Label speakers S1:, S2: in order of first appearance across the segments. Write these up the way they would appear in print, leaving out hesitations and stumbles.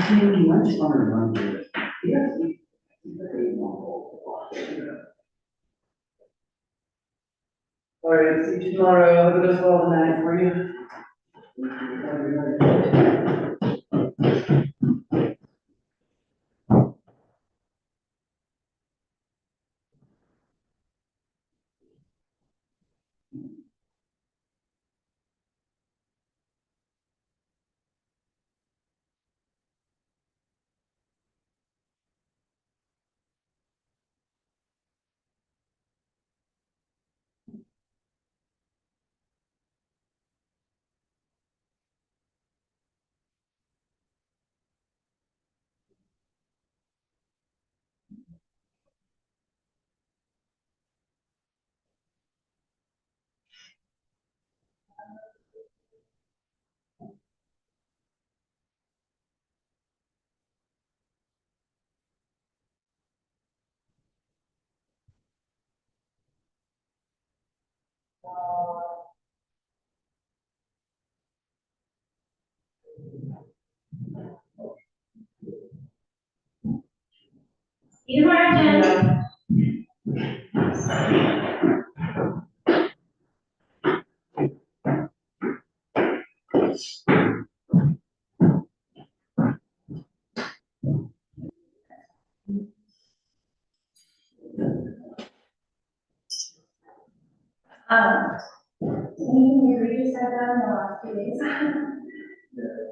S1: You might just want to remind you. Yes. All right, see you tomorrow. Have a good fall night for you.
S2: You Martin. Anything you read said that in the last 2 days?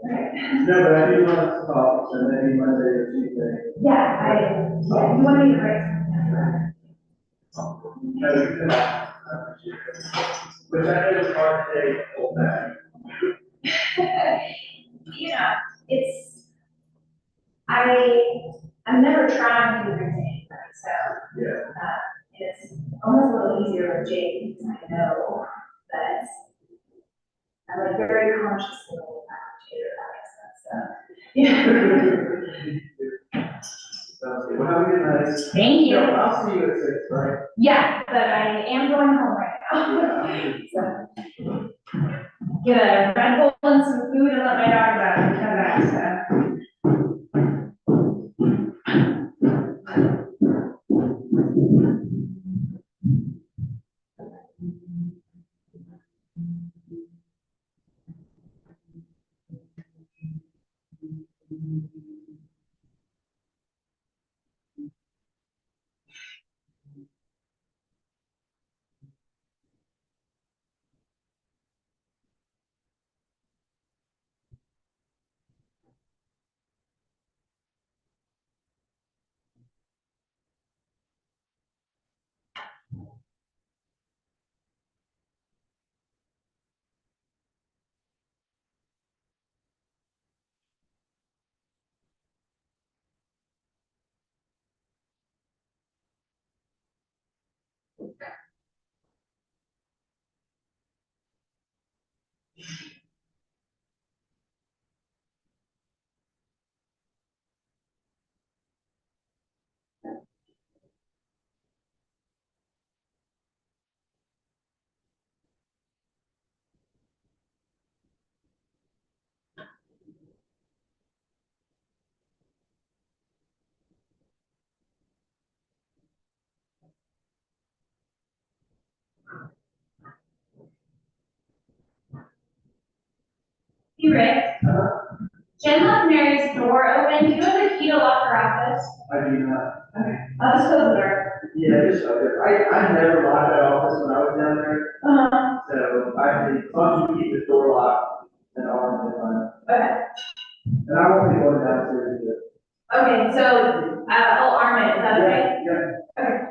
S2: Okay.
S1: No, but I do want to talk, so maybe Monday or Tuesday.
S2: Yeah, you want me to write
S1: No, you can. I appreciate it. Which I know is hard to take full back.
S2: You know, I'm never trying to do everything, right? So,
S1: Yeah.
S2: it's almost a little easier with Jake because I know that I'm like very conscious of the way that makes sense. So, yeah.
S1: Sounds good. Well, have a good night.
S2: Thank you.
S1: No, I'll see you at 6, right?
S2: Yeah, but I am going home right now. So, get a Red Bull and some food and let my dog out and come back, so. Hey, Rick. Jen left Mary's door open. Do you have the key to lock her office?
S1: I do not.
S2: Okay. I'll just close the door.
S1: Yeah, just, I never locked that office when I was down there,
S2: Uh-huh.
S1: so I think, as long as we keep the door locked and armed and fine.
S2: Okay.
S1: And I won't be going downstairs either.
S2: Okay, so, I'll arm it. Is that okay?
S1: Yeah.
S2: Okay.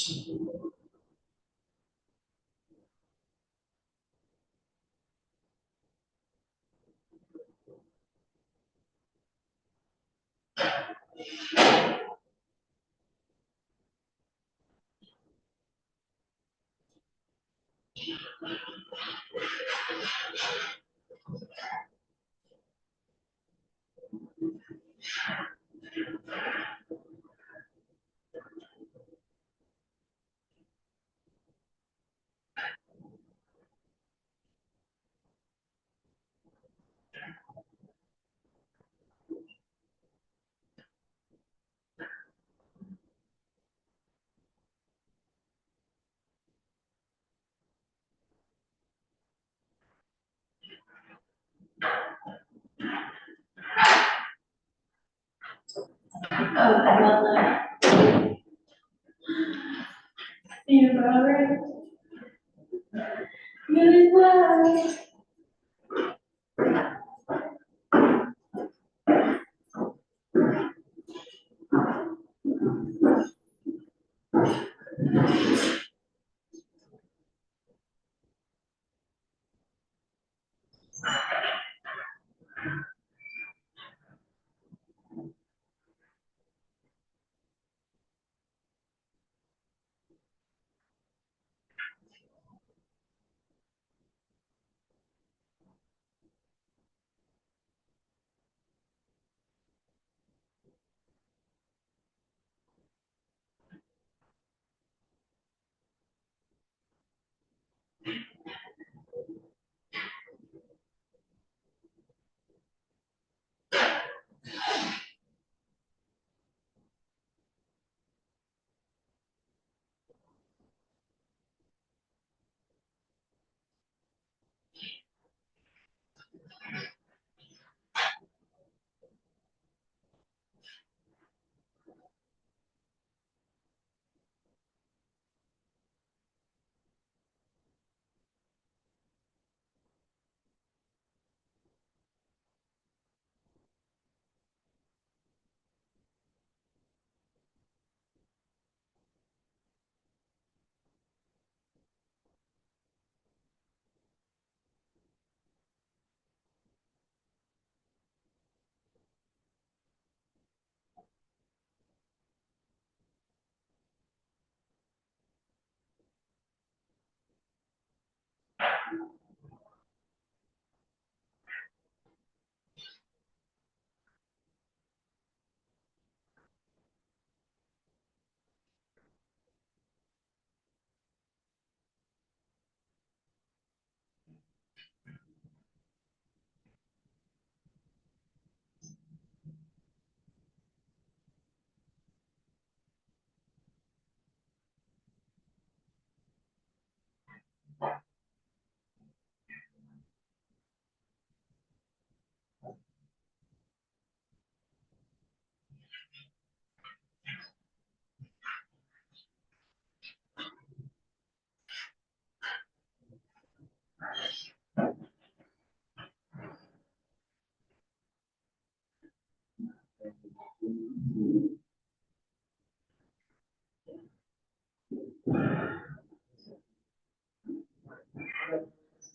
S2: Oh, I love that. You know, really well.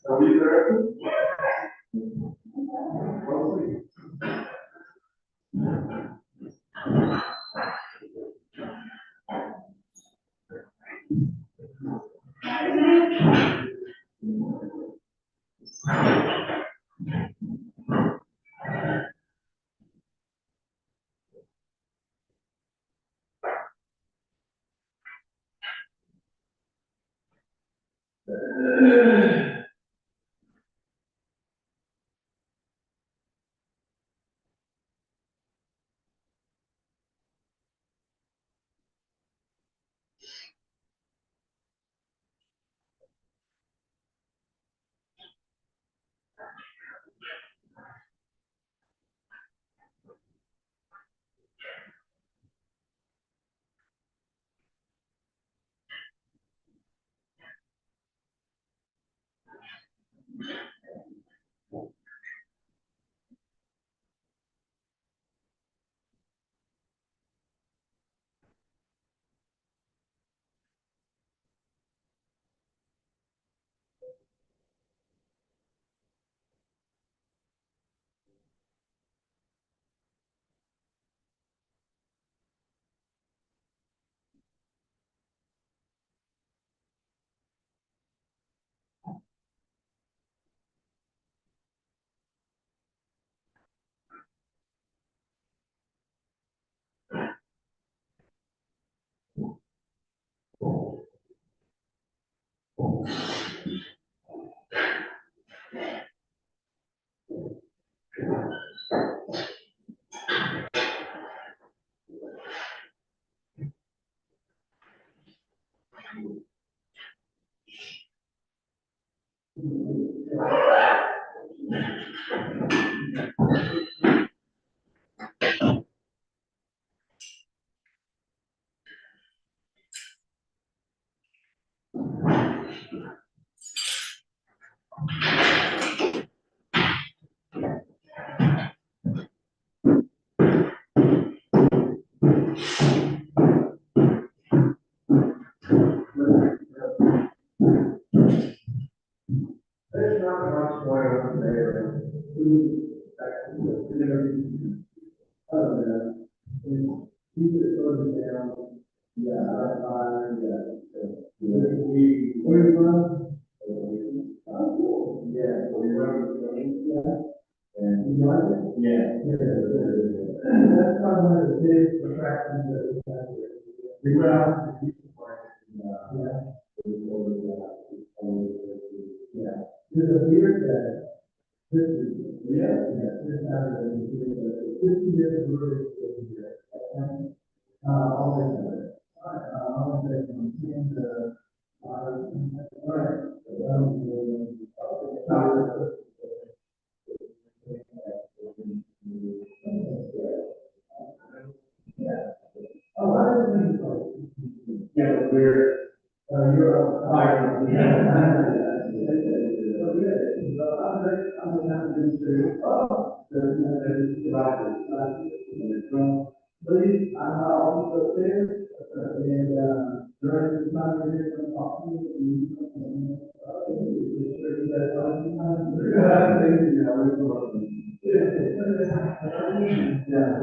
S1: Are we there? There's not much going on there. Other than, keep it further down. Yeah, we run. Yeah, we run. And you like it? Yeah. That's not one of the big attractions that we have here. We went out to the Houston Park. Yeah. Yeah. There's a beer that, this is, this Saturday, is 50 years of brewery here. Always have it. Always have it from 10 to, oh, I didn't think so. Yeah, but you're a fire. I'm gonna do, oh, please, I'm also there, and, during the time we're here, I'm talking to you. Yeah.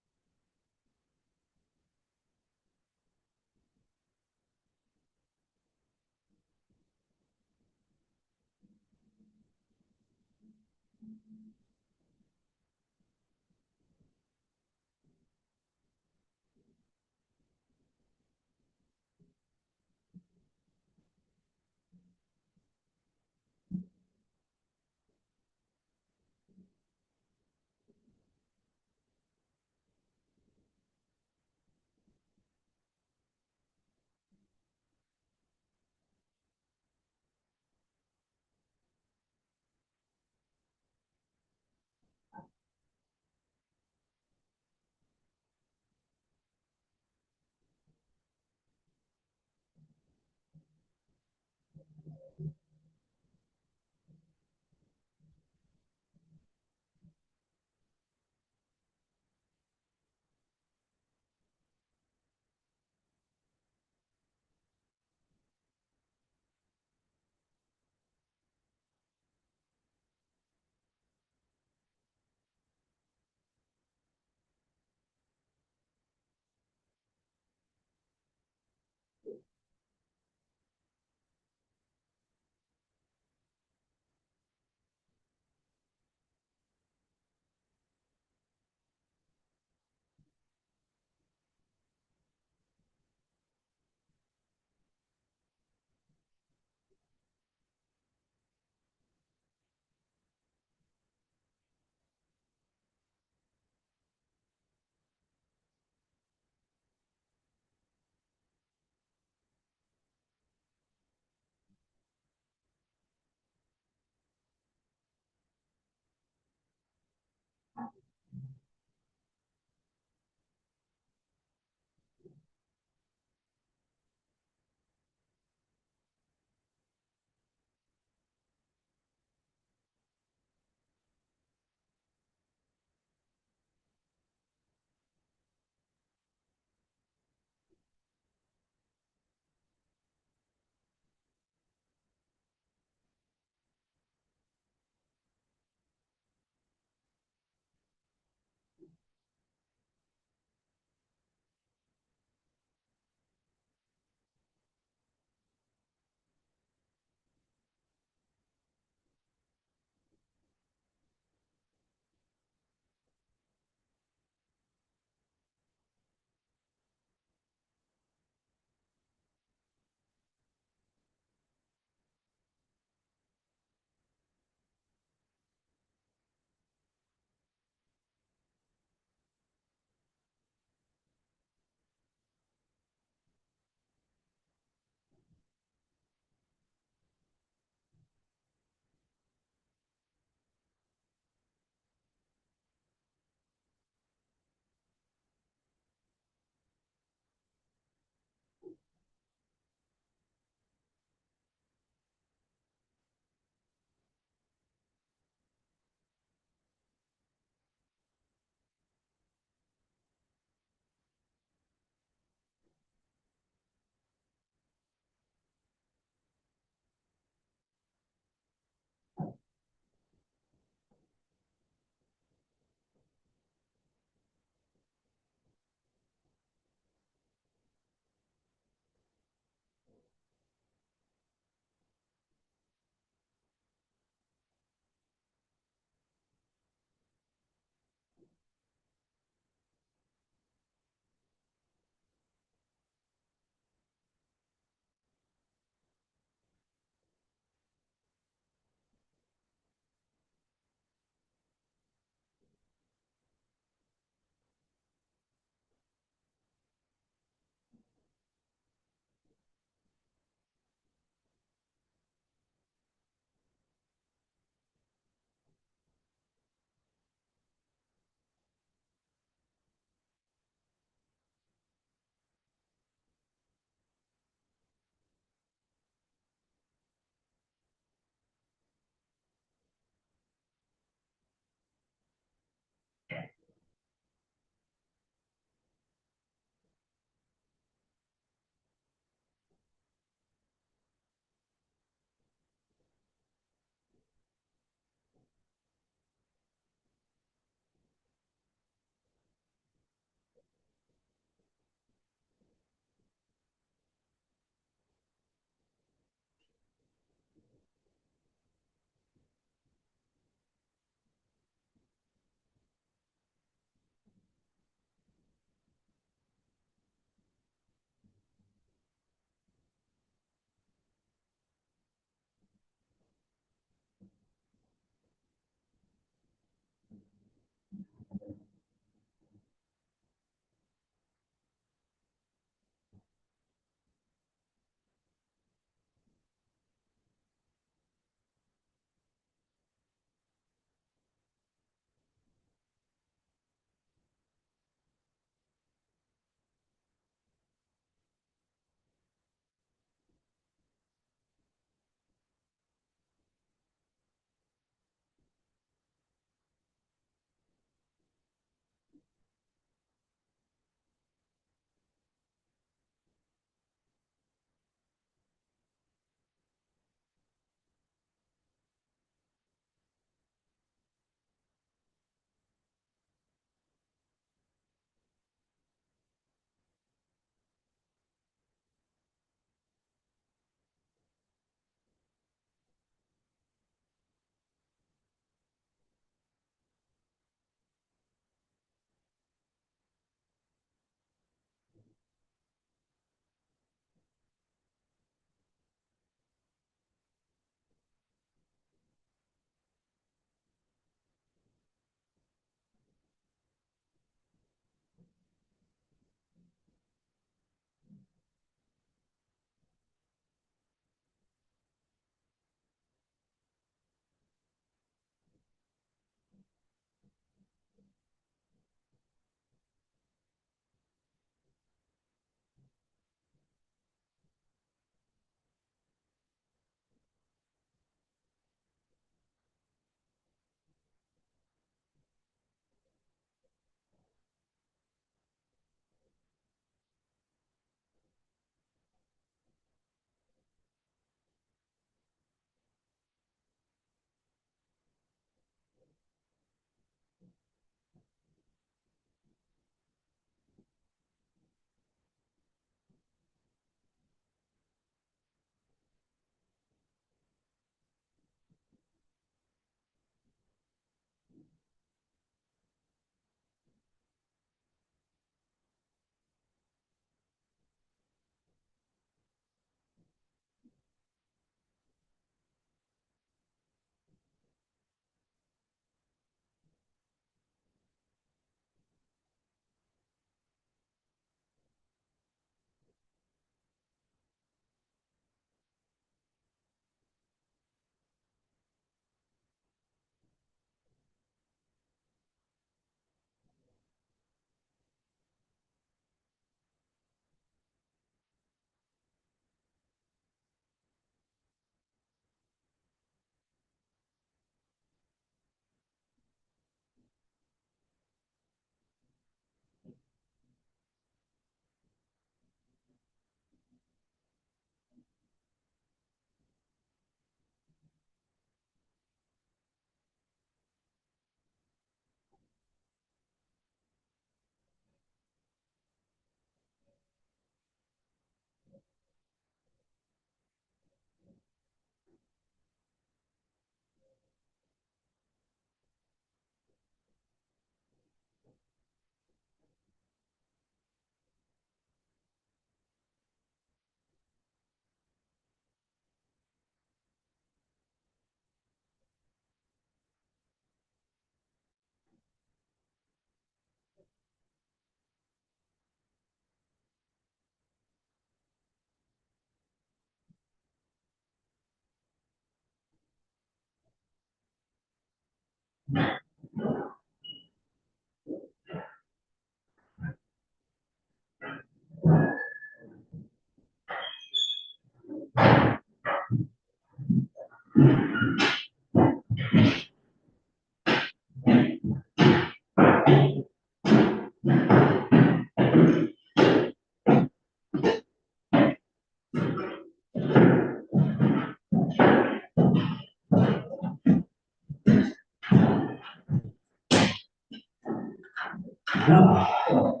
S3: Oh,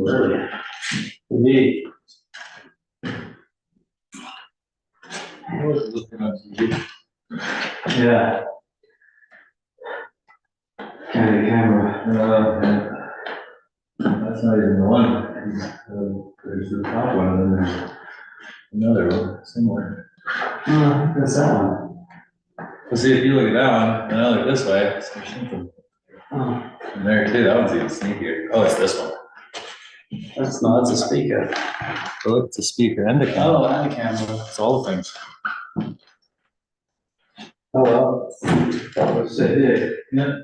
S3: early. Indeed.
S4: I was looking at TV.
S3: Yeah. County camera.
S4: That's not even the one. There's the top one, and then there's another one similar.
S3: Oh, that's that one.
S4: But see, if you look at that one, and I look this way, there's something
S3: Oh,
S4: in there too. That one's even sneakier. Oh, it's this one.
S3: that's a speaker.
S4: Oh, look, it's a speaker and a camera.
S3: Oh, and a camera.
S4: It's all the things.
S3: Oh, well. That was it.
S4: Yeah.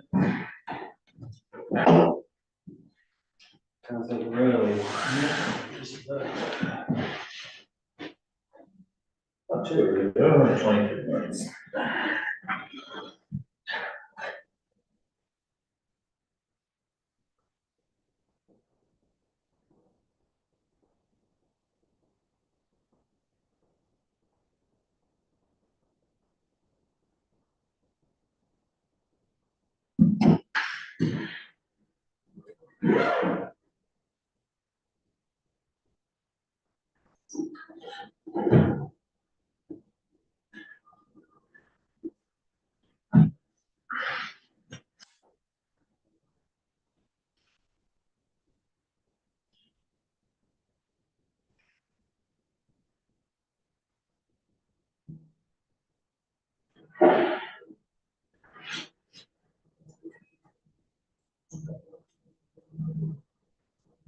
S3: Sounds like really.
S4: Not too early. Oh, 23 minutes.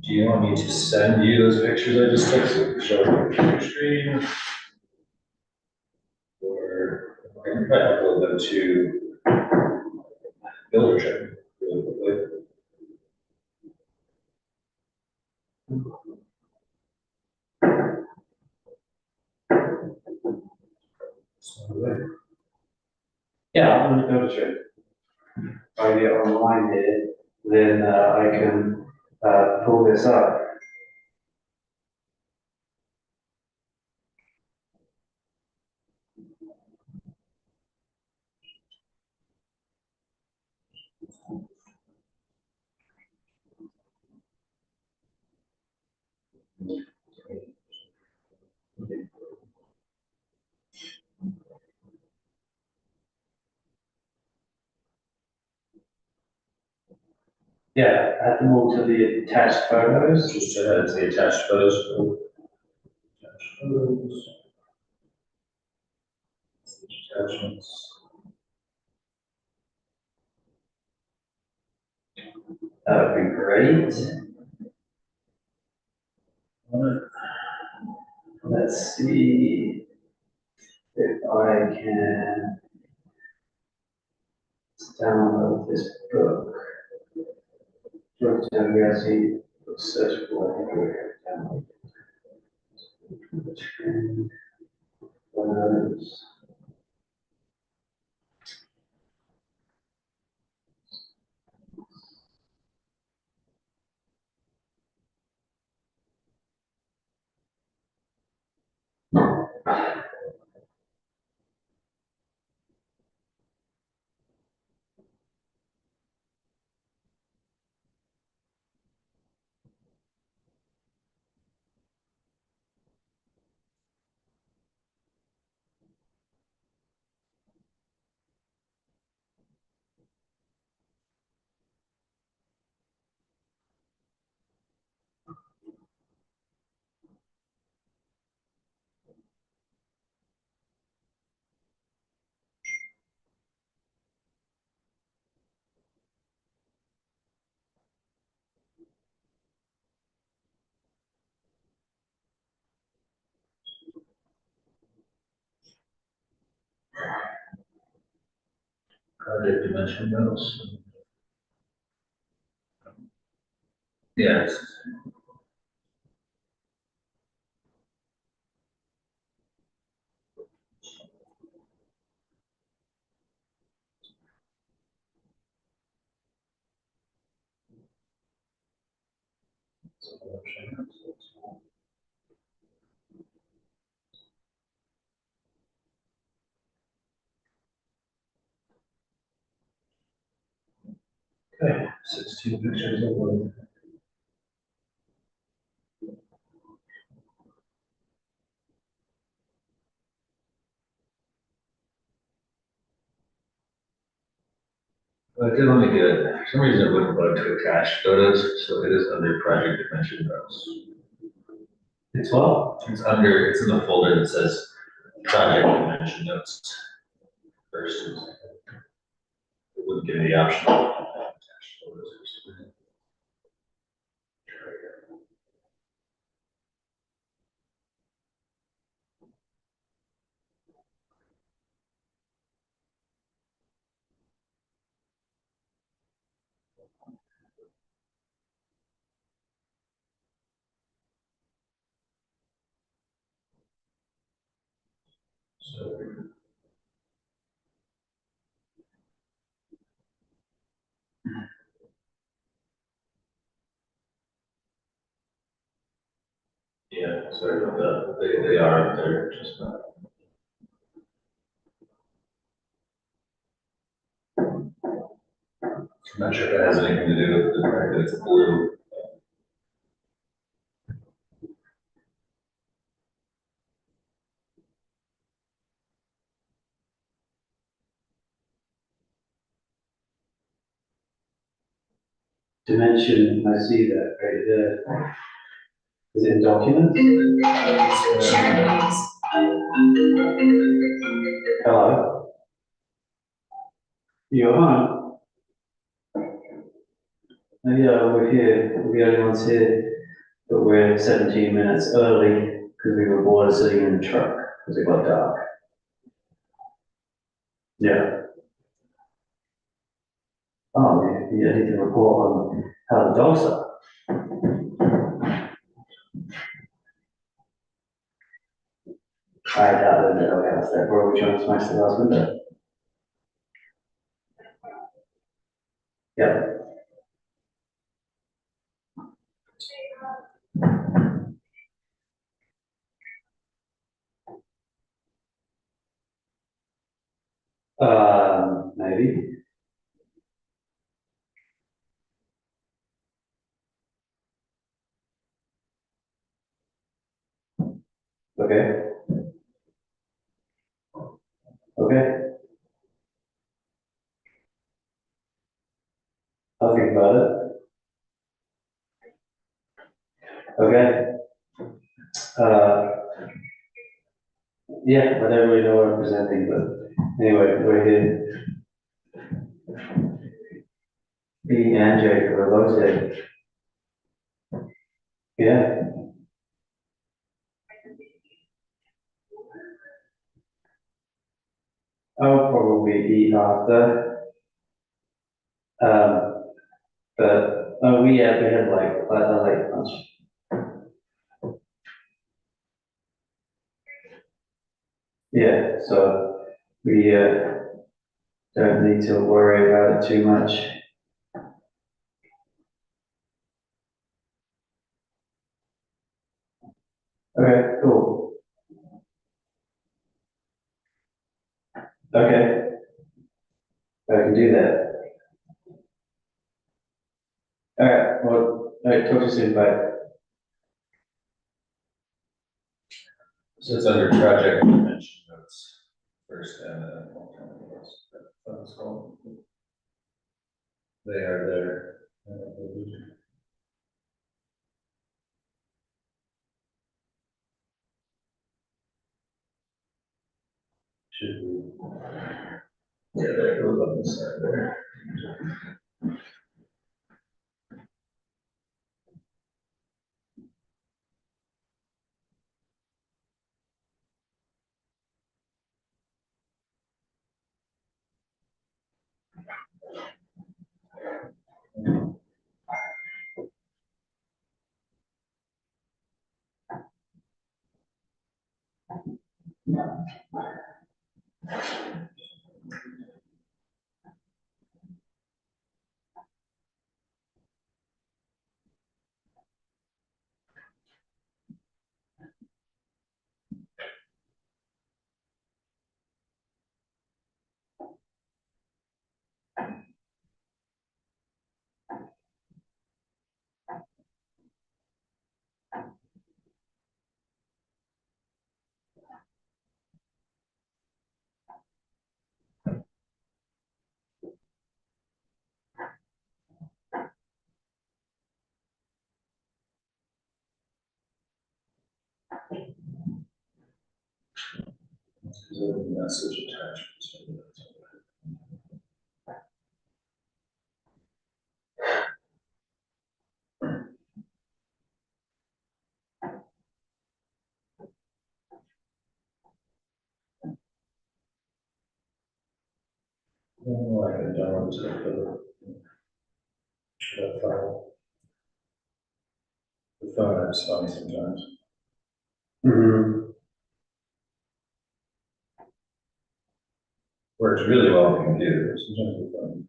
S4: Do you want me to send you those pictures I just took so you can show them on your screen? Or I can probably upload them to Builder Trip really quickly. So,
S3: Yeah, I'm gonna go to it. If I get online here, then I can pull this up. Yeah, add them all to the attached photos.
S4: just add the attached photos. Attached photos. Attachments.
S3: That would be great. Let's see if I can download this book. Georgetown search for download. Photos.
S4: project dimension notes. Yes. Okay, 16 pictures of them. I did only get, for some reason it wouldn't go to attach photos, so it is under project dimension notes.
S3: It's what?
S4: It's under, it's in the folder that says project dimension notes. First, it wouldn't give me the option of attached photos or something. So, yeah, sorry about that. They are up there, just not. I'm not sure if it has anything to do with the fact that it's blue.
S3: Dimension, I see that right there. Is it in documents? Hello? You're on? Oh, yeah, we're here, we're the only ones here, but we're 17 minutes early because we were bored of sitting in the truck because it got dark. Yeah. Oh, you need to report on how the dogs are. I doubt that they'll have that broke trying to smash the last window. Yeah. Maybe. Okay. Okay. I'll think about it. Okay. Yeah, I don't really know what I'm presenting, but anyway, we're here. Me and Jake are both here. Yeah. I'll probably eat after. But we had like a late lunch. Yeah, so we don't need to worry about it too much. Okay, cool. Okay, I can do that. All right, well, all right, talk to you soon, bye.
S4: So it's under project dimension notes first and then. That's called. They are there. Should be. Yeah, there it goes on the side there. Message attachments. I can download that file. The phone app's funny sometimes.
S3: Mm-hmm.
S4: Works really well on the computer, sometimes the phone.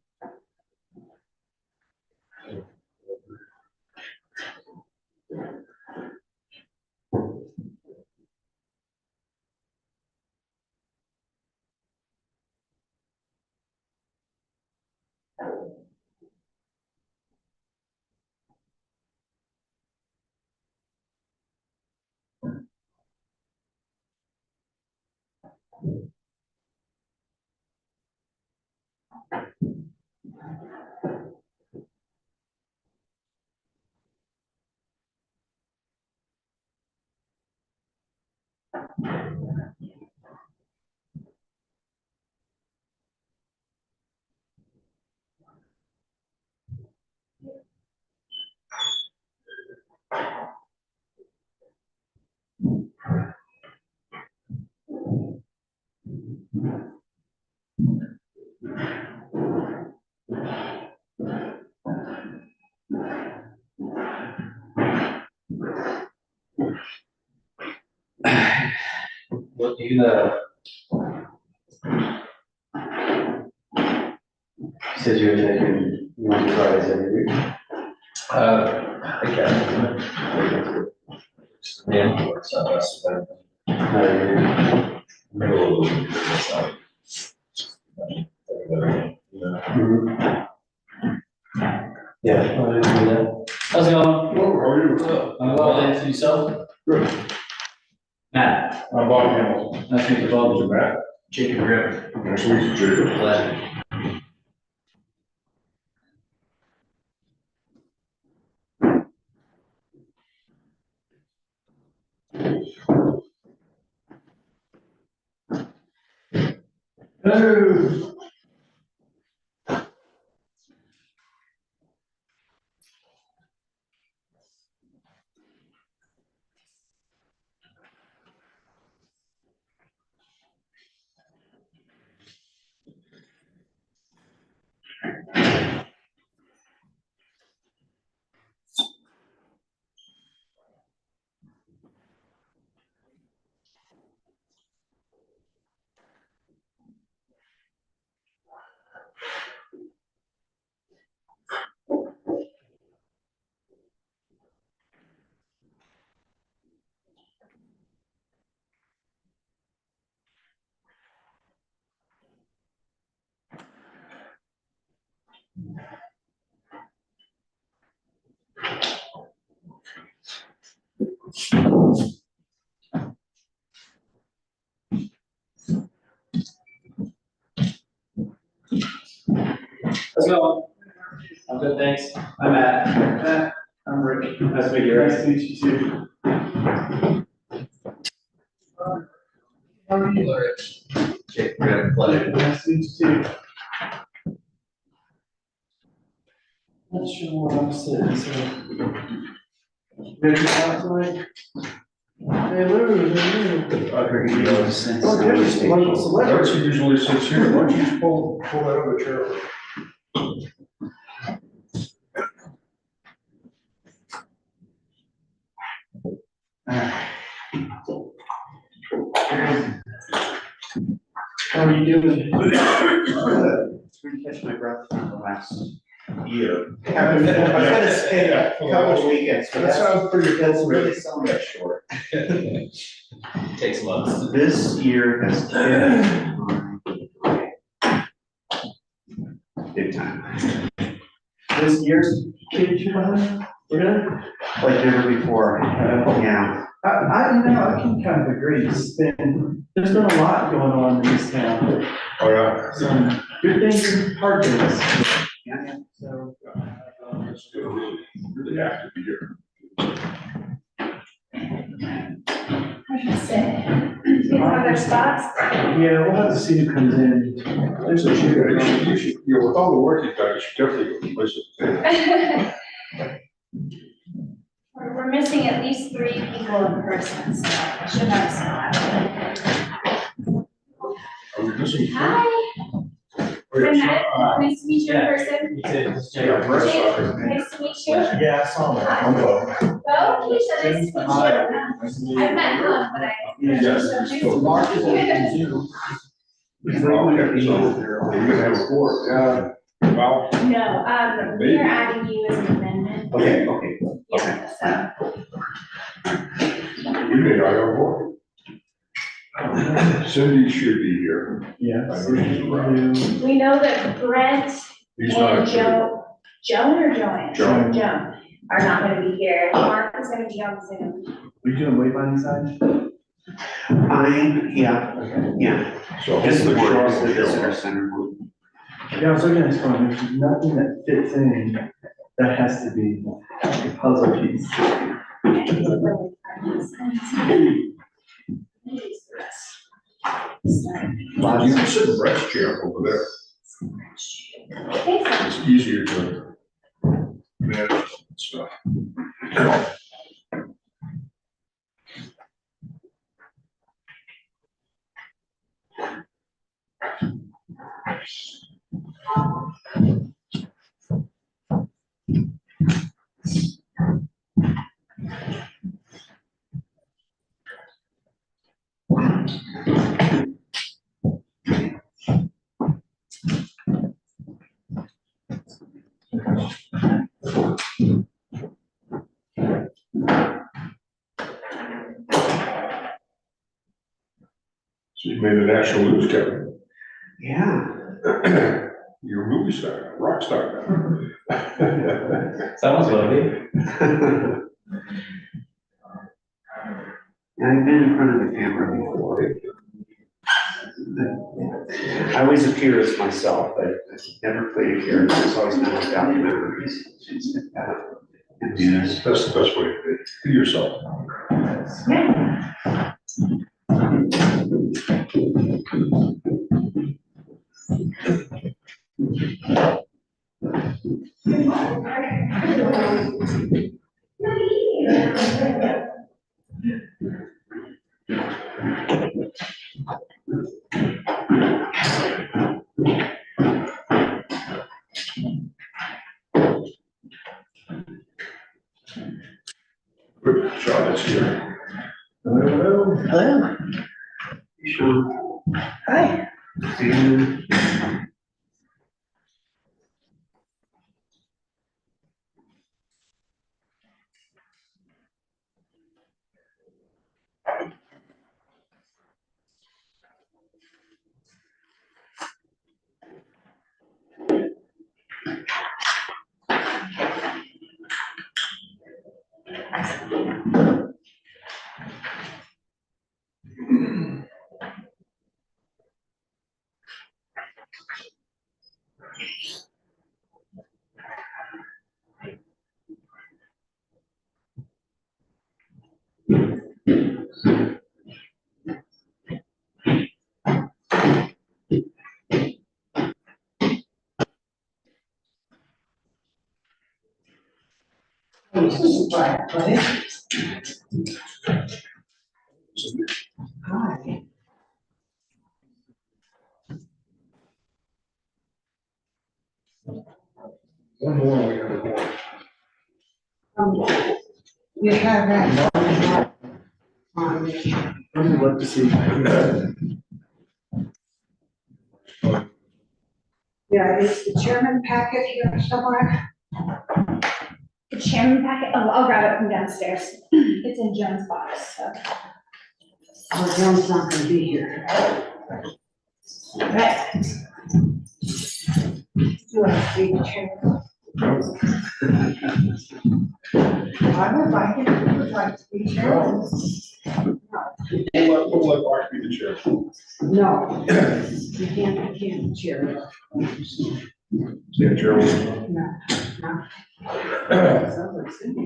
S3: What do you know? You said you were taking Monday, Fridays every week.
S4: I guess. Yeah, works out best, but middle of the week, it's not.
S3: Mhm. Yeah, I didn't do that. How's it going?
S5: How are you?
S3: I'm well, thanks. Yourself? Matt.
S5: I'm Bob Hamilton.
S3: Nice to meet you, Bob.
S5: Matt.
S3: Jacob Grimm.
S5: Nice to meet you, Jacob.
S3: Pleasure.
S1: Hello.
S3: How's it going? I'm good, thanks. I'm Matt. Matt. I'm Rick. Nice to meet you, Rick.
S1: Nice to meet you too. How are you?
S4: Jacob Grimm, pleasure.
S1: Nice to meet you too. Not sure what I'm saying, so. Ready to talk tonight? Hey, Lou, hey,
S5: I figured you know,
S1: Lou. Oh, goodness, local celebrity.
S5: Darcy usually sits here. Why don't you just pull that other chair?
S6: How are you doing? Trying to catch my breath from the last year. I was gonna say a couple of weekends, but
S5: That sounds pretty
S6: that's
S5: cool.
S6: really selling it short.
S4: Takes months.
S6: This year has been big time. This year's kid, really, like never before. Yeah.
S1: I can kind of agree, there's been a lot going on in this town,
S5: Oh, yeah.
S1: some good things and hard things.
S6: Yeah.
S1: So,
S5: It's still really active here.
S2: Other spots?
S1: yeah, we'll have to see who comes in. There's a few.
S5: You know, with all the work you've done, you should definitely go to places.
S2: We're missing at least 3 people in person, so I should have some.
S5: Are we missing?
S2: Hi, Renette, nice to meet you in person.
S5: Yeah, breast
S2: Jake,
S5: soccer.
S2: nice to meet you.
S1: Yeah, I saw that.
S2: Oh, Keisha, nice to meet you. I've met him, but I.
S5: Yes.
S1: So Mark is on Zoom.
S5: Okay, so you're gonna have a board, yeah. Well,
S2: No, we are adding you as an amendment.
S6: Okay.
S2: Yeah, so.
S5: we may not have a board. Cindy should be here.
S1: Yeah.
S5: I know she's around.
S2: We know that Brent
S5: He's not
S2: and
S5: sure.
S2: Joan or Joanne?
S5: Joan.
S2: Joan are not gonna be here. Mark is gonna be on Zoom.
S1: Are you doing wayfinding signs?
S6: Yeah.
S5: So
S6: This
S5: hopefully
S6: one
S5: Sean
S6: is the
S5: will show
S6: visitor
S5: up.
S6: center one.
S1: Yeah, I was looking at this one, there's nothing that fits in, that has to be a puzzle piece.
S5: You can sit in Brett's chair over there. It's easier to manage stuff. So you made a national news, Kevin.
S6: Yeah.
S5: You're a movie star, rock star.
S3: Sounds lovely.
S6: I've been in front of the camera before. I always appear as myself, but I've never played a character, it's always been like documentaries. Things like that. And news.
S5: That's the best way to be. Be yourself. Good, Charlotte's here.
S1: Hello. Hello.
S6: Sure.
S1: Hi.
S6: And
S1: Hi.
S5: One more, we have a board.
S7: You have that on
S1: I'd love to see.
S7: Yeah, is the chairman packet here somewhere?
S2: The chairman packet, oh, I'll grab it from downstairs. It's in Joan's box, so.
S7: Oh, John's not gonna be here.
S2: Right.
S7: You want to be the chairman? I would like it, if you would like to be chairman.
S5: We'll let Mark be the chair.
S7: No, you can't chair.
S5: Yeah, chair.
S7: No.
S5: Cindy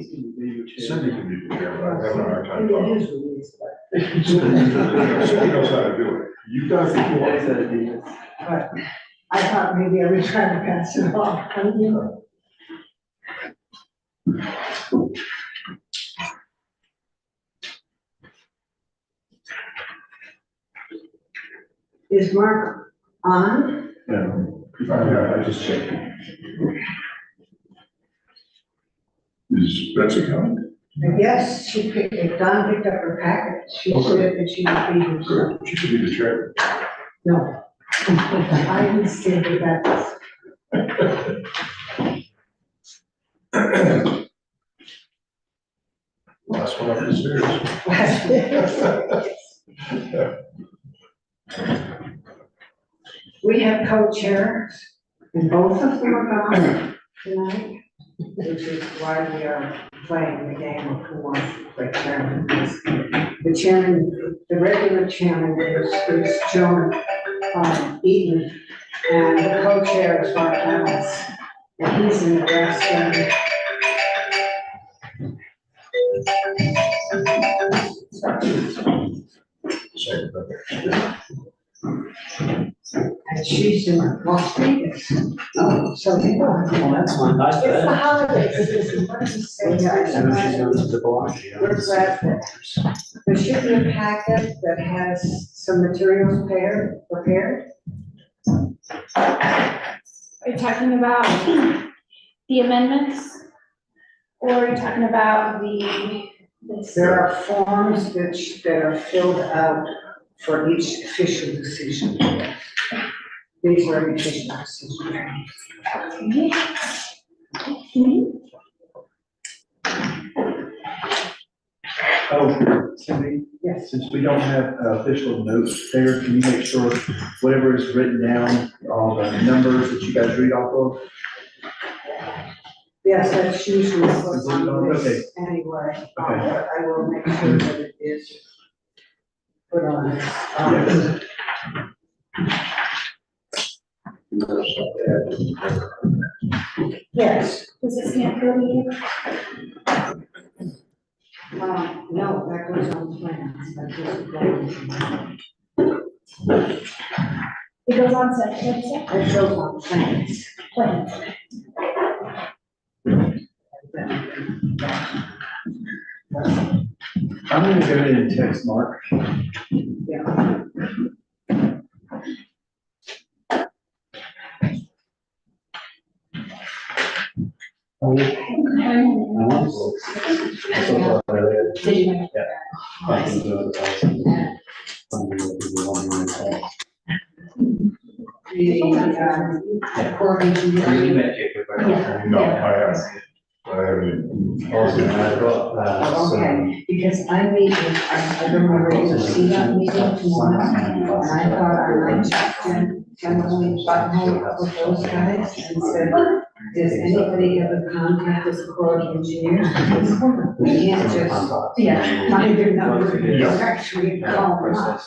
S5: can be the chair, but I'm having a hard time
S7: Maybe it
S5: talking.
S7: is Louise, but.
S5: Cindy knows how to do it. You guys can do it.
S7: But I thought maybe I was trying to pass it off on you. Is Mark on?
S5: Yeah, I just checked. Is Betsy coming?
S7: I guess she picked, if Don picked up her packet, she said that she would be here.
S5: Good, she should be the chair.
S7: No. I understand that
S5: Last one up the stairs.
S7: We have co-chairs, and both of them are gone tonight, which is why we are playing the game of who wants to play chairman. The chairman, the regular chairman is Joan Eden, and the co-chair is Mark Reynolds, and he's in the grass stand. And she's in Las Vegas. Oh, so you know.
S3: Well, that's fine, nice
S7: It's the
S3: to
S7: holidays, it's the emergency.
S3: she's going to the Bellagio.
S7: We're glad that there should be a packet that has some materials prepared.
S2: Are you talking about the amendments? Or are you talking about this?
S7: There are forms that are filled out for each official decision. These are official decisions.
S8: Oh, Cindy,
S7: Yes.
S8: since we don't have official notes there, can you make sure whatever is written down, all the numbers that you guys read off of?
S7: Yes, that's usually what's on the
S8: Okay.
S7: list anyway.
S8: Okay.
S7: But I will make sure that it is put on. Yes,
S2: Does this stand for me?
S7: no, that goes on plans, that doesn't go on.
S2: It goes on to, what's it?
S7: That shows on plans.
S2: Plans.
S8: I'm gonna go ahead and text Mark.
S7: Yeah. According to
S3: You
S7: your.
S3: met Jacob, right?
S7: Yeah.
S5: No, I haven't.
S3: Also, I brought, some.
S7: Okay, because I meet with, I remember you see that meeting tomorrow, and I thought I might check in, generally buttonhole with those guys and said, does anybody have a contact with the Corps of Engineers? Because we can't just, find their number,
S5: Yeah.
S7: actually call them up.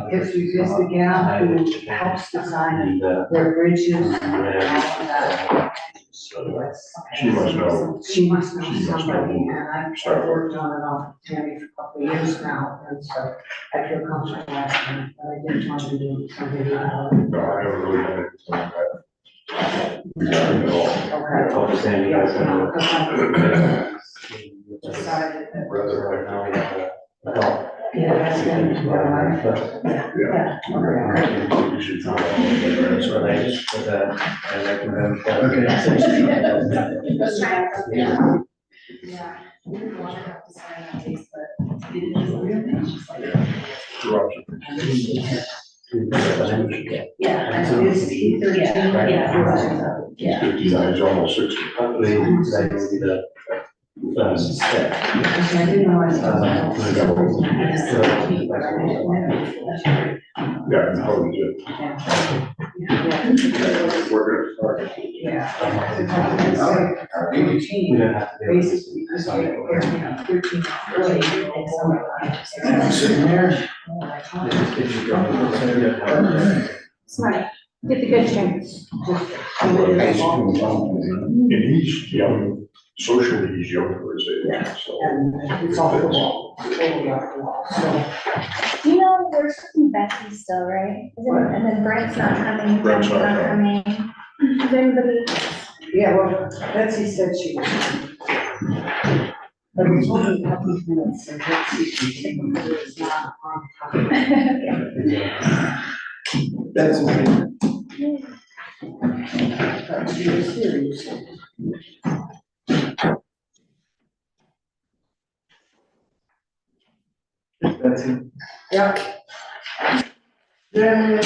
S7: Because we use the gal who helps design their bridges and all of that.
S5: She must know.
S7: She must know
S5: She must
S7: somebody,
S5: know.
S7: and I've worked on and off with Tammy for a couple of years now, and so I feel comfortable asking, her, but I didn't want to do something.
S5: No, I haven't really done anything like that. At all.
S7: Okay.
S3: I understand you guys have.
S7: Because I decided that,
S3: Brother right now, we have a.
S7: yeah, that's been, yeah,
S5: Yeah.
S7: okay.
S5: You should try it.
S3: It's related to the, I recommend.
S2: Let's try it.
S3: Yeah.
S2: Yeah.
S5: Your observation.
S7: Yeah, is he 13?
S2: Yeah.
S5: 59 is almost 60.
S3: Hopefully today will be the first step.
S7: I didn't know I saw
S5: Yeah, and how is it?
S7: that.
S5: We're gonna start.
S7: Yeah.
S3: We don't have to do it.
S7: Basically, because we're 13 early, and some
S1: Sitting there.
S2: Smart. Get the good chance.
S5: And he's young, socially, he's young for his age, so.
S7: And it's off the wall, totally off the wall, so.
S2: You know, we're talking Becky still, right? And then Brent's not coming,
S5: Brent's
S2: Brent's
S5: not
S2: not coming. Is anybody?
S7: Yeah, well, Betsy said she was. But it's only a couple of minutes, and Betsy is not on top.
S1: That's okay.
S7: But she was serious.
S8: That's it.
S7: Yeah. Then,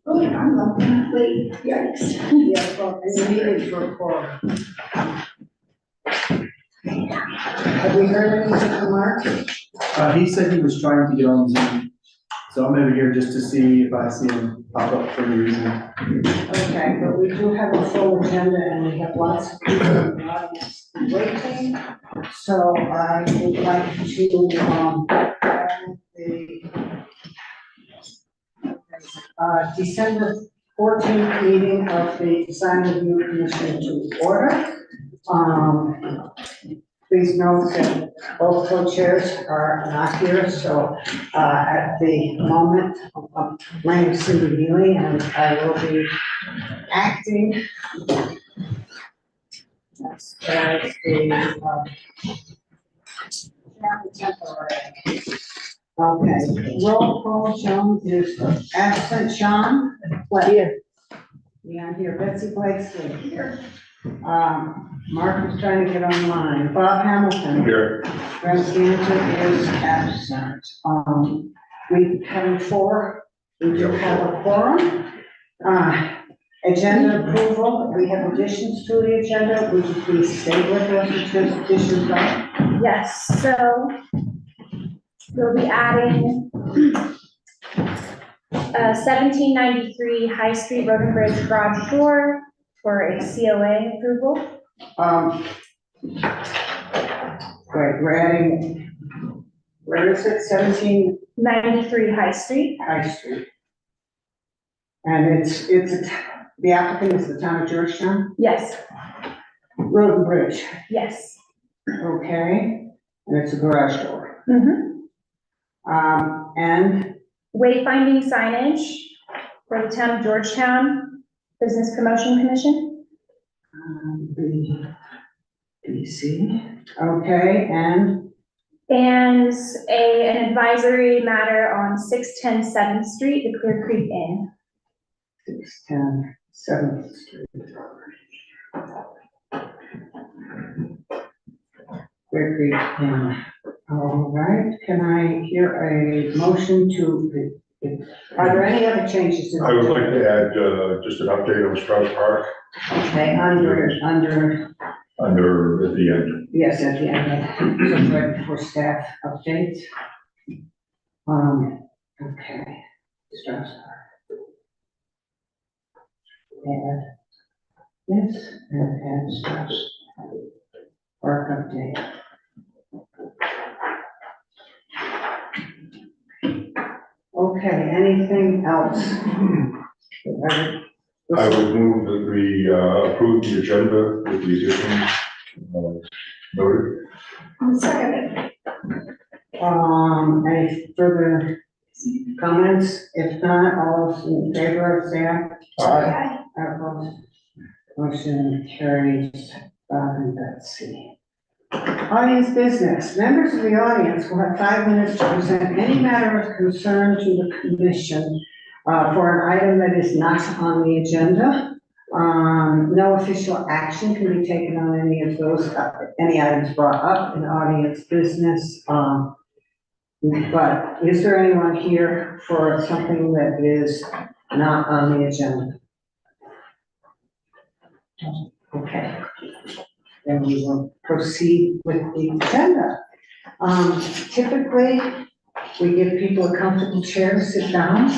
S2: Oh, I'm looking, wait, yikes.
S7: yeah, well, and the meeting for Cora. Have we heard anything from Mark?
S8: He said he was trying to get on Zoom, so I'm over here just to see if I see him pop up for any reason.
S7: Okay, but we do have a full agenda and we have lots of people in the audience waiting. So I would like to, have the December 14th meeting of the Design Review Commission to order. Please note that both co-chairs are not here, so at the moment, my name is Cindy Neely, and I will be acting as the temporary. Okay, roll call, Joan is absent, Sean? Here. Yeah, here, Betsy Blakesley here. Mark is trying to get online, Bob Hamilton.
S5: Here.
S7: Brent Stanton is absent. We have four, we do have a quorum. Agenda approval, we have additions to the agenda, would you please stay with us until additions are?
S2: Yes, so we'll be adding 1793 High Street Road and Bridge garage door for a COA approval.
S7: Right, we're adding, where is it, 17
S2: 93 High Street.
S7: High Street? And the applicant is the town of Georgetown,
S2: Yes,
S7: Road and Bridge,
S2: yes.
S7: okay? And it's a garage door.
S2: Mm-hmm.
S7: And
S2: Wayfinding signage for the town of Georgetown Business Promotion Commission.
S7: BC, okay, and
S2: And an advisory matter on 610 7th Street, the Clear Creek Inn.
S7: 610 7th Street. Clear Creek Inn. All right, can I hear a motion to, are there any other changes?
S5: I would like to add, just an update on Strauss Park,
S7: Okay, under,
S5: at the end.
S7: yes, at the end, so right before staff updates. Okay, Strauss Park. Add, yes, and add Strauss Park update. Okay, anything else?
S5: I would move that we approve the agenda with the additions noted.
S2: Second.
S7: Any further comments? If not, all those in favor, say aye.
S5: Aye.
S7: Opposed? Motion carries, Bob and Betsy. Audience business. Members of the audience will have 5 minutes to present any matter of concern to the commission for an item that is not on the agenda. No official action can be taken on any of those, any items brought up in audience business. But is there anyone here for something that is not on the agenda. Okay. Then we will proceed with the agenda. Typically, we give people a comfortable chair to sit down.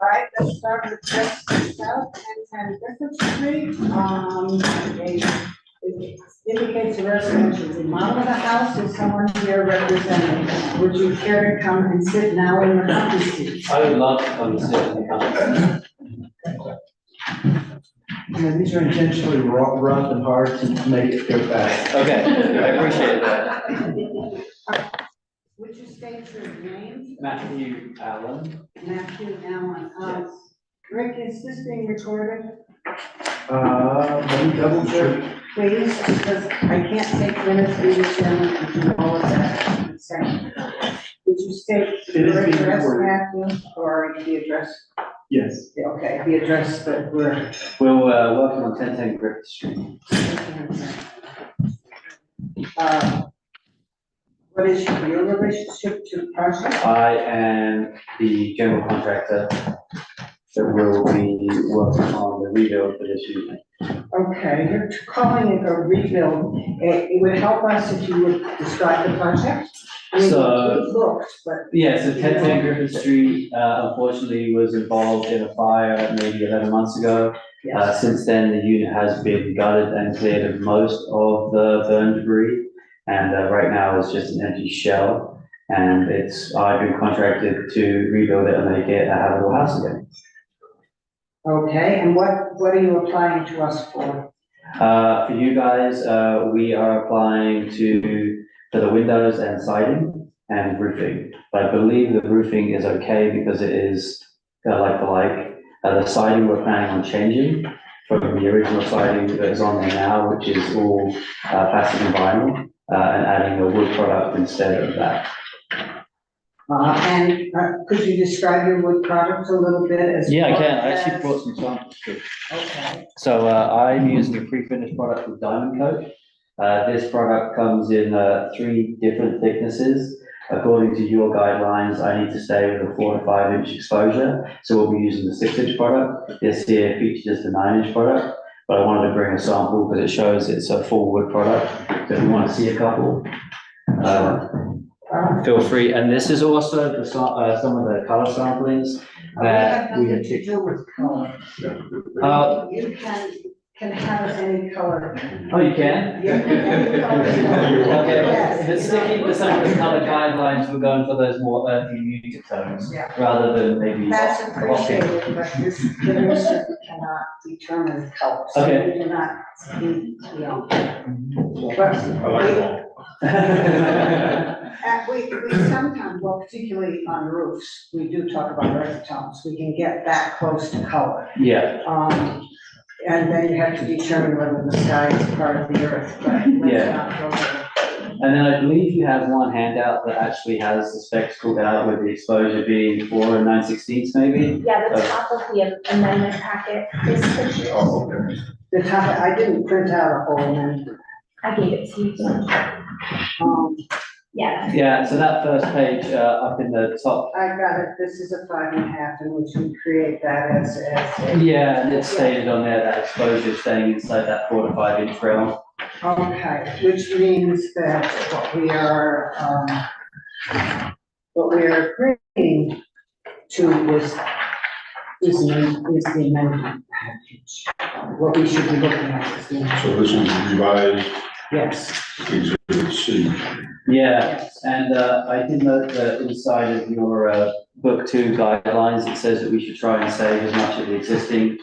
S7: All right, let's start with just South and Griffith Street. It indicates a residential remodel of the house. Is someone here representing? Would you care to come and sit now in the front seat?
S3: I would love to come and sit in the
S8: These are intentionally rough and hard to make it go fast.
S3: Okay, I appreciate that.
S7: Would you state your name?
S3: Matthew Allen.
S7: Matthew Allen. Rick, is this being recorded?
S8: Let me double check.
S7: Please, because I can't take minutes of each chairman and do all of that. Would you state
S8: It is
S7: your
S8: being
S7: address,
S8: recorded.
S7: Matthew, or the address?
S8: Yes.
S7: Okay, the address that we're.
S3: We're working on 1010 Griffith Street.
S7: What is your relationship to the project?
S3: I am the general contractor that will be working on the rebuild for this unit.
S7: Okay, you're calling it a rebuild. It would help us if you would describe the project. I mean,
S3: So-
S7: it looked, but.
S3: Yeah, so 1010 Griffith Street, unfortunately was involved in a fire maybe 11 months ago.
S7: Yes.
S3: Since then, the unit has been gutted and cleared of most of the burn debris. And right now it's just an empty shell. And I've been contracted to rebuild it and make it a habitable house again.
S7: Okay, and what are you applying to us for?
S3: For you guys, we are applying for the windows and siding and roofing. But I believe the roofing is okay because it is like for like. The siding we're planning on changing from the original siding that is on there now, which is all plastic and vinyl, and adding a wood product instead of that.
S7: Could you describe your wood products a little bit as?
S3: Yeah, I can.
S7: well
S3: I actually
S7: as-
S3: brought some samples too.
S7: Okay,
S3: So I'm using a pre-finished product with Diamond Coat. This product comes in 3 different thicknesses. According to your guidelines, I need to stay with a 4 to 5 inch exposure. So we'll be using the 6-inch product. This here features just a 9-inch product, but I wanted to bring a sample because it shows it's a full wood product. So if you want to see a couple, feel free. And this is also some of the color samplings
S7: we have
S3: that we
S7: nothing
S3: had
S7: to
S3: picked.
S7: do with color. You can have any color.
S3: Oh, you can?
S7: Yeah.
S3: Okay,
S7: Yes.
S3: but sticking to some of the color guidelines, we're going for those more earthy muted tones,
S7: Yeah.
S3: rather than maybe.
S7: That's appreciated, but this commission cannot determine colors.
S3: Okay.
S7: We do not, you know. We sometimes, well, particularly on roofs, we do talk about earth tones. We can get that close to color.
S3: Yeah,
S7: And then you have to determine whether the sky is part of the earth, but let's
S3: Yeah.
S7: not go there.
S3: and then I believe you have one handout that actually has the specs called out with the exposure being 4 and 9/16 maybe.
S2: Yeah, the top of the amendment packet is pictures.
S5: Oh, okay.
S7: The top, I didn't print out a whole amendment.
S2: I gave it to you. Yeah,
S3: Yeah, so that first page, up in the top,
S7: I got it, this is a 5.5, and we should create that as a.
S3: yeah, and it's stated on there that exposure is staying inside that 4 to 5 inch realm.
S7: Okay, which means that what we are agreeing to is the amendment package. What we should be looking at is the amendment.
S5: So this is revised
S7: Yes,
S5: exhibit C.
S3: Yeah,
S7: yes.
S3: and I did note that inside of your book 2 guidelines, it says that we should try and save as much of the existing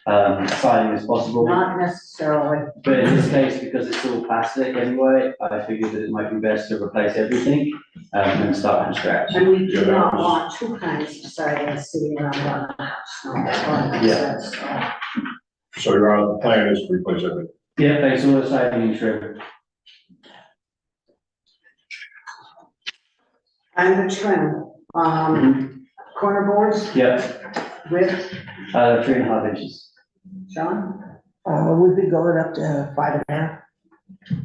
S3: siding as possible.
S7: Not necessarily.
S3: But in this case, because it's all plastic anyway, I figured that it might be best to replace everything and start from scratch.
S7: And we do
S5: Yeah,
S7: not
S5: that was-
S7: want 2 kinds of siding sitting around one house. No,
S3: Yeah.
S7: that's,
S5: So your plan is to replace everything.
S3: Yeah, thanks all the siding and trim.
S7: And the trim, corner boards
S3: Yeah,
S7: with
S3: 3.5 inches.
S7: John?
S9: We've been going up to 5.5,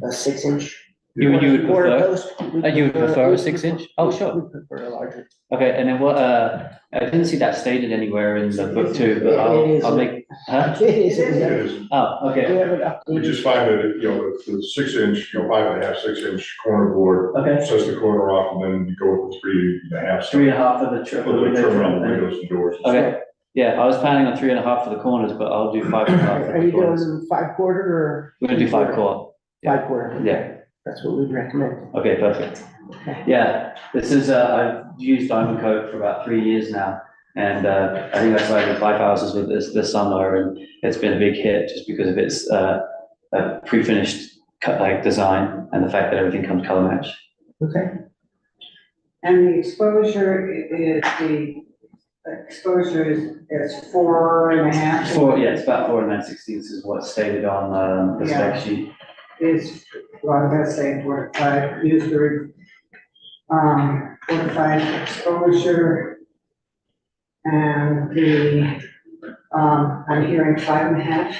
S9: a 6-inch.
S3: You would
S9: Quarter
S3: prefer?
S9: post.
S3: You would prefer a 6-inch? Oh, sure.
S9: We prefer a larger.
S3: Okay, and then what, I didn't see that stated anywhere in the book too, but I'll make, huh?
S9: It is,
S5: It
S9: we
S5: is,
S3: Oh, okay,
S9: have it
S5: we
S9: updated.
S5: just find that, the 6-inch, 5.5, 6-inch corner board
S3: okay.
S5: sets the corner off, and then you go with the 3.5.
S3: 3.5 for the trim.
S5: For the trim around the windows and doors.
S3: Okay, yeah, I was planning on 3.5 for the corners, but I'll do 5.5 for
S9: Are
S3: the
S9: you
S3: corners.
S9: doing 5/4 or?
S3: We're gonna do 5/4.
S9: 5/4.
S3: Yeah.
S9: That's what we'd recommend.
S3: Okay, perfect. Yeah, this is, I've used Diamond Coat for about 3 years now. And, I think I started 5 houses with this summer, and it's been a big hit just because of its, a pre-finished cut like design and the fact that everything comes color match.
S7: And the exposure is 4.5.
S3: Yeah, it's about 4 9/16 is what's stated on, the spec
S7: Yeah.
S3: sheet.
S7: Is, well, I'm gonna say 4 to 5, use the, 4 to 5 exposure. And the, I'm hearing 5.5.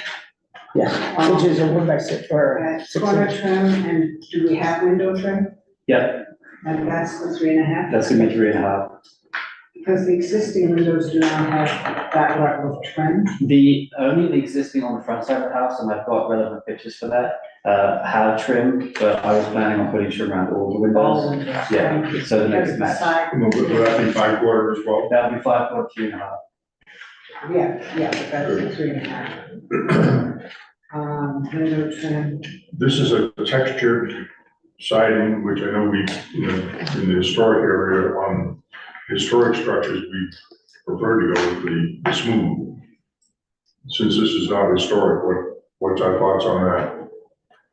S9: Yes, which is a 1x6 or
S7: That's
S9: 6
S7: corner
S9: inch.
S7: trim, and do we have window trim?
S3: Yeah,
S7: And that's the 3.5?
S3: that's gonna be 3.5.
S7: Because the existing windows do not have that level of trim.
S3: Only the existing on the front side of the house, and I've got relevant pictures for that, have trim, but I was planning on putting trim around all the windows. Yeah, so the next
S7: Because the
S3: match.
S7: side,
S5: Would that be 5/4 as well?
S3: That'll be 5.3.5.
S7: yeah, but that's the 3.5. Window trim,
S5: This is a textured siding, which I know we, in the historic area, on historic structures, we prefer to go with the smooth. Since this is not historic, what's our thoughts on that?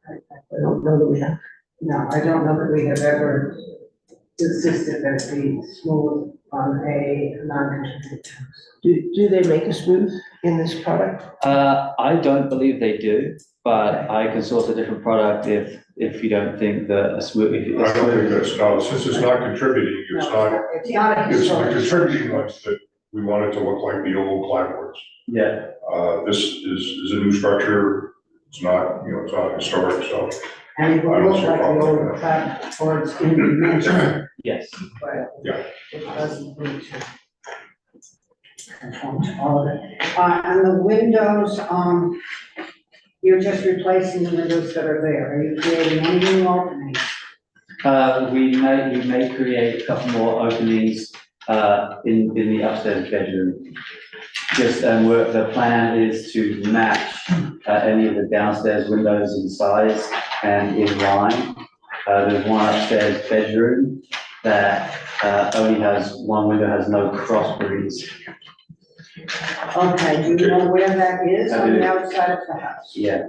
S9: I don't know that we have.
S7: no, I don't know that we have ever insisted that it be smooth on a non-contributing house.
S9: Do they make a smooth in this product?
S3: I don't believe they do, but I can source a different product if you don't think that a smooth.
S5: I don't think that's, no, since it's not contributing, it's not,
S7: It's not a
S5: it's the
S7: historic.
S5: contributing ones that we want it to look like the old clapboards.
S3: Yeah,
S5: This is a new structure, it's not, it's not historic, so.
S7: And it
S5: I
S7: will
S5: don't
S7: look
S5: see a
S7: like the
S5: problem with
S7: old
S5: that.
S7: clapboards in dimension,
S3: yes.
S7: but
S5: Yeah.
S7: it doesn't need to conform to all of it. And the windows, you're just replacing the windows that are there. Are you creating any new openings?
S3: We may create a couple more openings, in the upstairs bedroom. Just, the plan is to match, any of the downstairs windows in size and in line. There's one upstairs bedroom that, only has, one window has no cross breeze.
S7: Okay, do you know where that is
S3: I
S7: on
S3: do.
S7: the outside of the house?
S3: Yeah.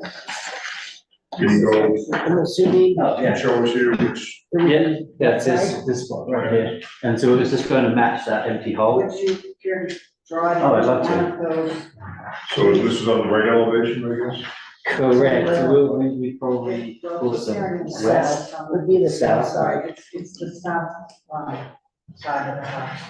S5: Can you go,
S9: I'm assuming.
S3: Oh, yeah.
S5: show us here which,
S9: it would
S3: Yeah,
S9: be
S3: that's
S9: outside.
S3: this spot right here. And so it's just going to match that empty hole.
S7: Would you care to draw
S3: Oh, I'd love to.
S7: one of those?
S5: so this is on the right elevation, I guess?
S3: Correct, we probably also
S7: Here in the
S3: west.
S7: south,
S9: Would be the
S3: South.
S9: south side,
S7: It's the south side of the house.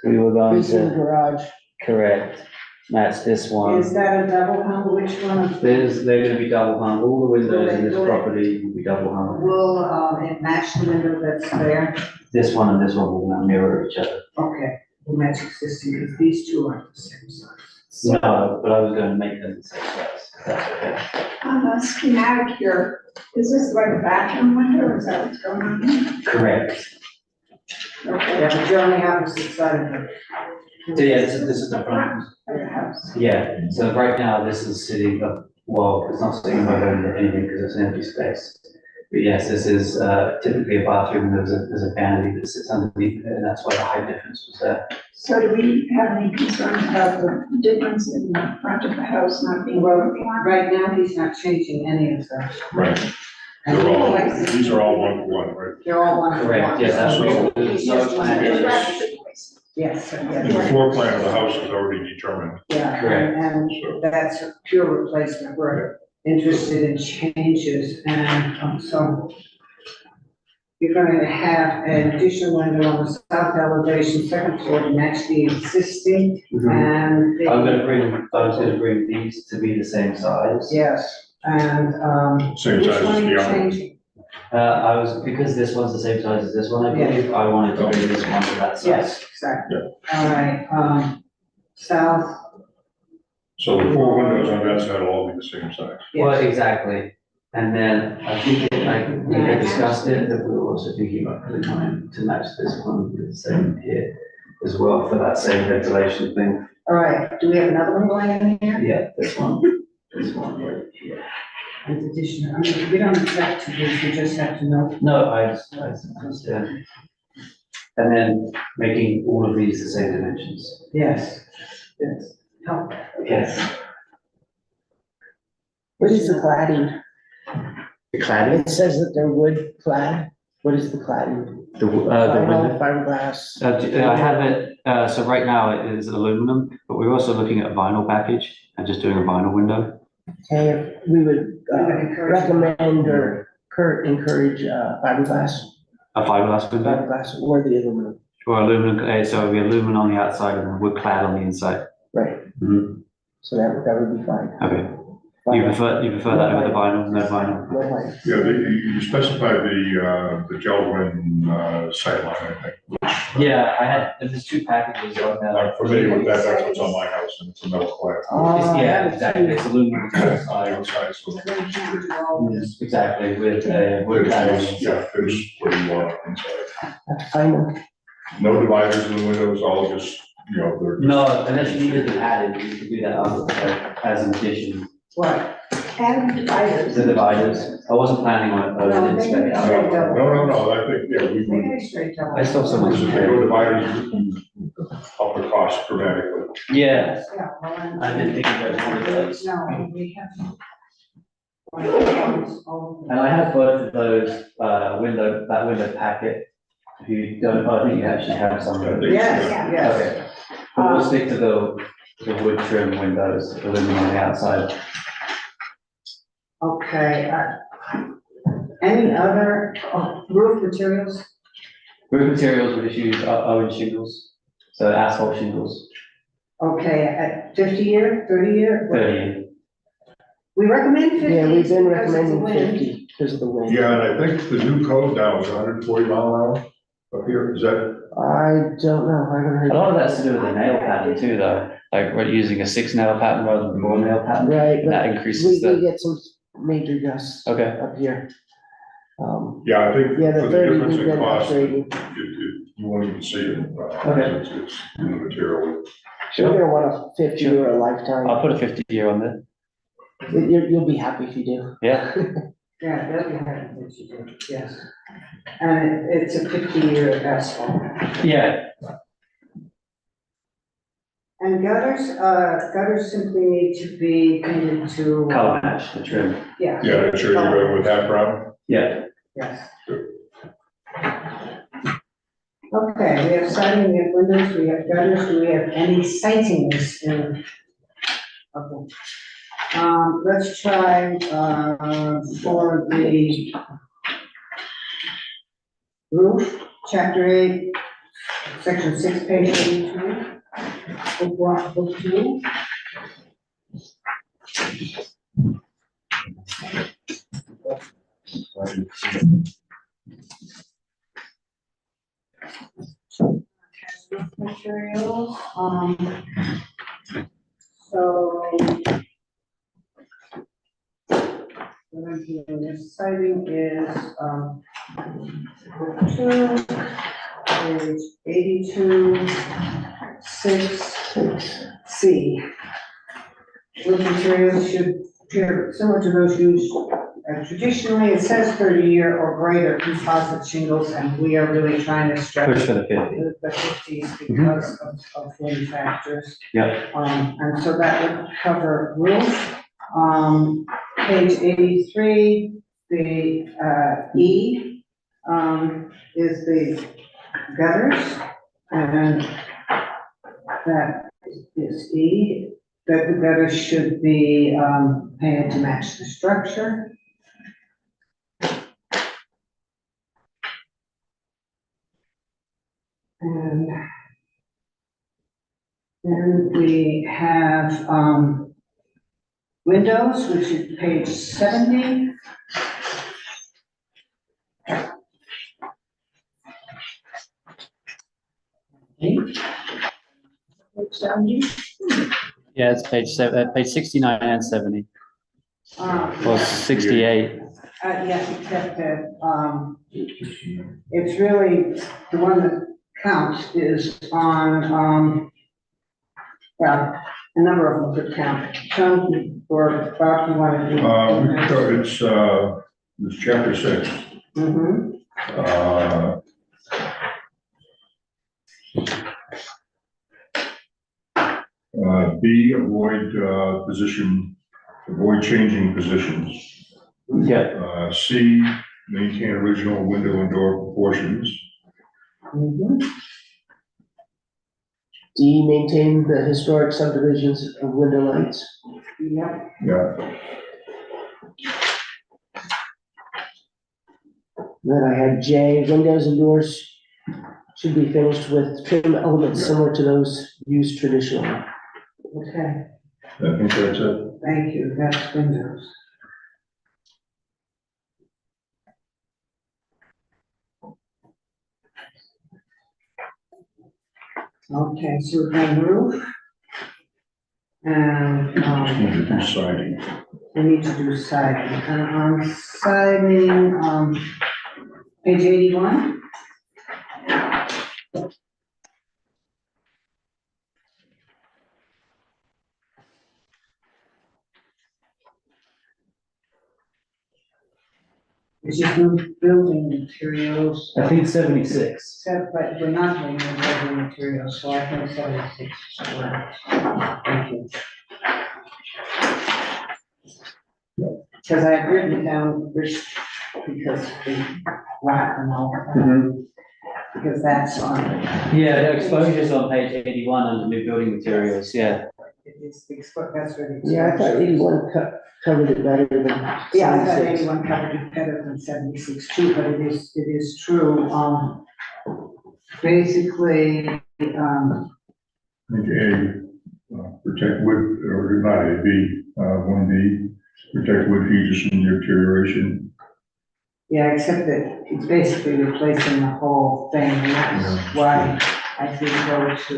S3: We were going
S9: facing
S3: to,
S9: garage.
S3: correct, match this one.
S7: Is that a double hung? Which one?
S3: They're gonna be double hung, all the windows in this property will be double hung.
S7: Will, it match the window that's there?
S3: This one and this one will now mirror each other.
S7: Okay, will match existing, because these two aren't the same size.
S3: No, but I was gonna make them the same size, if that's okay.
S10: On the schematic here, is this like a bathroom window, or is that what's going on here?
S3: Correct.
S10: Okay.
S7: Yeah, but you only have the side of the.
S3: So yeah, this is the front.
S10: Of the house.
S3: Yeah, so right now this is sitting, well, it's not sitting above anything because it's an empty space. But yes, this is typically a bathroom, there's a vanity that sits underneath it, and that's why the height difference was there.
S10: So do we have any concerns about the difference in the front of the house not being well informed?
S7: Right now, he's not changing any of them.
S5: Right.
S7: And
S5: They're all, these are all 1-to-1, right?
S7: they're all one.
S3: Correct, yes, absolutely. There's no plan.
S7: Yes,
S5: And
S7: yes.
S5: the floor plan of the house is already determined.
S7: Yeah,
S3: Correct.
S7: and that's a pure replacement. We're interested in changes, and so you're going to have an additional window on the south elevation, second floor to match the existing, and. the-
S3: I was gonna bring these to be the same size.
S7: Yes, and,
S5: Same
S7: which
S5: size as
S7: one are you
S5: the other.
S7: changing?
S3: Because this one's the same size as this one, I believe, I wanted to bring this one to that size.
S7: Yes, exactly. All right, south,
S5: So the four windows on that side will all be the same size.
S3: Well,
S7: yes,
S3: exactly, and then I think I discussed it, that we were also thinking about putting one to match this one with the same here as well for that same ventilation thing.
S7: all right, do we have another one going in here?
S3: Yeah, this one right here.
S7: With additional, I mean, we don't have to do, we just have to know.
S3: No, I understand. And then making all of these the same dimensions.
S7: Yes, yes, help.
S3: Yes.
S9: What is the cladding?
S3: The cladding?
S9: It says that they're wood clad. What is the cladding?
S3: The window.
S9: Fiberglass.
S3: I have it, so right now it is aluminum, but we're also looking at a vinyl package and just doing a vinyl window.
S9: Okay, if we would recommend or encourage fiberglass,
S3: A fiberglass window
S9: fiberglass or the aluminum.
S3: or aluminum, so it'll be aluminum on the outside and then wood clad on the inside.
S9: Right,
S3: Mhm.
S9: so that would be fine.
S3: Okay, you prefer that over the vinyl, no vinyl?
S9: No white.
S5: Yeah, you specified the Geldwin, sightline, I think.
S3: Yeah, I had, there's two packages on there.
S5: I'm familiar with that, that's what's on my house, and it's a metal clad.
S3: Yeah, exactly, it's aluminum on the outside.
S5: Outside, so.
S3: Yes, exactly, with wood cladding.
S5: Yeah, finish what you want inside.
S9: That's fine.
S5: No dividers in the windows, all just, you know, they're.
S3: No, unless you needed them added, you could do that as an addition.
S7: What?
S10: And dividers.
S3: The dividers, I wasn't planning on it, but I didn't expect it.
S5: No, I think, yeah, we would.
S7: Maybe straight down.
S3: I still so much.
S5: Because if they go dividers, we can up the cost dramatically.
S3: Yeah,
S7: Yeah, well, I'm-
S3: I didn't think you guys wanted those.
S7: No, we have.
S3: And I have both of those, that window packet. If you don't, I think you actually have some of those.
S7: Yes, yes.
S3: Okay, but we'll stick to the wood trim windows, aluminum on the outside.
S7: Okay, any other roof materials?
S3: Roof materials we just use Owen shingles, so asphalt shingles,
S7: Okay, at 50-year, 30-year?
S3: 30.
S7: We recommend 50.
S9: Yeah, we've been
S7: because of the
S9: recommending
S7: wind.
S9: 50 because of the wind.
S5: Yeah, and I think the new code now is 140 mile an hour up here, is that?
S9: I don't know, I haven't heard.
S3: A lot of that's to do with the nail pattern too, though, like we're using a 6 nail pattern rather than 4 nail pattern,
S9: Right,
S3: and that
S9: but
S3: increases
S9: we
S3: the,
S9: get some major gusts
S3: okay.
S9: up here.
S5: Yeah, I think
S9: Yeah, the
S5: for the
S9: 30
S5: difference
S9: we've
S5: in
S9: been
S5: cost,
S9: upgrading.
S5: you won't even see it.
S3: Okay.
S5: It's in the material.
S9: We're gonna want a 50 or a lifetime.
S3: I'll put a 50-year on there,
S9: You'll be happy if you do.
S3: yeah.
S7: Yeah, they'll be happy that you did, yes. And it's a 50-year asphalt.
S3: Yeah,
S7: And gutters simply need to be painted to.
S3: color match the trim,
S7: Yeah.
S5: Yeah, I'm sure you're going with that brown.
S3: yeah.
S7: Yes. Okay, we have siding, we have windows, we have gutters, do we have any sightings in? Okay. Let's try, for the roof, chapter 8, section 6, page 82. Book 2. Materials, so. This siding is, book 2, page 82, 6C. Wood materials should appear similar to those used traditionally. It says 30-year or greater composite shingles, and we are really trying to stretch
S3: Push for the 50.
S7: the 50s because of wind factors.
S3: Yep.
S7: And so that would cover roof. Page 83, the E is the gutters, and that is E, that the gutters should be painted to match the structure. And then we have, windows, which is page 70.
S3: Yeah, it's page 69 and 70, or 68.
S7: Yes, except that, it's really, the one that counts is on, well, a number of them could count. Sean, or Bob, you want to do?
S5: It's chapter 6.
S7: Mm-hmm.
S5: B, avoid changing positions.
S3: Yeah,
S5: C, maintain original window and door proportions.
S7: Mm-hmm.
S9: D, maintain the historic subdivisions of window lights.
S7: Yep.
S5: Yeah,
S9: Then I had J, windows and doors should be finished with trim elements similar to those used traditionally.
S7: Okay,
S5: I think that's it.
S7: thank you, that's windows. Okay, so we're going roof. And,
S5: Just need to do siding.
S7: we need to do siding, siding, page 81. It's just new building materials.
S3: I think 76.
S7: But we're not doing new building materials, so I think 76 is correct. Thank you. Because I had written down this, because the rock and all, because that's on.
S3: Yeah, the exposure's on page 81 under new building materials, yeah.
S7: It is, that's really.
S9: Yeah, I thought 81 covered it better than
S7: Yeah, I thought
S9: 76.
S7: 81 covered it better than 76 too, but it is true, basically,
S5: I think A, protect wood, or not A, B, 1B, protect wood features from deterioration.
S7: yeah, except that it's basically replacing the whole thing, and that's why I think go to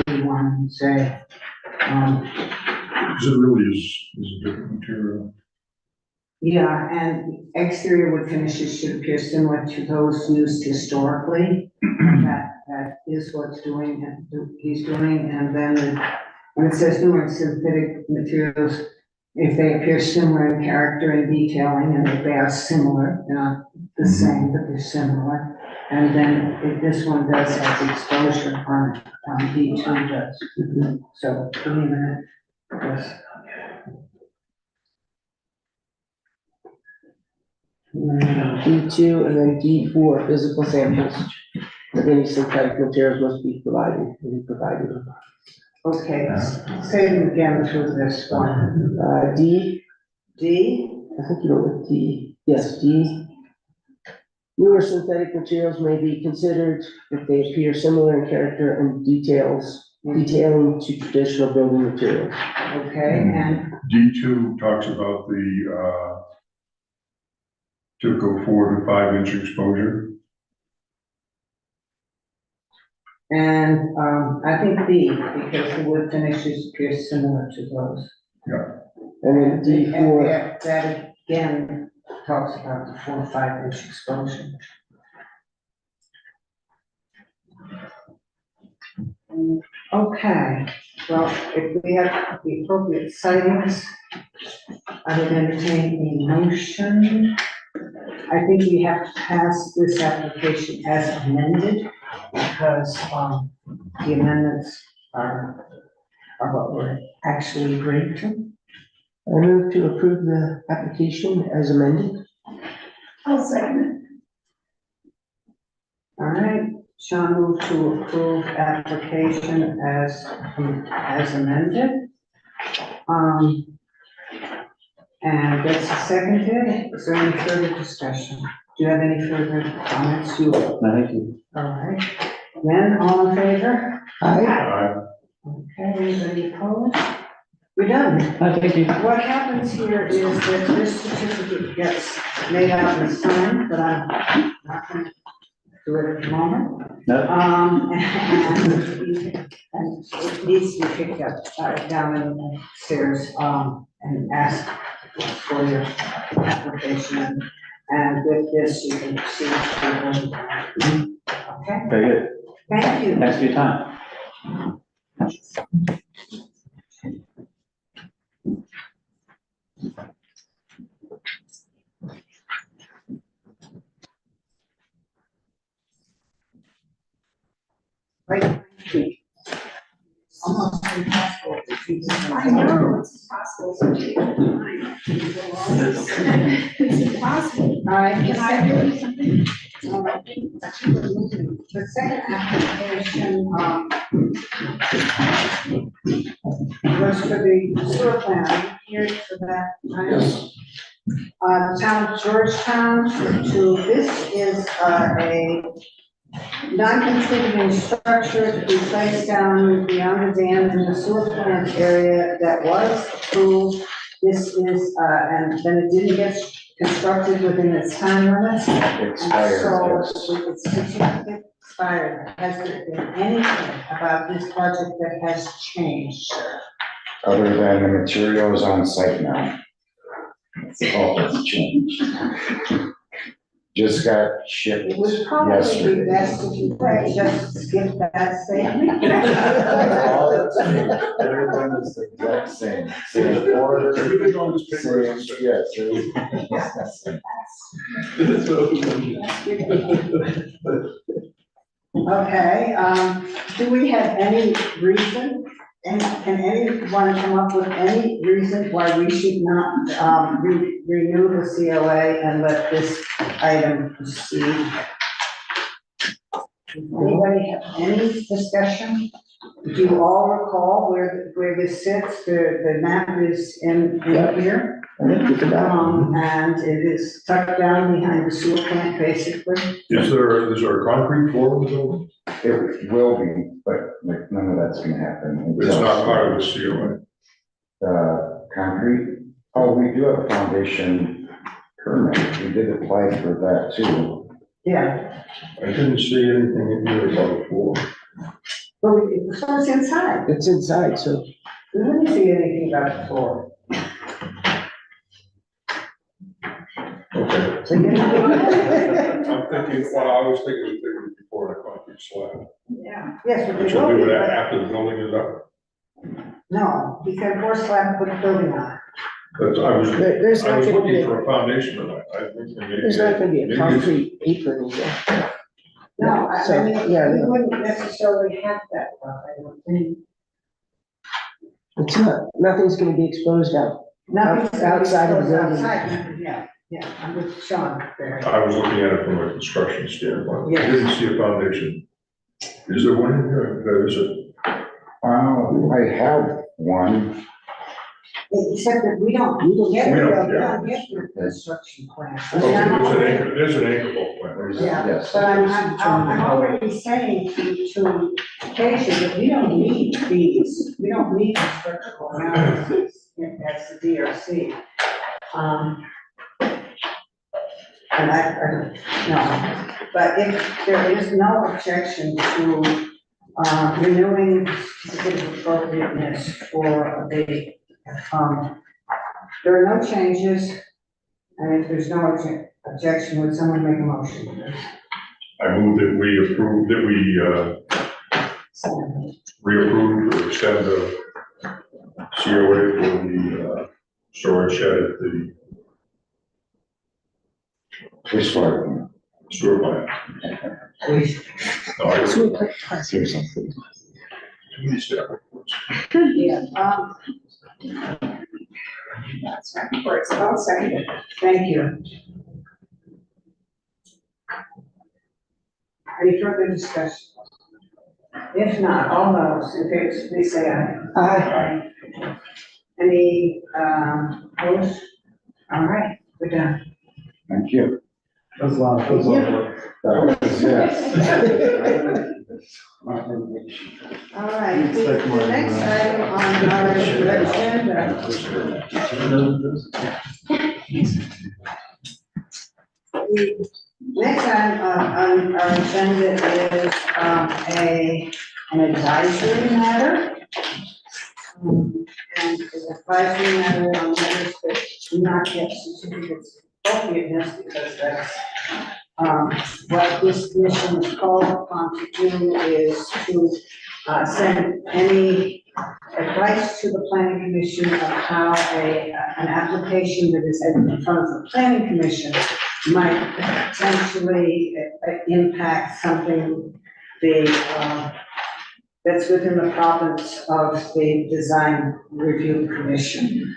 S7: 81 and say,
S5: Because it really is a different material.
S7: yeah, and exterior wood finishes should appear similar to those used historically. That is what's doing, he's doing, and then when it says new and synthetic materials, if they appear similar in character and detailing, and if they are similar, they're not the same, but they're similar. And then if this one does have exposure on it, D2 does. So, give me a minute. Yes.
S9: D2 and then D4, physical samples of any synthetic materials must be provided.
S7: Okay, say them again through this one.
S9: D,
S7: D,
S9: I think you know what D, yes, D. Newer synthetic materials may be considered if they appear similar in character and detailing to traditional building materials.
S7: okay, and
S5: D2 talks about the typical 4 to 5 inch exposure.
S7: I think B, because the wood finishes appear similar to those.
S9: And then D4,
S7: And that again talks about the 4 or 5 inch exposure. Okay, well, if we have the appropriate sightings, I would entertain a motion. I think we have to pass this application as amended, because, the amendments are what we're actually agreeing to.
S9: I move to approve the application as amended.
S10: I'll second
S7: All right, Sean moved to approve application as amended. And that's seconded. Is there any further discussion? Do you have any further comments?
S3: No, thank you.
S7: All right, Then, all in favor?
S5: Aye.
S7: Okay, anybody opposed? We're done.
S3: Thank you.
S7: What happens here is that this certificate gets made out and signed, but I'm not gonna do it at the moment.
S3: No,
S7: And it needs to be picked up, down in the stairs, and ask for your application. And with this, you can see. Okay,
S3: very good.
S7: thank you.
S3: Thanks for your time.
S7: Right. Almost impossible to keep this one.
S10: I know, it's impossible to take time. It's impossible.
S7: All right,
S10: Can I do something?
S7: the second application, was for the sewer plant, here for that. Yes. Town of Georgetown, this is, a non-contributing structure to be placed down beyond the dam in the sewer plant area that was approved. This is, and then it didn't get constructed within its time limits.
S6: Expired,
S7: So
S6: yes.
S7: it's certificate expired. Has there been anything about this project that has changed?
S6: Other than the materials on site now. That's all that's changed. Just got shipped
S7: It would probably be
S6: yesterday.
S7: best if you could just skip that statement.
S6: All that's changed. Everyone is the exact same, same order,
S5: Everything on this paper
S6: same,
S5: is the same.
S6: yes.
S7: Okay, do we have any reason, and can anyone come up with any reason why we should not, renew the COA and let this item proceed? Anybody have any discussion? Do you all recall where this sits? The map is in here. And it is tucked down behind the sewer plant, basically.
S5: Is there a concrete floor in the building?
S6: It will be, but like none of that's gonna happen.
S5: It's not part of the COA.
S6: Concrete, oh, we do have a foundation permit, we did apply for that too.
S7: Yeah,
S5: I didn't see anything in here about a floor.
S7: but so it's inside.
S9: It's inside, so
S7: We didn't see anything about the floor.
S5: Okay.
S7: So you know-
S5: I'm thinking, well, I was thinking they would be pouring a concrete slab.
S7: Yeah, yes, but
S5: Which
S7: they
S5: will
S7: will
S5: do
S7: be,
S5: that
S7: but
S5: after the building is up.
S7: no, you can pour slab, put the building on.
S5: But
S9: there's
S5: I
S9: not
S5: was
S9: gonna
S5: looking
S9: be,
S5: for a foundation of that. I think maybe.
S9: there's not gonna be a
S5: maybe
S9: concrete apron either.
S7: No, I
S9: So,
S7: mean,
S9: yeah.
S7: we wouldn't necessarily have that, I don't think.
S9: It's not, nothing's gonna be exposed out.
S7: Nothing's
S9: Outside of the building.
S7: outside, nothing, yeah, I'm with Sean there.
S5: I was looking at it from a construction standpoint. I
S7: Yes.
S5: didn't see a foundation. Is there one in here? There is it.
S6: I have one,
S7: Except that we don't get,
S5: We
S7: we
S5: don't
S7: don't get your construction plan. I
S5: Okay,
S7: mean, I'm already-
S5: there's an anchor bolt plan.
S6: there's,
S7: Yeah,
S6: yes.
S7: but I'm already saying to Kasia that we don't need these, we don't need the structural analysis as the DRC. And no, but if there is no objection to, renewing certificate of appropriateness for the, there are no changes, and if there's no objection, would someone make a motion?
S5: I move that we approve, that we, reapprove or extend the COA for the, storage shed at the
S6: Wastewater.
S5: sewer plant.
S7: Please.
S5: No, I don't-
S9: So we put class here, something.
S5: Too many staff reports.
S7: Yeah,
S10: That's right, before it's all seconded.
S7: thank you. Any further discussion? If not, all those in favor, please say aye.
S5: Aye.
S7: Any, opposed? All right, we're done.
S6: Thank you.
S8: That was a lot of work.
S7: All right, the next item on our agenda. The next item on our agenda is, an advisory matter. And the advisory matter on matters that do not get certificates of appropriateness, because that's, what this commission is called upon to do is to, send any advice to the planning commission of how an application that is in front of the planning commission might potentially impact something that's within the province of the design review commission.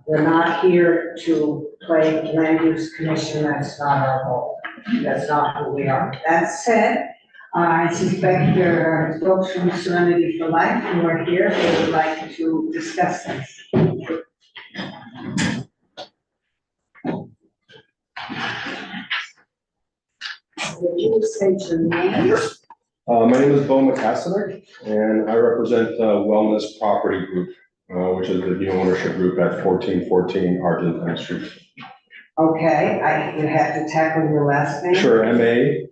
S7: We're not here to play land use commission, that's not our role. That's not who we are. That said, I suspect there are folks from Serenity for Life who are here, who would like to discuss this. Would you state your name?
S11: My name is Bo McCassick, and I represent Wellness Property Group, which is the new ownership group at 1414 Argentine Street.
S7: Okay, you have to tackle your last name?
S11: Sure, MACASOVIC.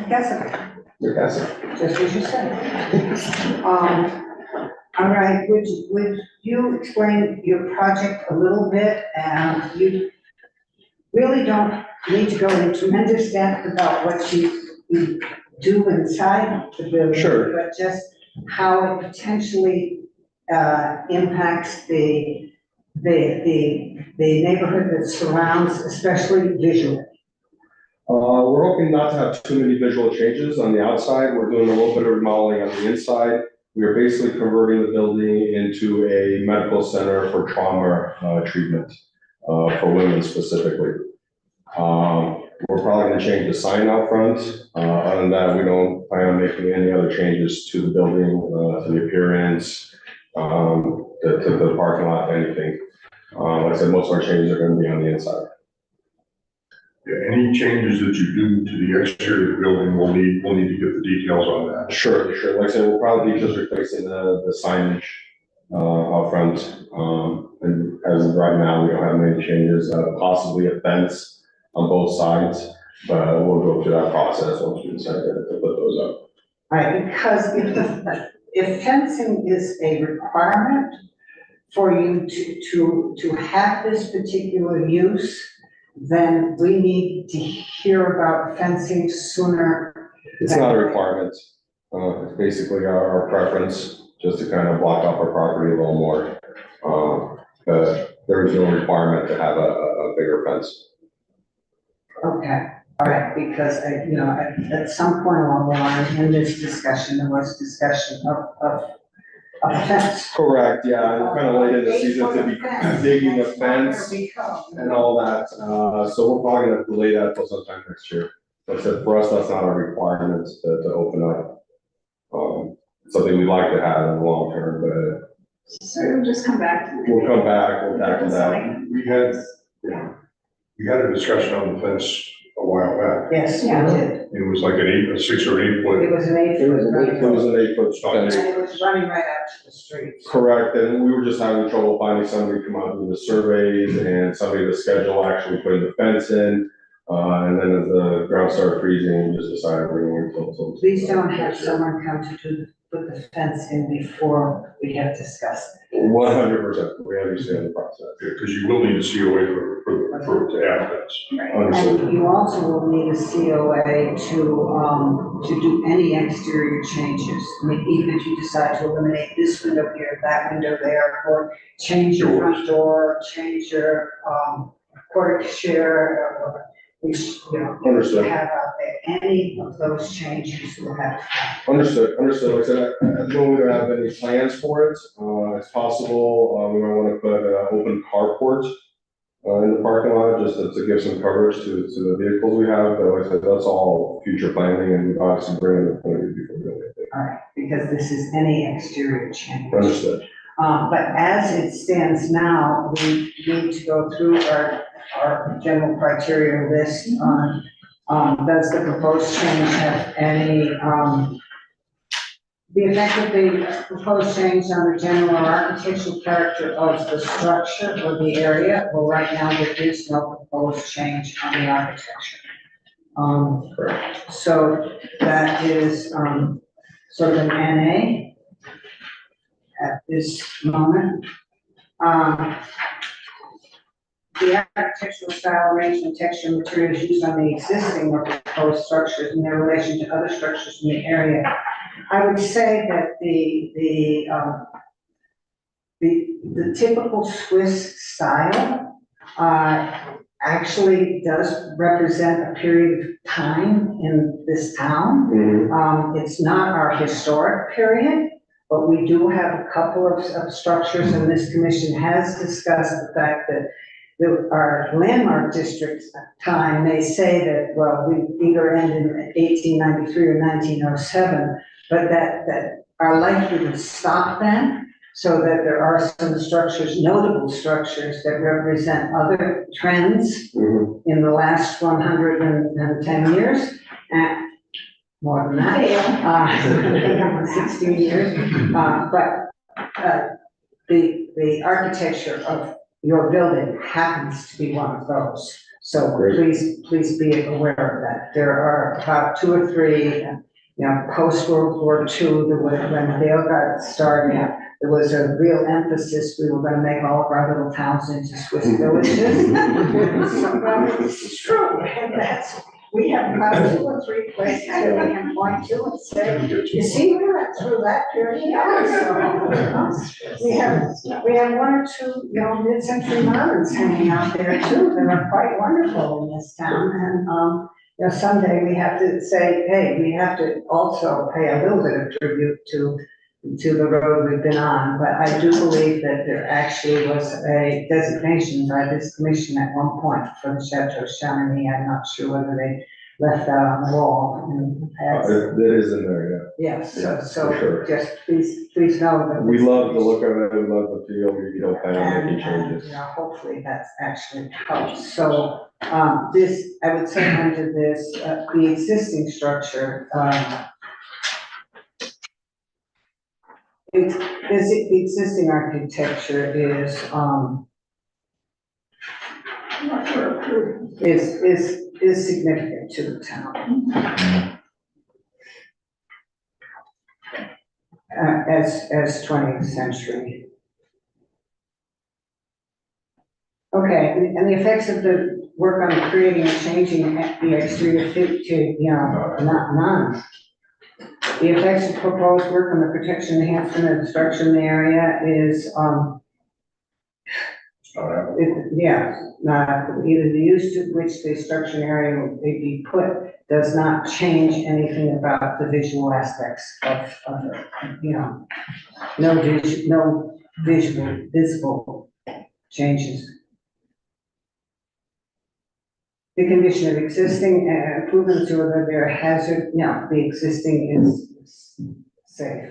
S7: McCassick,
S11: McCassick.
S7: just as you said. All right, would you explain your project a little bit? And you really don't need to go into tremendous depth about what you do inside the building.
S11: Sure.
S7: But just how it potentially impacts the neighborhood that surrounds, especially visually.
S11: We're hoping not to have too many visual changes on the outside. We're doing a little bit of remodeling on the inside. We are basically converting the building into a medical center for trauma treatment for women specifically. We're probably gonna change the sign out front. Other than that, we don't plan on making any other changes to the building, to the appearance, to the parking lot, anything. Like I said, most of our changes are gonna be on the inside.
S5: Yeah, any changes that you do to the exterior of the building, we'll need to get the details on that.
S11: Sure. Like I said, we'll probably be just replacing the signage out front. And as of right now, we don't have many changes, possibly a fence on both sides, but we'll go through that process once we decide to put those up.
S7: Right, because if fencing is a requirement for you to have this particular use, then we need to hear about fencing sooner.
S11: It's not a requirement. It's basically our preference, just to kind of block off our property a little more. But there is no requirement to have a bigger fence.
S7: Okay, all right, because, at some point along the line in this discussion, there was discussion of a fence.
S11: Correct, yeah, and kind of late in the season to be digging a fence and all that. So we're probably gonna delay that till sometime next year. Like I said, for us, that's not a requirement to open up. Something we'd like to have in the long term, but
S10: So we'll just come back to.
S11: we'll come back, we'll tackle that.
S5: We had a discussion on the fence a while back.
S7: Yes, we
S10: Yeah.
S7: did.
S5: It was like a 6 or 8
S7: It
S5: foot.
S7: was an 8
S9: It was
S7: foot.
S9: an 8
S11: It was an 8-foot
S7: And
S11: fence.
S7: it was running right out to the street.
S11: Correct, and we were just having trouble finding somebody to come out and do the surveys and somebody to schedule actually putting the fence in. And then as the ground started freezing, we just decided we're going to wait till.
S7: Please don't have someone come to put the fence in before we have discussed it.
S11: 100%, we understand the process.
S5: Because you will need a COA for to add fence.
S11: Understood.
S7: And you also will need a COA to do any exterior changes. I mean, even if you decide to eliminate this window here, that window there, or change your front door, change your, porch share, or, which,
S11: Understood.
S7: have out there, any of those changes will have.
S11: Understood. Like I said, at the moment, we don't have any plans for it. It's possible, we might want to put an open carport in the parking lot, just to give some coverage to the vehicles we have. But like I said, that's all future planning, and we obviously bring in the point of view before doing anything.
S7: All right, because this is any exterior change.
S11: Understood.
S7: But as it stands now, we need to go through our general criteria list on, does the proposed change have any, the effect of the proposed change on the general or architectural character of the structure or the area? Well, right now, there is no proposed change on the architecture. So that is, sort of an NA at this moment. The architectural style, arrangement, texture, and materials used on the existing or proposed structures and their relation to other structures in the area. I would say that the typical Swiss style, actually does represent a period of time in this town. It's not our historic period, but we do have a couple of structures, and this commission has discussed the fact that our landmark district time may say that, well, we either end in 1893 or 1907, but that our life didn't stop then. So that there are some structures, notable structures that represent other trends in the last 110 years, and more than that, 16 years. But the architecture of your building happens to be one of those. So please be aware of that. There are about 2 or 3, post World War II, when Dale got started, there was a real emphasis, we were gonna make all of our little towns into Swiss villages. So, well, it's true, and we have about 2 or 3 places that we can point to and say, you see, we went through that period also. We have 1 or 2, mid-century moderns hanging out there too, that are quite wonderful in this town, and, someday we have to say, hey, we have to also pay a little bit of tribute to the road we've been on, but I do believe that there actually was a designation by this commission at one point for the Chateau Chamonix. I'm not sure whether they left that on the wall in the past.
S11: It is in there,
S7: Yes,
S11: Yeah,
S7: so
S11: for sure.
S7: just please know that.
S11: yeah. We love the look of it, we love the feel, we don't plan on making
S7: And,
S11: changes.
S7: hopefully that's actually helps. So, this, I would say under this, the existing structure, the existing architecture is significant to the town. As 20th century. Okay, and the effects of the work on creating and changing the exterior to, none. The effects of proposed work on the protection, enhancement, and destruction in the area is, either the use to which the destruction area will be put does not change anything about the visual aspects of it, no visible changes. The condition of existing improvements or whether they're hazard, the existing is safe.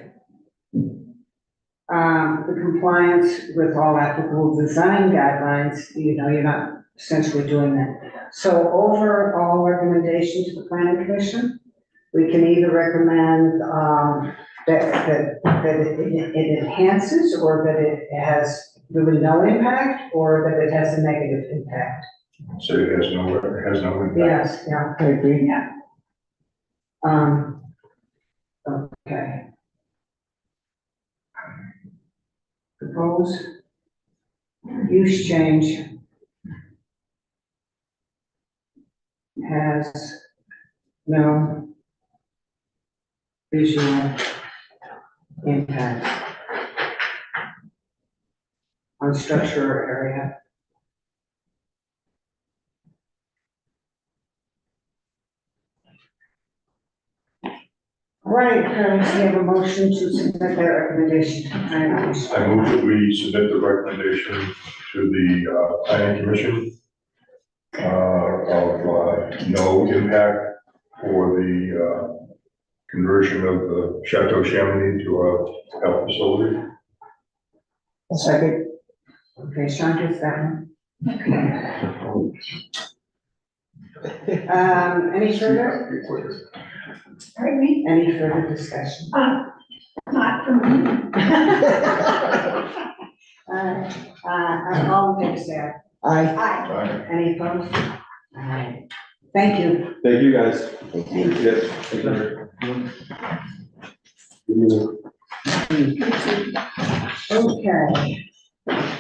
S7: The compliance with all applicable design guidelines, you're not essentially doing that. So overall recommendation to the planning commission, we can either recommend that it enhances, or that it has really no impact, or that it has a negative impact.
S5: So it has no impact.
S7: Yes, I agree. Yeah. Okay. Propose use change has no visual impact on structure or area. All right, we have a motion to submit that recommendation to the planning commission.
S5: I move that we submit the recommendation to the planning commission of no impact for the conversion of the Chateau Chamonix to a health facility.
S9: Second.
S7: Okay, Sean gets that one. Any further,
S10: Pardon me?
S7: any further discussion?
S10: Not from me.
S7: All in favor, say aye.
S9: Aye.
S10: Aye.
S7: Any opposed? All right, thank you.
S11: Thank you, guys.
S7: Thank you.
S11: Yes. Thank you.
S7: Okay.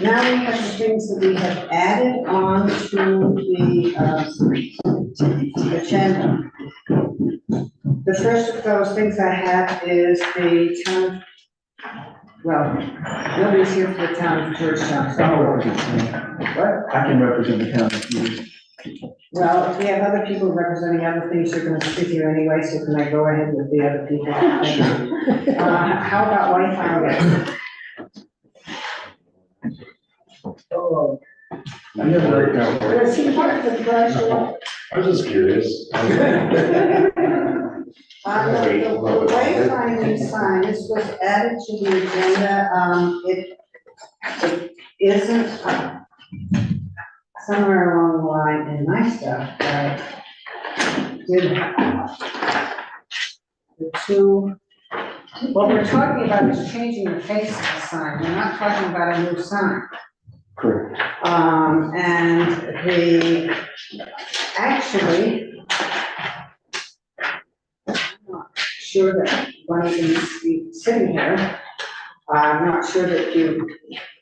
S7: Now we have the things that we have added on to the agenda. The first of those things I have is the town, well, nobody's here for the town of Georgetown, so. What?
S8: I can represent the town if you.
S7: Well, if we have other people representing other things, you're gonna sit here anyway, so can I go ahead with the other people? How about White Farm?
S8: Oh. I never heard that word.
S7: Was he part of the pleasure?
S5: I was just curious.
S7: The wayfinding sign, this was added to the agenda, it isn't somewhere along the line in my stuff, but did the two, what we're talking about is changing the face of the sign, we're not talking about a new sign.
S8: Correct.
S7: And actually, I'm not sure that one of you sitting here, I'm not sure that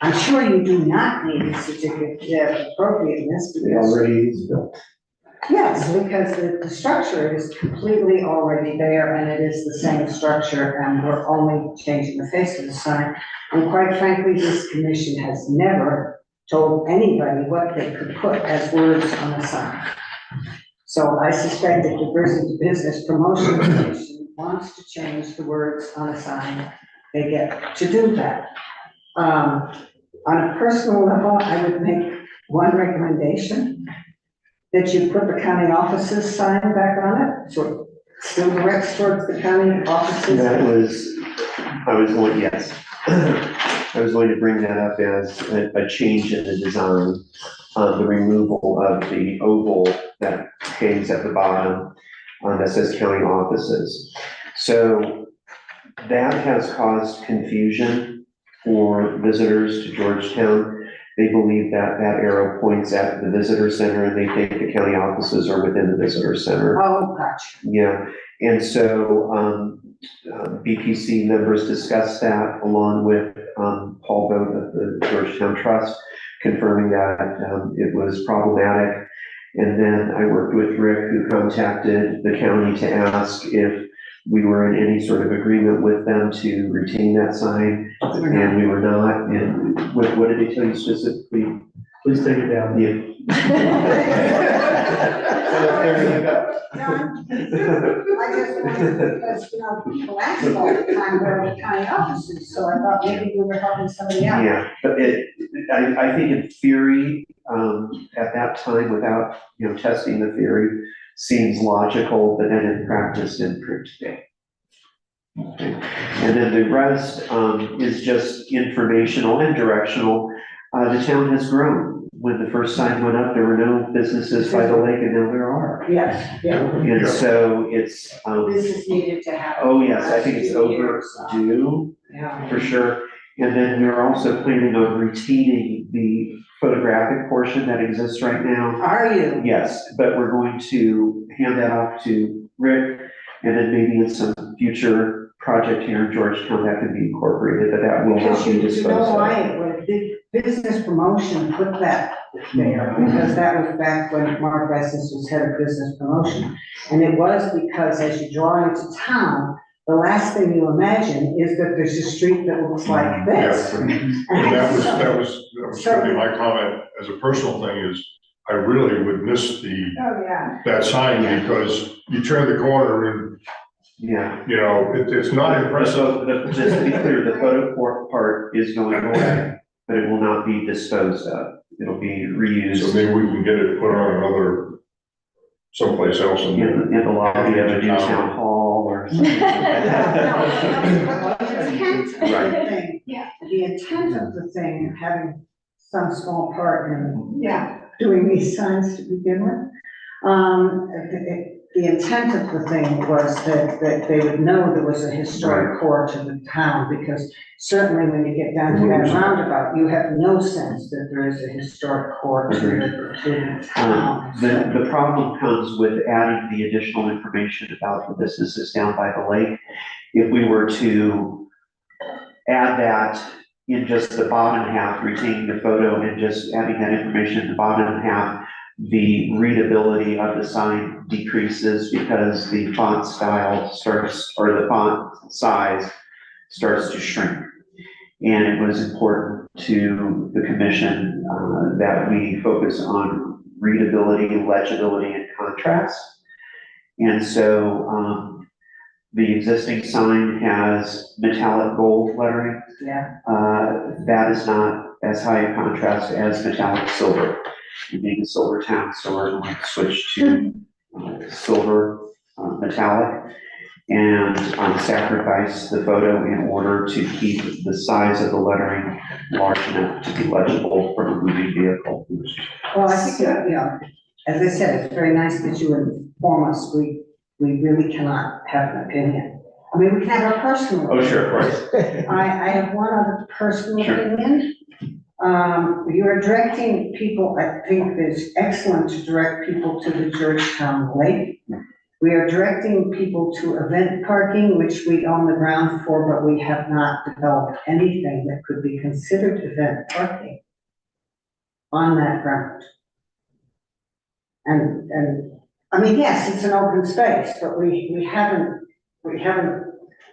S7: I'm sure you do not need a certificate of appropriateness
S8: It
S7: because,
S8: already is built.
S7: yes, because the structure is completely already there and it is the same structure and we're only changing the face of the sign. And quite frankly, this commission has never told anybody what they could put as words on a sign. So I suspect that the Business Promotion Commission wants to change the words on a sign, they get to do that. On a personal level, I would make one recommendation, that you put the county offices sign back on it, so it still directs towards the county offices.
S6: I was going to bring that up as a change in the design, the removal of the oval that hangs at the bottom, that says county offices. So that has caused confusion for visitors to Georgetown. They believe that that arrow points at the visitor center and they think the county offices are within the visitor center.
S7: Oh, gotcha.
S6: Yeah, and so, BPC members discussed that along with, Paul Vogt of the Georgetown Trust, confirming that, it was problematic. And then I worked with Rick, who contacted the county to ask if we were in any sort of agreement with them to retain that sign, and we were not. And what did they tell you specifically?
S8: Please take it down.
S6: So there you go.
S7: John, I just wanted, because, people ask all the time where the county offices, so I thought maybe we were helping somebody out.
S6: Yeah, but I think in theory, at that time, without, testing the theory, seems logical, but then in practice didn't prove to be. Okay. And then the rest, is just informational and directional. The town has grown. When the first sign went up, there were no businesses by the lake, and now there are.
S7: Yes, yeah.
S6: And so it's,
S7: This is needed to happen.
S6: oh yes, I think it's overdue.
S7: Yeah.
S6: For sure. And then we're also planning on retaining the photographic portion that exists right now.
S7: Are you?
S6: Yes, but we're going to hand that off to Rick, and then maybe in some future project here in Georgetown that can be incorporated, but that will not
S7: Because
S6: be
S7: you
S6: disposed
S7: know
S6: of.
S7: why it was, Business Promotion put that there, because that was back when Mark Estes was head of business promotion. And it was because as you draw into town, the last thing you imagine is that there's a street that looks like this.
S5: And that was certainly my comment as a personal thing is, I really would miss
S7: Oh, yeah.
S5: that sign because you turn the corner and,
S6: Yeah.
S5: it's not impressive.
S6: So, just to be clear, the photo part is going away, but it will not be disposed of. It'll be reused.
S5: So maybe we can get it put on another someplace else in the.
S3: In the lobby of a new town hall or something like that.
S7: The intent of the
S3: Right.
S7: thing,
S10: Yeah.
S7: the intent of the thing, having some small part in
S10: Yeah.
S7: doing these signs to begin with. The intent of the thing was that they would know there was a historic core to the town, because certainly when you get down to that roundabout, you have no sense that there is a historic core to the town.
S3: The problem comes with adding the additional information about the businesses down by the lake. If we were to add that in just the bottom half, retaining the photo and just adding that information in the bottom half, the readability of the sign decreases because the font style starts, or the font size starts to shrink. And it was important to the commission that we focus on readability, legibility, and contrast. And so the existing sign has metallic gold lettering.
S7: Yeah.
S3: That is not as high a contrast as metallic silver. Being a silver town, so we're going to switch to silver metallic and sacrifice the photo in order to keep the size of the lettering large enough to be legible from a moving vehicle.
S7: Well, I think, as I said, it's very nice that you inform us. We really cannot have an opinion. I mean, we can have our personal.
S3: Oh, sure, of course.
S7: I have one other personal
S3: Sure.
S7: opinion. You are directing people, I think it's excellent to direct people to the Georgetown Lake. We are directing people to event parking, which we own the ground for, but we have not developed anything that could be considered event parking on that ground. And, I mean, yes, it's an open space, but we haven't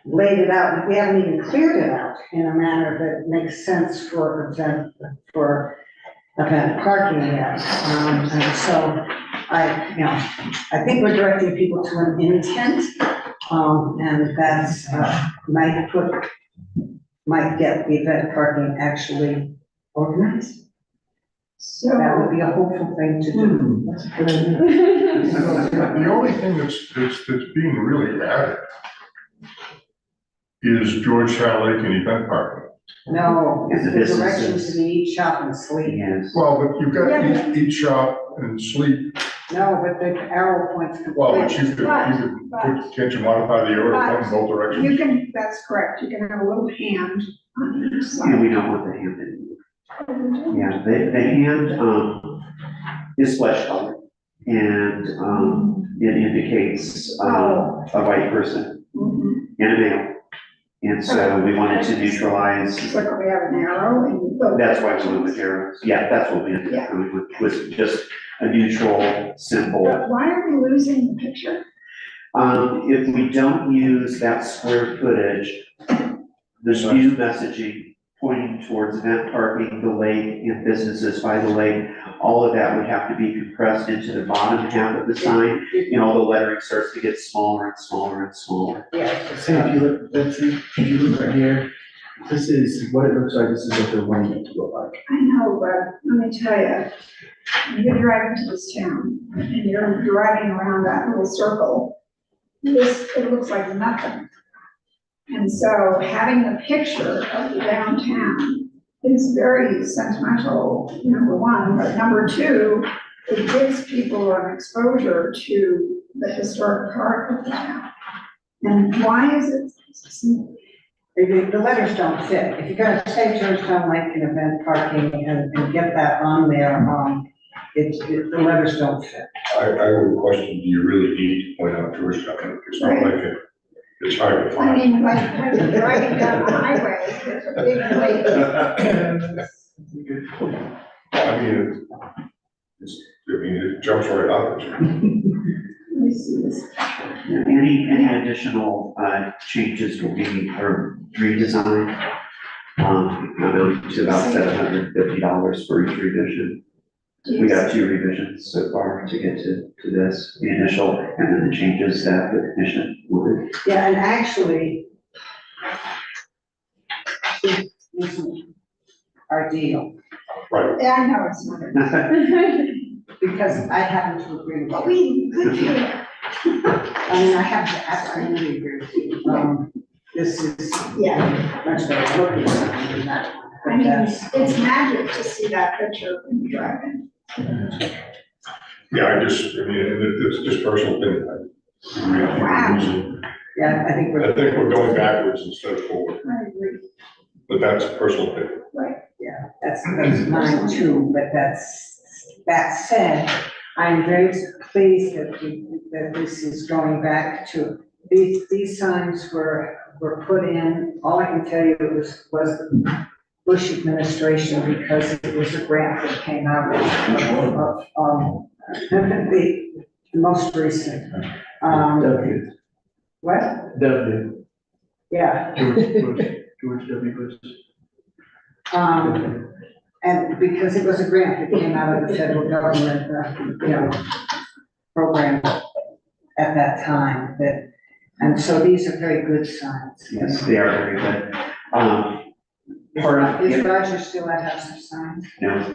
S7: laid it out, we haven't even cleared it out in a manner that makes sense for event parking yet. And so I think we're directing people to an intent, and that's, might get the event parking actually organized.
S10: So,
S7: That would be a hopeful thing to do.
S9: That's a good idea.
S5: The only thing that's being really added is Georgetown Lake and event parking.
S7: No,
S3: Is
S7: it's
S3: the
S7: the direction
S3: businesses-
S7: to the eat, shop, and sleep.
S3: Yes.
S5: Well, but you've
S10: Yeah,
S5: got eat, shop, and sleep.
S7: No, but the arrow points.
S5: Well, but you could, can't you modify the arrow to point in both directions?
S10: you can, that's correct, you can have a little hand on each
S3: And
S10: side.
S3: we don't want the hand anymore. Yeah, the hand, is flesh color, and, it indicates, a white person
S10: Mhm.
S3: and a male. And so we wanted to neutralize,
S10: It's like we have an arrow and you go.
S3: that's why we went with arrows. Yeah, that's what we ended up going with, was just a neutral symbol.
S10: But why are we losing the picture?
S3: If we don't use that square footage, the new messaging pointing towards event parking, the lake, and businesses by the lake, all of that would have to be compressed into the bottom half of the sign, and all the lettering starts to get smaller and smaller and smaller.
S9: So if you look, if you look right here, this is what it looks like, this is what they're wanting it to look like.
S10: I know, but let me tell you, you're driving to this town and you're driving around that little circle. It looks like nothing. And so having the picture of the downtown is very sentimental, number one, but number two, it gives people an exposure to the historic part of the town. And why is it?
S7: The letters don't fit. If you're gonna say Georgetown Lake and event parking and get that on there, the letters don't fit.
S5: I would question, do you really need to point out Georgetown? It's not like it's hard to
S10: I
S5: find.
S10: mean, like when you're driving down the highway, there's a big lake.
S5: I mean, it jumps right out at you.
S10: Let me see this.
S3: Yeah, any additional, changes will be, or redesign, amounting to about $750 for each revision. We got 2 revisions so far to get to this, the initial, and then the changes that the commission wanted.
S7: Yeah, and actually, this isn't our deal.
S5: Right.
S10: Yeah, I know it's not.
S7: because I happen to agree with
S10: But
S7: you.
S10: we, good for you.
S7: I mean, I have to absolutely agree with you. This is
S10: Yeah,
S7: much better looking than that one.
S10: I mean, it's magic to see that picture when you drive in.
S5: Yeah, I mean, it's just personal opinion.
S7: Yeah, I think
S5: I think we're going backwards instead of forward,
S10: I agree.
S5: but that's personal opinion.
S7: that's mine too, but that said, I'm very pleased that this is going back to, these signs were put in, all I can tell you was the Bush administration, because it was a grant that came out of the most recent,
S8: W,
S7: what?
S8: W,
S7: Yeah,
S8: George W. Bush.
S7: and because it was a grant that came out of the federal government, program at that time, and so these are very good signs.
S6: Yes, they are very good. Part of,
S7: Is Roger still at House of Signs?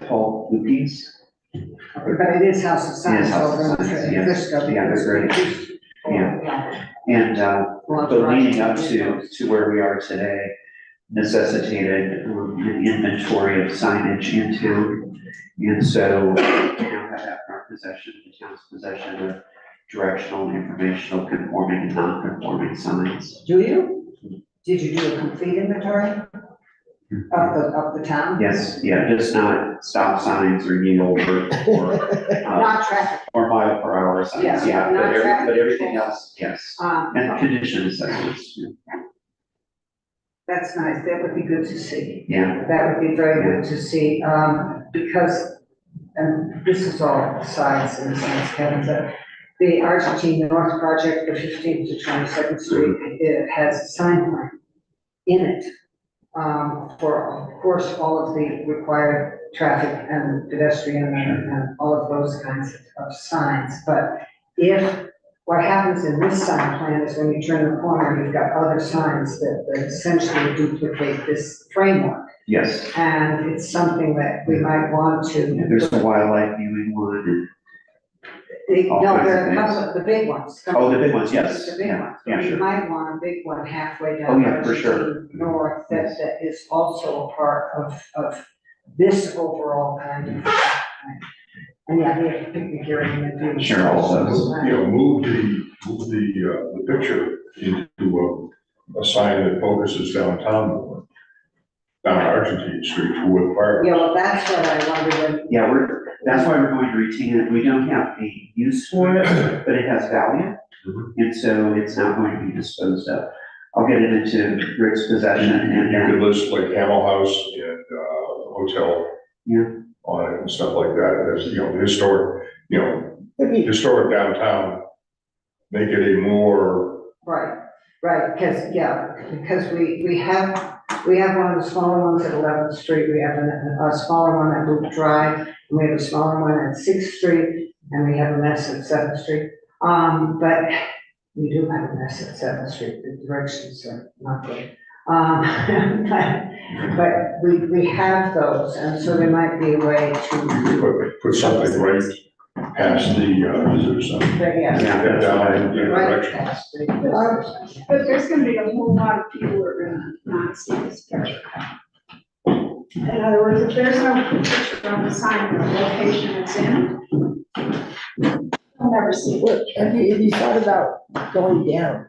S6: Paul Lucas.
S7: But it is House of Signs.
S6: It is House of
S7: over in
S6: Signs, yes.
S7: Frisco,
S6: Yeah, they're
S7: because-
S6: great. Yeah. And,
S7: Well,
S6: but leading
S7: Roger
S6: up to where we are today necessitated an inventory of signage in town. And so we now have that in our possession, the town's possession of directional, informational, conforming and non-conforming signs.
S7: Do you? Did you do a complete inventory of the town?
S6: Yes, yeah, just not stop signs or yield
S7: Not traffic.
S6: or mile per hour signs,
S7: Yeah,
S6: yeah,
S7: not traffic.
S6: but everything else, yes. And condition assessments,
S7: That's nice, that would be good to see.
S6: yeah.
S7: That would be very good to see, because, and this is all sides in the sense, Kevin, that the Argentine North project, the 15th to 22nd Street, it has a sign plan in it, for, of course, all of the required traffic and pedestrian and all of those kinds of signs. But if, what happens in this sign plan is when you turn the corner, you've got other signs that essentially duplicate this framework.
S6: Yes,
S7: And it's something that we might want to.
S6: there's the wildlife viewing one, and, all
S7: No,
S6: kinds
S7: there
S6: of
S7: are a couple of the big ones.
S6: oh, the big ones, yes,
S7: The big
S6: yeah,
S7: ones.
S6: yeah,
S7: You
S6: sure.
S7: might want a big one halfway
S6: Oh,
S7: down.
S6: yeah, for sure.
S7: Argentine North, that is also a part of this overall kind of. And yeah, we have picnic area and.
S6: Sure, also.
S5: Move the picture into a sign that focuses downtown more, down Argentine Street toward Fire.
S7: Yeah, well, that's what I wondered.
S6: Yeah, that's why we're going to retain it, we don't have a use for it, but it has value, and so it's not going to be disposed of. I'll get it into Rick's possession, and
S5: You
S6: then,
S5: could list like Camel House and, hotel.
S6: Yeah.
S5: On it and stuff like that, as, historic, historic downtown, make it a more,
S7: Right, because we have one of the smaller ones at 11th Street, we have a smaller one at Loop Drive, and we have a smaller one at 6th Street, and we have a mess at 7th Street. But we do have a mess at 7th Street, the directions are not good. But we have those, and so there might be a way to,
S5: put something right past the, visitor center.
S7: but yeah.
S5: Get down in the
S7: Right
S5: direction.
S7: past the-
S10: But there's gonna be a whole lot of people who are gonna not see this picture. In other words, if there's no picture on the sign of the location it's in, I'll never see it.
S9: Have you thought about going down?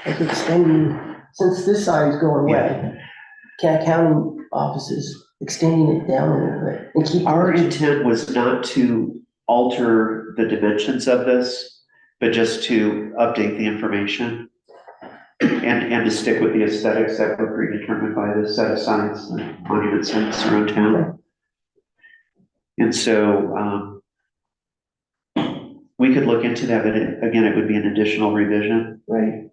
S9: Like extending, since this sign's going away, county offices, extending it down a little bit and keep.
S6: our intent was not to alter the dimensions of this, but just to update the information. And to stick with the aesthetics that were predetermined by the set of signs, the monument signs around town. And so, we could look into that, but again, it would be an additional revision.
S9: Right.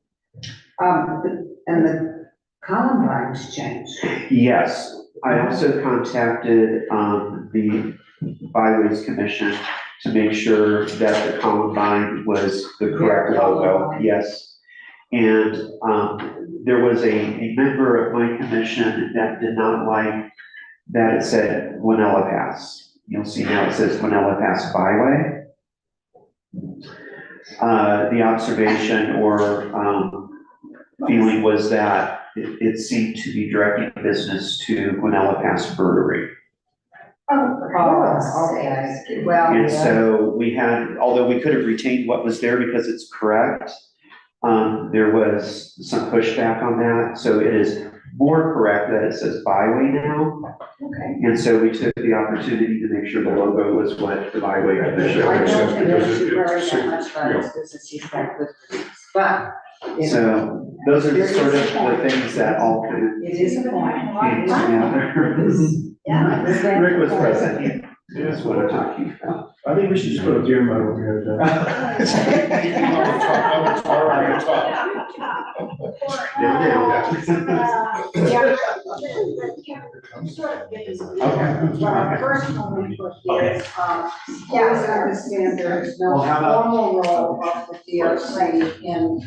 S7: And the Columbines changed.
S6: Yes, I also contacted, the Byways Commission to make sure that the Columbine was the correct logo, yes. And, there was a member of my commission that did not like that it said Winella Pass. you'll see now it says Winella Pass Byway. The observation or, feeling was that it seemed to be directing business to Winella Pass Brewery.
S10: Oh, for
S7: Oh,
S10: goodness sakes.
S7: okay, well,
S6: And
S7: yeah.
S6: so we had, although we could have retained what was there because it's correct, there was some pushback on that, so it is more correct that it says byway now.
S10: Okay.
S6: And so we took the opportunity to make sure the logo was what the byway commission
S7: I
S5: makes
S6: was.
S5: sense
S7: don't think
S5: because
S7: we should
S5: it-
S7: worry
S5: it's-
S7: that much about his business, he's got good business, but, you know,
S6: So those are the sort of the things that all kind of
S7: it is a point.
S6: came together.
S10: Yeah.
S6: Rick was present, he knows what I'm talking about.
S8: I think we should just put a beer mug over here. Jeff.
S7: What our personal input is, please understand there is no
S6: Well, how about-
S7: formal role of the DRC in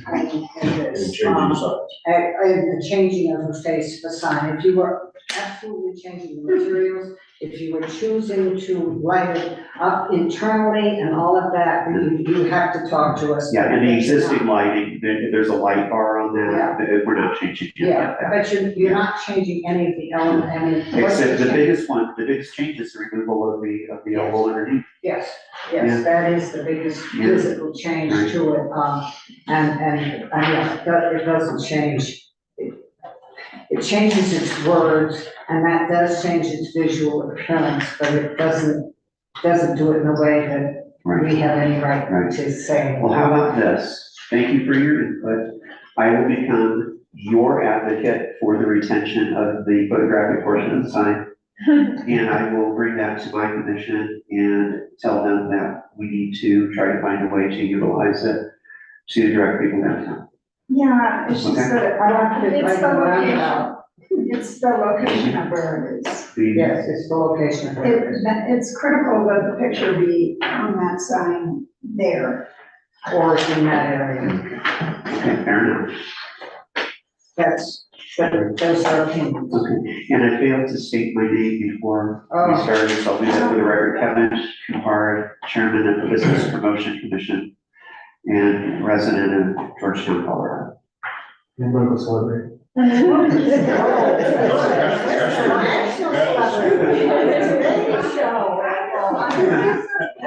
S7: this.
S5: Changing sides.
S7: And the changing of the face of the sign, if you were absolutely changing the materials, if you were choosing to light it up internally and all of that, you have to talk to us.
S6: Yeah, and the existing lighting, there's a light bar on that, we're not changing it
S7: Yeah,
S6: like that.
S7: but you're not changing any of the element,
S6: Except the biggest one, the biggest change is the removal of the elbow underneath.
S7: Yes,
S6: Yeah.
S7: yes, that is the biggest
S6: Yeah.
S7: physical change to it, and yeah, it doesn't change. It changes its words, and that does change its visual appearance, but it doesn't do it in a way that we have any right
S6: Right.
S7: to say.
S6: Well, how about this? Thank you for your input. I will become your advocate for the retention of the photographic portion of the sign. And I will bring that to my commission and tell them that we need to try to find a way to utilize it to direct people downtown.
S10: Yeah, it's just
S6: Okay.
S10: that,
S7: I want to put it
S10: it's
S7: right
S10: the
S7: around
S10: location,
S7: about,
S10: it's the location of where it is.
S7: yes, it's the location of where it is,
S10: It's critical that the picture be on that sign there.
S7: or in that area.
S6: Okay, fair enough.
S7: Those are opinions.
S6: Okay, and I failed to state my name before we
S7: Oh.
S6: started, so I'll do that for the record. Kevin Kuhar, Chairman of the Business Promotion Commission and resident of Georgetown, Colorado.
S8: And local celebrity.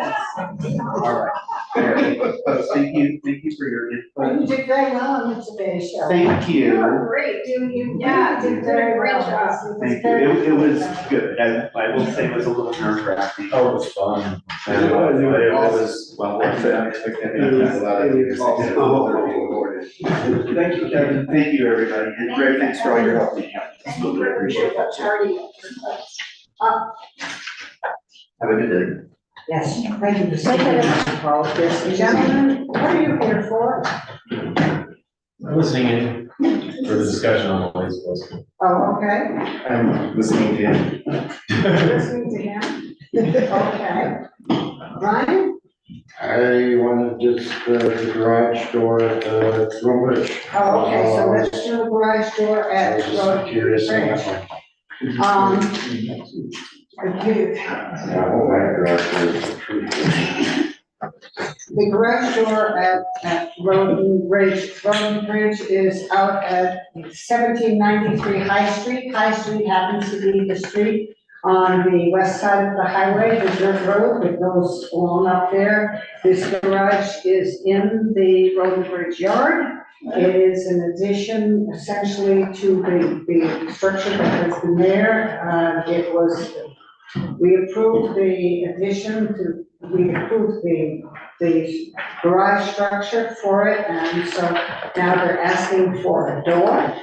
S6: All right. Thank you for your
S7: You
S6: input.
S7: did very well on the Today Show.
S6: Thank you.
S10: Great, you
S7: did
S10: did a great job.
S6: Thank you. It was good. I will say it was a little nerve wracking.
S11: Oh, it was fun.
S6: It was well worth it.
S8: Thank you, Kevin.
S6: Thank you, everybody. And Greg, thanks for all your help. I appreciate that. Have a good day.
S7: Yes, thank you for saying that, Paul. Yes, gentlemen, what are you here for?
S12: I'm listening in for the discussion on the waste posting.
S7: Oh, okay,
S12: I'm listening to you.
S7: listening to him. Okay. Ryan?
S1: I wanted just the garage door at the Woodbridge.
S7: Oh, okay, so let's do the garage door
S1: I
S7: at
S1: was just curious on
S7: Road
S1: that
S7: Bridge.
S1: one.
S7: The garage door at Roden Bridge. Roden Bridge is out at 1793 High Street. High Street happens to be the street on the west side of the highway, the dirt road that goes along up there. This garage is in the Roden Bridge yard. It is an addition essentially to the structure that has been there. We approved the addition we approved the garage structure for it, and so now they're asking for a door.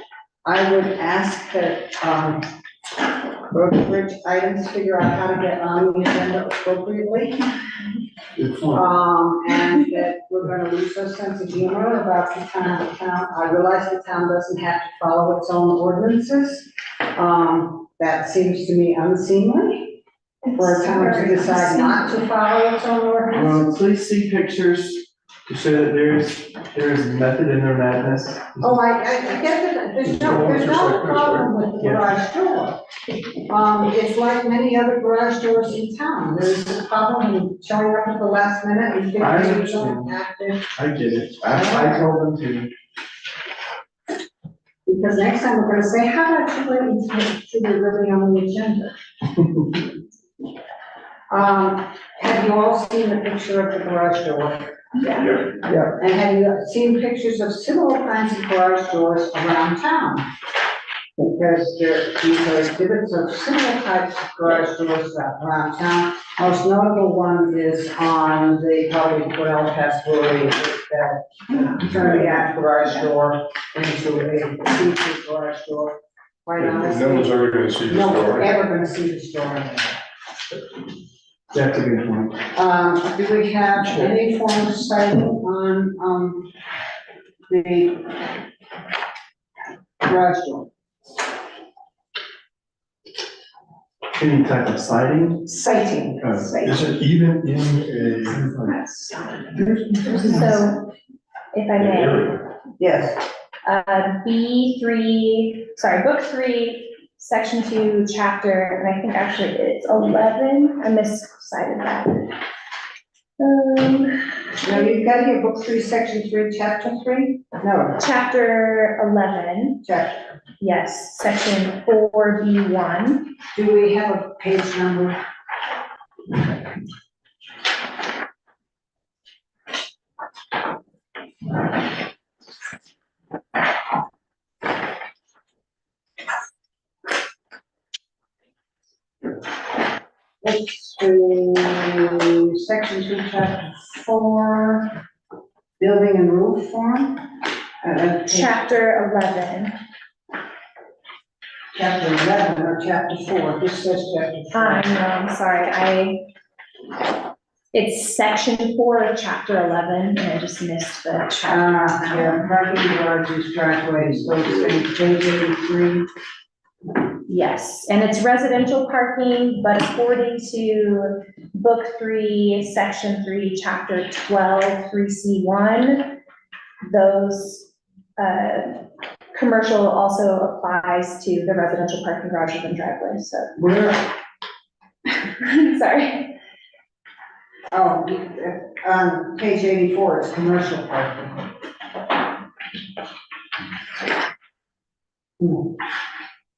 S7: I would ask that, Road Bridge items figure out how to get on the agenda appropriately. And that we're gonna lose our sense of humor about the town. I realize the town doesn't have to follow its own ordinances. That seems to me unseemly for a town to decide not to follow its own ordinances.
S8: Please see pictures So there's method in their madness.
S7: Oh, I get that, there's no problem with the garage door. It's like many other garage doors in town, there's a problem in showing up at the last minute and figuring
S8: I
S7: you
S8: understand.
S7: don't have to.
S8: I get it. I told them to.
S7: Because next time we're gonna say, how about you wait until they're really on the agenda? Have you all seen the picture of the garage door?
S5: Yeah.
S9: Yeah.
S7: And have you seen pictures of similar kinds of garage doors around town? Because these are exhibits of similar types of garage doors around town. Most notable one is on the probably 12 Hasbury, that turn garage door into a see-through garage door. Quite honestly.
S5: No one's ever gonna see this
S7: No one's
S5: door.
S7: ever gonna see this door.
S8: That's a good point.
S7: Do we have any form of sighting on, the garage door?
S8: Any type of siding?
S7: Sighting.
S5: Is it even in a?
S2: So, if I may,
S7: Yes.
S2: book 3, section 2, chapter, and I think actually it's 11, I miscited that.
S7: Now, you've got here, book 3, section 3, chapter 3? No,
S2: Chapter 11,
S7: chapter.
S2: yes, section 4B1.
S7: Do we have a page number? Let's do section 2, chapter 4, building and roof form.
S2: Chapter 11,
S7: Chapter 11 or chapter 4, this says chapter 4.
S2: I'm sorry, it's section 4 of chapter 11, and I just missed the chapter.
S7: Yeah, parking garages, driveways, those things, page 83.
S2: Yes, and it's residential parking, but according to book 3, section 3, chapter 12, 3C1, those, commercial also applies to the residential parking garages and driveways, so.
S7: Where,
S2: Sorry.
S7: oh, on page 84, it's commercial parking.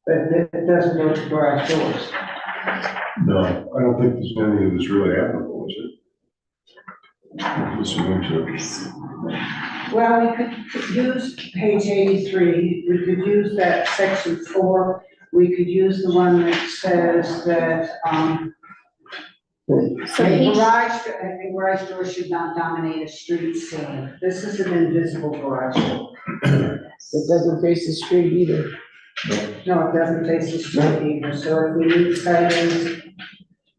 S7: But it doesn't go to garage doors.
S5: No, I don't think there's any of this really applicable, is it? This is going to.
S7: Well, we could use page 83, we could use that section 4, we could use the one that says that,
S2: So
S7: a
S2: page,
S7: garage door should not dominate a street scene. This is an invisible garage door.
S9: It doesn't face the street either.
S7: No, it doesn't face the street either, so if we need sightings,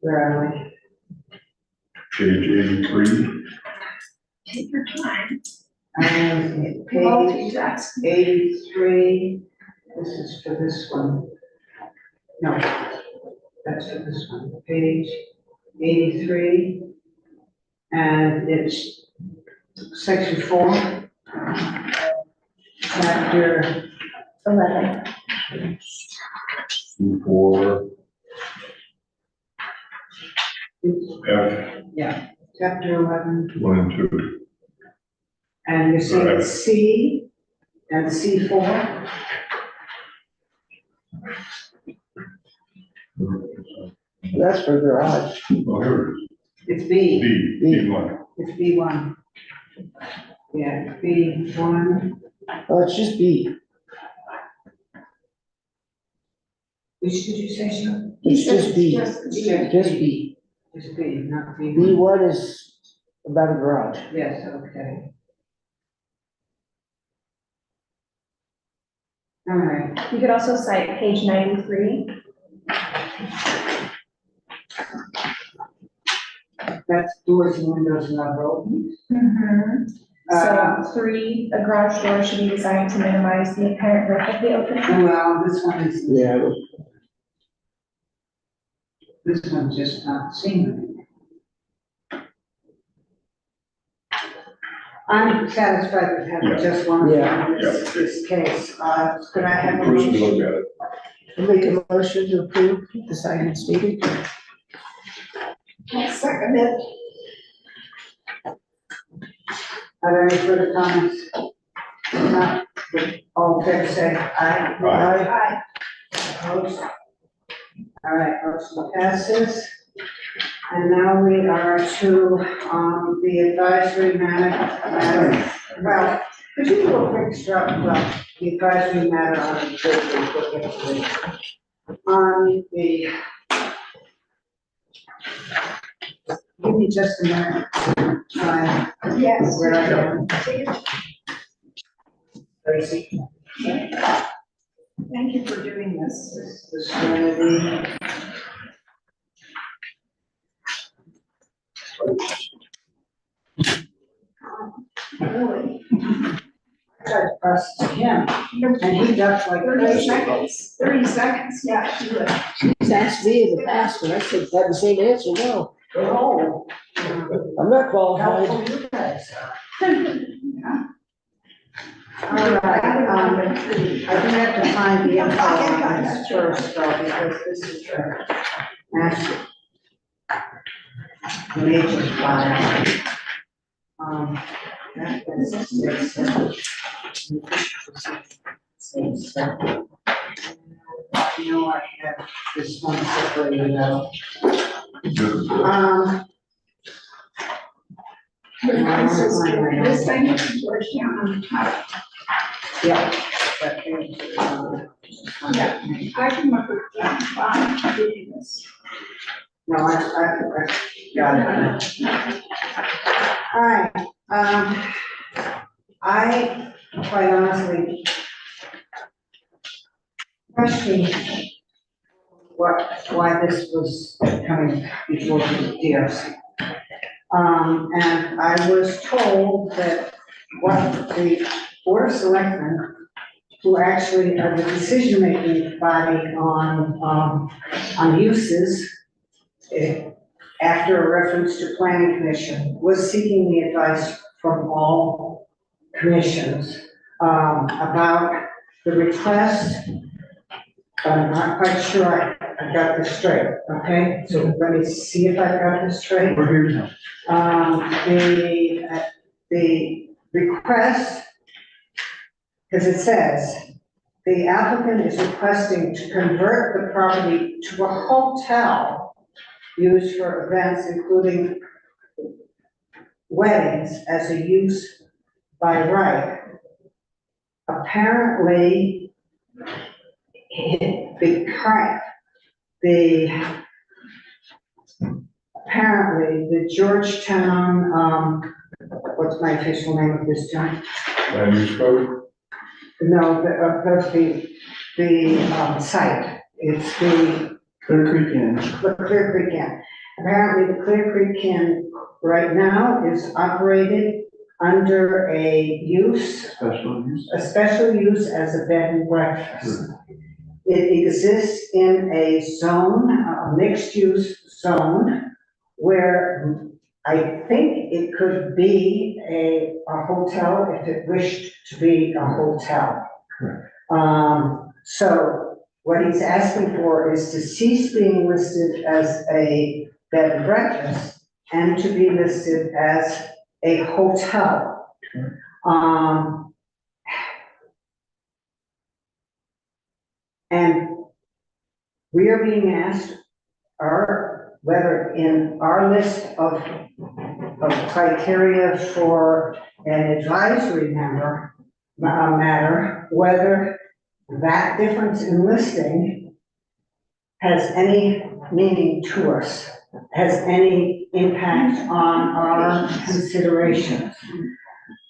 S7: where are we?
S5: Page 83.
S2: take your time.
S7: Page 83, this is for this one. No, that's for this one, page 83. And it's section 4, chapter
S2: 11.
S5: C4. F,
S7: yeah, chapter 11.
S5: 1 and 2.
S7: And you're saying it's C and C4?
S9: That's for garage.
S5: Oh, here it is.
S7: It's B,
S5: B1.
S7: it's B1. Yeah, B1,
S9: Oh, it's just B.
S7: which did you say, Sean?
S9: It's just B.
S7: Just
S9: Just B.
S7: Just B, not B1.
S9: B1 is about a garage.
S7: Yes, okay. All right,
S2: You could also cite page 93.
S7: that's doors and windows not open.
S2: So 3, a garage door should be designed to minimize the apparent risk of the opening.
S7: Well, this one is,
S9: Yeah.
S7: this one's just not seen. I'm satisfied with having just one in this case. Could I have a
S11: Bruce would
S7: motion?
S11: look at it.
S9: I'll make a motion to approve the siding stated.
S10: I'll second it.
S7: Are there any further comments? Not, all in favor, say aye.
S10: Aye.
S7: Opposed? All right, motion passes. And now we are to, the advisory matter. Well, could you do a quick start about the advisory matter on the, give me just a minute. Time
S10: Yes.
S7: where I am. Tracy.
S10: Thank you for doing this.
S7: This is going to be.
S10: Really,
S7: I tried to press to him, and he ducked like
S10: 30
S7: crazy.
S10: seconds, 30 seconds, yeah, do it.
S9: He's asked me in the past, and I said, had the same answer, no,
S7: Oh.
S9: I'm not qualified.
S7: Helpful you guys are.
S10: Yeah.
S7: All right, I do have to find the info on this first, though, because this is the master. Major file. That is, you know, I have this one separated out.
S10: This thing is Georgetown.
S7: Yeah. That thing,
S10: Yeah, I can look at that, fine, doing this.
S7: No, I got it. All right, I quite honestly question why this was coming before the DRC. And I was told that what the Board of Selectmen, who actually are the decision-making body on uses, after a reference to planning commission, was seeking the advice from all commissions about the request. I'm not quite sure I got this straight, okay? So let me see if I got this straight.
S8: We're here to help.
S7: The request, because it says, the applicant is requesting to convert the property to a hotel used for events including weddings as a use by right. Apparently, apparently the Georgetown, what's my official name of this town?
S5: Land use code?
S7: No, the site, it's the
S8: Clear Creek Inn.
S7: the Clear Creek Inn. Apparently, the Clear Creek Inn right now is operated under a use,
S8: Special use.
S7: a special use as a bed and breakfast. It exists in a zone, a mixed-use zone, where I think it could be a hotel if it wished to be a hotel. So what he's asking for is to cease being listed as a bed and breakfast and to be listed as a hotel. And we are being asked, whether in our list of criteria for an advisory matter, whether that difference in listing has any meaning to us, has any impact on our considerations.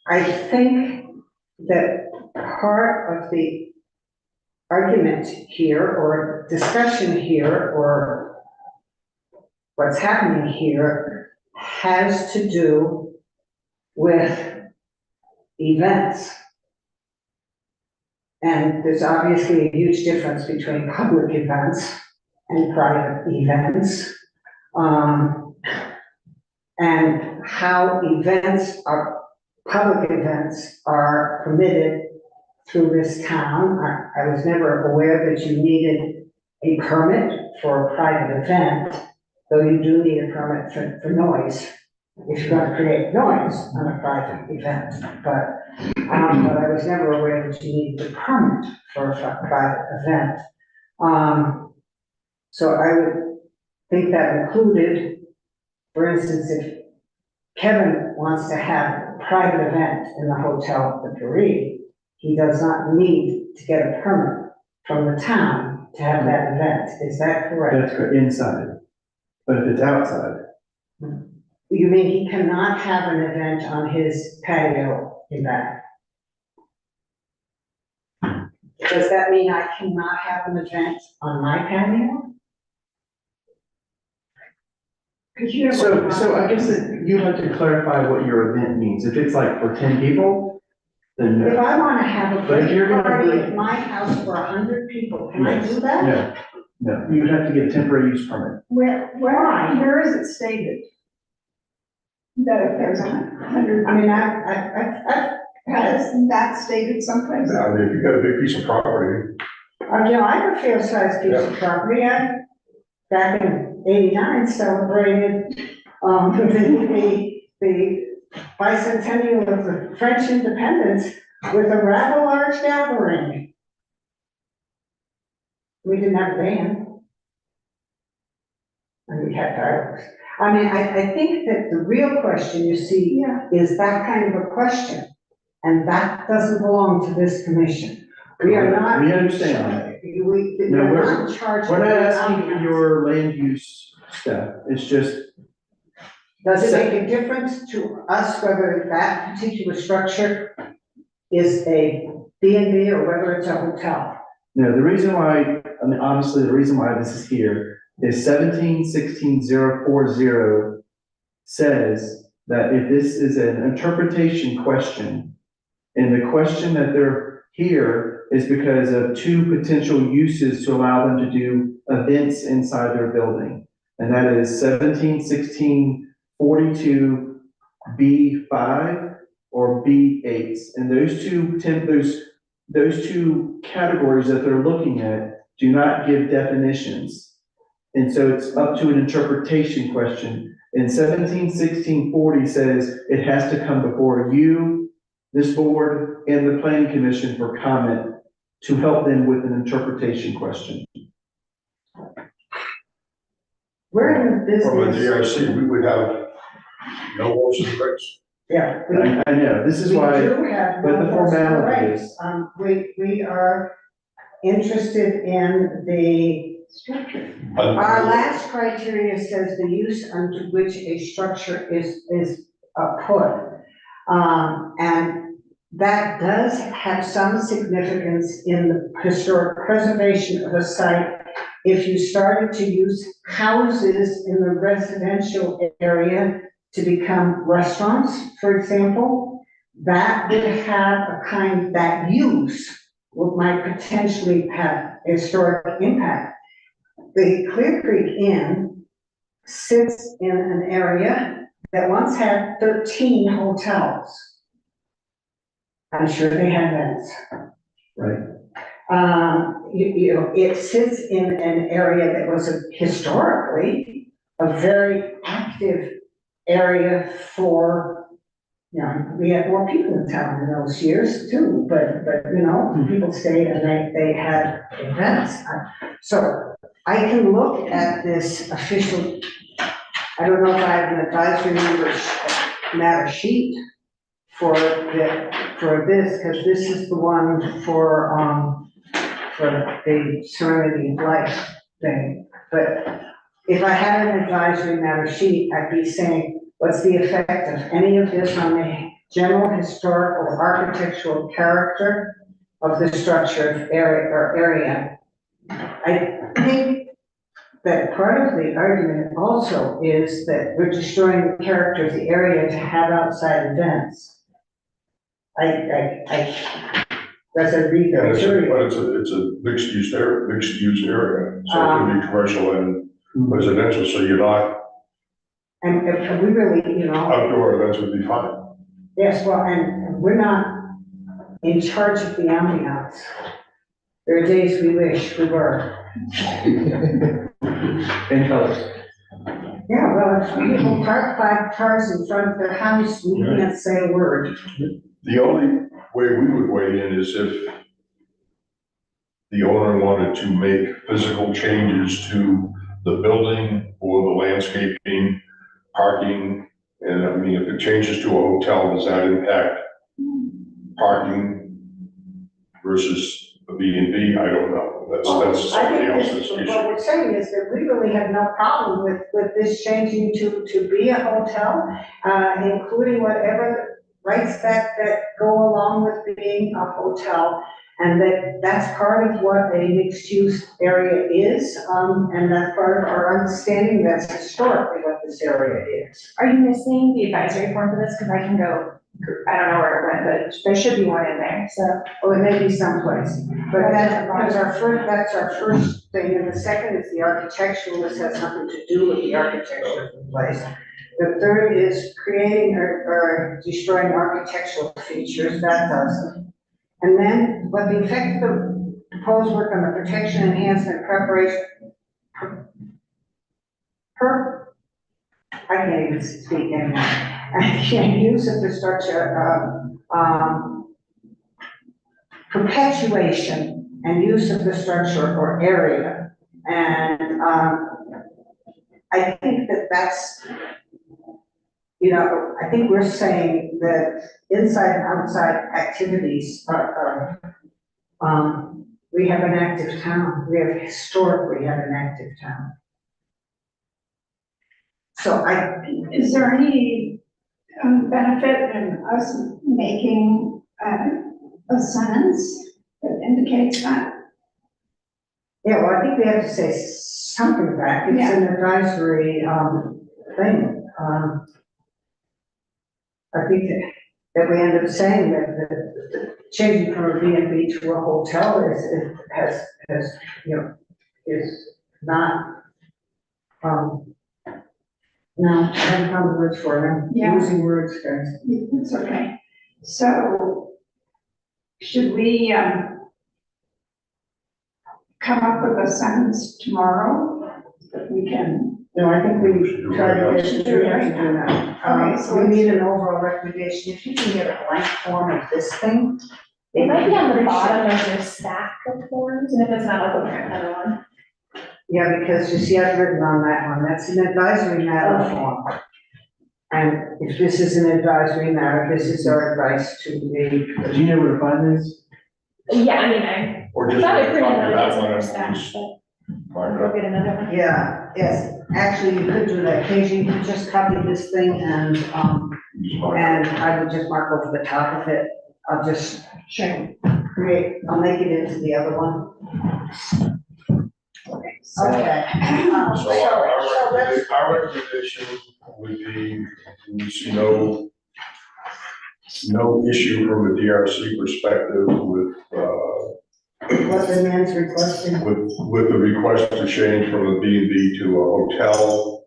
S7: I think that part of the argument here, or discussion here, or what's happening here has to do with events. And there's obviously a huge difference between public events and private events. And how events are public events are permitted through this town. I was never aware that you needed a permit for a private event, though you do need a permit for noise, if you're going to create noise on a private event. But I was never aware that you needed a permit for a private event. So I would think that included, for instance, if Kevin wants to have a private event in the Hotel de Paris, he does not need to get a permit from the town to have that event. Is that correct?
S8: That's for inside. But if it's outside,
S7: You mean he cannot have an event on his patio in back? Does that mean I cannot have an event on my patio? Could you?
S8: so I guess that you have to clarify what your event means. If it's like for 10 people, then
S7: If
S8: no.
S7: I wanna have a
S8: But if you're
S7: big
S8: gonna
S7: party
S8: bring-
S7: at my house for 100 people, can I
S8: Yes.
S7: do that?
S8: No, you would have to get a temporary use permit.
S10: Where is it stated? That if there's 100,
S7: I mean, I,
S10: has that stated someplace?
S5: I mean, if you got a big piece of property,
S7: you know, I have a fair sized piece of property. I, back in '89, celebrated, the bicentennial of the French independence with a rather large gathering. We didn't have a band. And we had fireworks. I mean, I think that the real question, you see,
S10: Yeah.
S7: is that kind of a question. And that doesn't belong to this commission. We are not.
S8: We understand.
S7: We're
S8: No,
S7: not in charge.
S8: We're
S7: of
S8: not
S7: the
S8: asking for
S7: ambiance.
S8: your land use stuff. It's just,
S7: Does it make a difference to us whether that particular structure is a B and B or whether it's a hotel?
S8: no, the reason why, I mean, honestly, the reason why this is here is 17-16-040 says that if this is an interpretation question, and the question that they're here is because of two potential uses to allow them to do events inside their building. And that is 17-16-42 B5 or B8. And those two categories that they're looking at do not give definitions. And so it's up to an interpretation question. And 17-16-40 says it has to come before you, this board, and the planning commission for comment to help them with an interpretation question.
S7: We're in the
S5: from a
S7: business.
S5: DRC, we would have no horses race.
S7: Yeah. we-
S8: I know, this is
S7: We
S8: why,
S7: do have
S8: but the
S7: no horse
S8: formality
S7: race.
S8: is-
S7: We are interested in the structure. Our last criteria says the use under which a structure is put. And that does have some significance in the historic preservation of a site. If you started to use houses in the residential area to become restaurants, for example, that would have a kind, that use might potentially have historic impact. The Clear Creek Inn sits in an area that once had 13 hotels. I'm sure they had events.
S8: right?
S7: You know, it sits in an area that was historically a very active area for, you know, we had more people in town in those years too, but, you know, people stayed and they had events. So I can look at this official, I don't know if I have an advisory matter sheet for this, because this is the one for the Serenity of Life thing. But if I had an advisory matter sheet, I'd be saying, what's the effect of any of this on the general historical or architectural character of the structure area? I think that part of the argument also is that we're destroying the character of the area to have outside events. That's a read
S5: Yeah,
S7: criteria.
S5: it's a mixed use area, so it can be commercial and residential, so you're not,
S7: And we really, you know,
S5: outdoor events would be fine.
S7: Yes, well, and we're not in charge of the ambiance. There are days we wish we were.
S8: In colors.
S7: Yeah, well, if people park 5 cars in front of their house, we can't say a word.
S5: The only way we would weigh in is if the owner wanted to make physical changes to the building or the landscaping, parking, and I mean, if it changes to a hotel, does that impact parking versus a B&B? I don't know. That's
S7: I
S5: somebody
S7: think
S5: else's
S7: this, what
S5: issue.
S7: we're saying is that we really have no problem with this changing to be a hotel, including whatever rights that go along with being a hotel. And that's part of what a mixed-use area is, and that's part of our understanding that's historically what this area is.
S2: Are you missing the advisory form for this? Because I can go, I don't know where it went, but there should be one in there, so.
S7: Or it may be someplace, but that's our first thing, and the second is the architectural, this has nothing to do with the architecture of the place. The third is creating or destroying architectural features, that does it. And then, what the effect of the proposed work on the protection enhancement preparation, I can't even speak anymore, and use of the structure, perpetuation and use of the structure or area. And, I think that's, I think we're saying that inside and outside activities we have an active town. We have historically had an active town. So
S10: Is there any benefit in us making a sentence that indicates that?
S7: yeah, well, I think we have to say something back. It's an advisory thing. I think that we end up saying that changing from a B&B to a hotel is not, no, I haven't found the words for them.
S10: Yeah.
S7: Using words, guys.
S10: It's okay. So should we come up with a sentence tomorrow that we can?
S7: No, I think we try to get to do that.
S10: Okay, so
S7: We need an overall recommendation. If you can get a blank form of this thing.
S2: It might be on the bottom of your stack of forms, and if it's not, I'll go grab another one.
S7: Yeah, because you see, I've written on that one, that's an advisory matter form. And if this is an advisory matter, this is our advice to the,
S8: Do you know where to find this?
S2: Yeah, I mean, I
S5: Or just
S2: thought I
S5: talk
S2: printed another
S5: about
S2: one
S5: one
S2: on
S5: of
S2: your stack,
S5: these.
S2: but
S5: Mark
S2: I'll
S5: up.
S2: get another one.
S7: yeah, yes, actually, you could do that, Casey, you could just copy this thing and I would just mark over the top of it. I'll just I'll make it into the other one. Okay.
S5: So
S7: So let's,
S5: our recommendation would be, we see no issue from a DRC perspective with,
S7: what the man's requesting.
S5: with the request to change from a B&B to a hotel,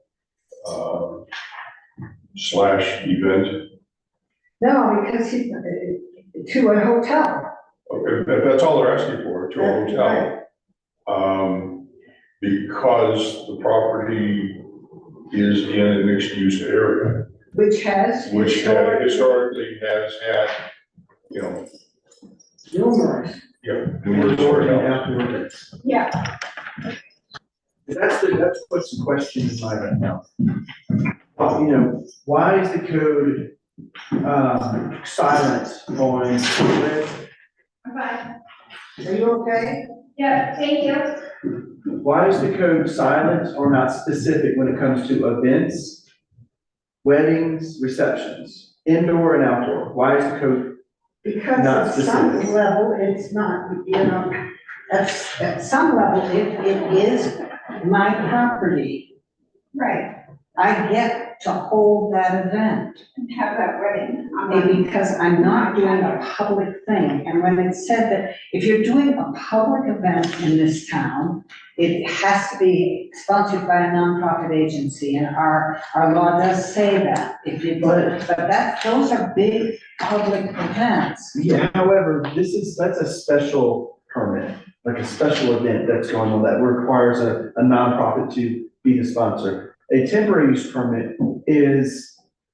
S5: / event.
S7: No, because to a hotel.
S5: Okay, that's all they're asking for, to a hotel. Because the property is in a mixed-use area,
S7: Which has.
S5: historically has had,
S7: Numerous.
S5: numerous hotels.
S10: Yeah,
S8: That's what's the question in mind right now. Why is the code, silent on this?
S2: Bye.
S7: Are you okay?
S2: Yeah, thank you.
S8: Why is the code silent or not specific when it comes to events, weddings, receptions, indoor and outdoor? Why is the code?
S7: Because
S8: Not
S7: at some
S8: specific.
S7: level, it's not, at some level, it is my property.
S10: right.
S7: I get to hold that event.
S10: And have that wedding. on my-
S7: Because I'm not doing a public thing, and when it said that if you're doing a public event in this town, it has to be sponsored by a nonprofit agency, and our law does say that, but those are big public events.
S8: Yeah, however, that's a special permit, like a special event that's going on that requires a nonprofit to be the sponsor. A temporary use permit is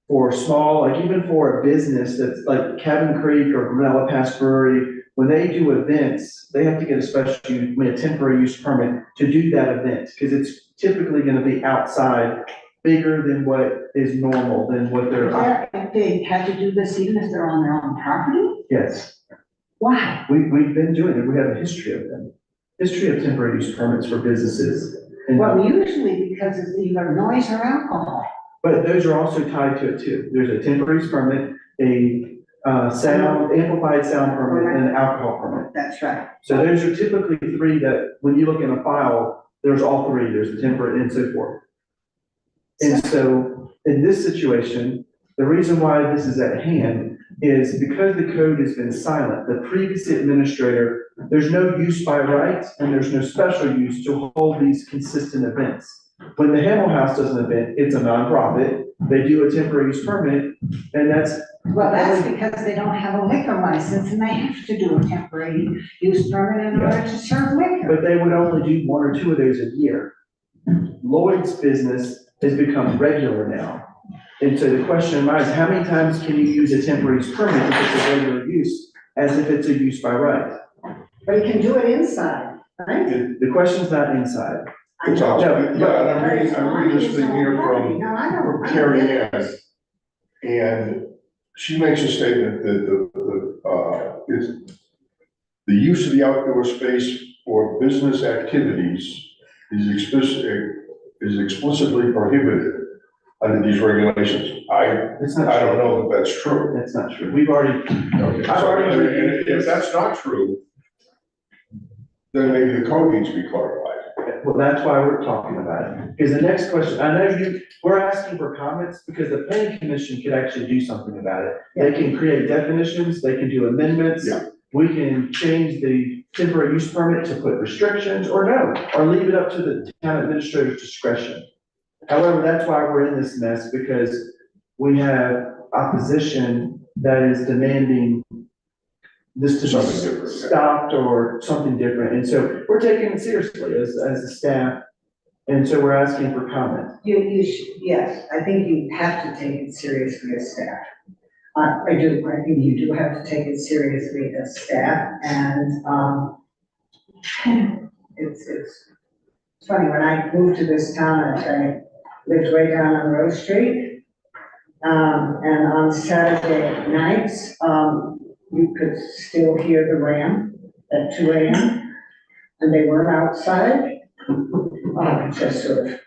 S8: for small, like even for a business that's like Cabin Creek or Manila Pass Brewery, when they do events, they have to get a temporary use permit to do that event, because it's typically gonna be outside, bigger than what is normal, than what they're.
S7: If they had to do this even if they're on their own property,
S8: Yes,
S7: why?
S8: we've been doing it, we have a history of them, history of temporary use permits for businesses. And-
S7: Well, usually because it's either noise or alcohol.
S8: But those are also tied to it too. There's a temporary use permit, a amplified sound permit, and an alcohol permit.
S7: That's right.
S8: So those are typically three that, when you look in a file, there's all three, there's the temporary and so forth. And so in this situation, the reason why this is at hand is because the code has been silent, the previous administrator, there's no use by right and there's no special use to hold these consistent events. When the Hamel House does an event, it's a nonprofit, they do a temporary use permit, and that's.
S7: Well, that's because they don't have a liquor license and they have to do a temporary use permit in order to serve liquor.
S8: But they would only do one or two of those a year. Lloyd's business has become regular now. And so the question is, how many times can you use a temporary use permit if it's a regular use, as if it's a use by right?
S7: But you can do it inside, right?
S8: The question's not inside.
S7: I
S5: It's
S7: know.
S5: out. Yeah, and I'm reading this thing here from
S7: No, I don't.
S5: from Carrie Ann. And she makes a statement that the use of the outdoor space for business activities is explicitly prohibited under these regulations. I don't know if that's true.
S8: That's not true. We've already,
S5: Okay, so, and if that's not true, then maybe the code needs to be clarified.
S8: well, that's why we're talking about it. Because the next question, I know we're asking for comments because the planning commission could actually do something about it. They can create definitions, they can do amendments.
S5: Yeah.
S8: We can change the temporary use permit to put restrictions or no, or leave it up to the town administrator's discretion. However, that's why we're in this mess, because we have opposition that is demanding this to
S5: Something
S8: be
S5: different, yeah.
S8: stopped or something different. And so we're taking it seriously as a staff. And so we're asking for comment.
S7: You should, yes, I think you have to take it seriously as staff. I think you do have to take it seriously as staff, and, it's funny, when I moved to this town, I lived right down on Rose Street. And on Saturday nights, you could still hear the Ram at 2 a.m. and they weren't outside. It just sort of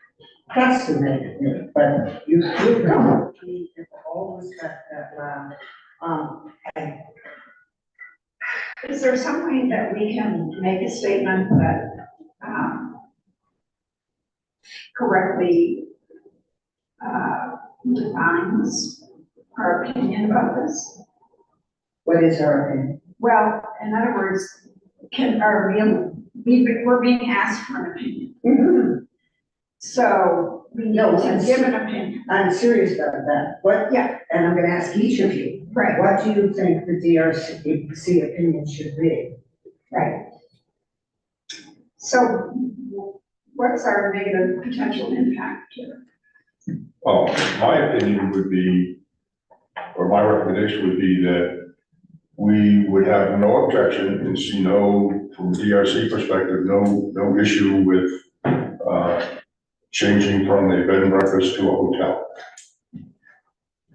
S7: fascinated me, but you don't, you've always got that loud.
S10: Is there some way that we can make a statement that, correctly, defines our opinion about this?
S7: What is our opinion?
S10: Well, in other words, we're being asked for an opinion. So we need
S7: No,
S10: to give an opinion.
S7: I'm serious about that. What?
S10: Yeah.
S7: And I'm gonna ask each of you.
S10: Right.
S7: What do you think the DRC opinion should be?
S10: Right. So what's our negative potential impact here?
S5: My opinion would be, or my recommendation would be that we would have no objection and see no, from a DRC perspective, no issue with, changing from a bed and breakfast to a hotel.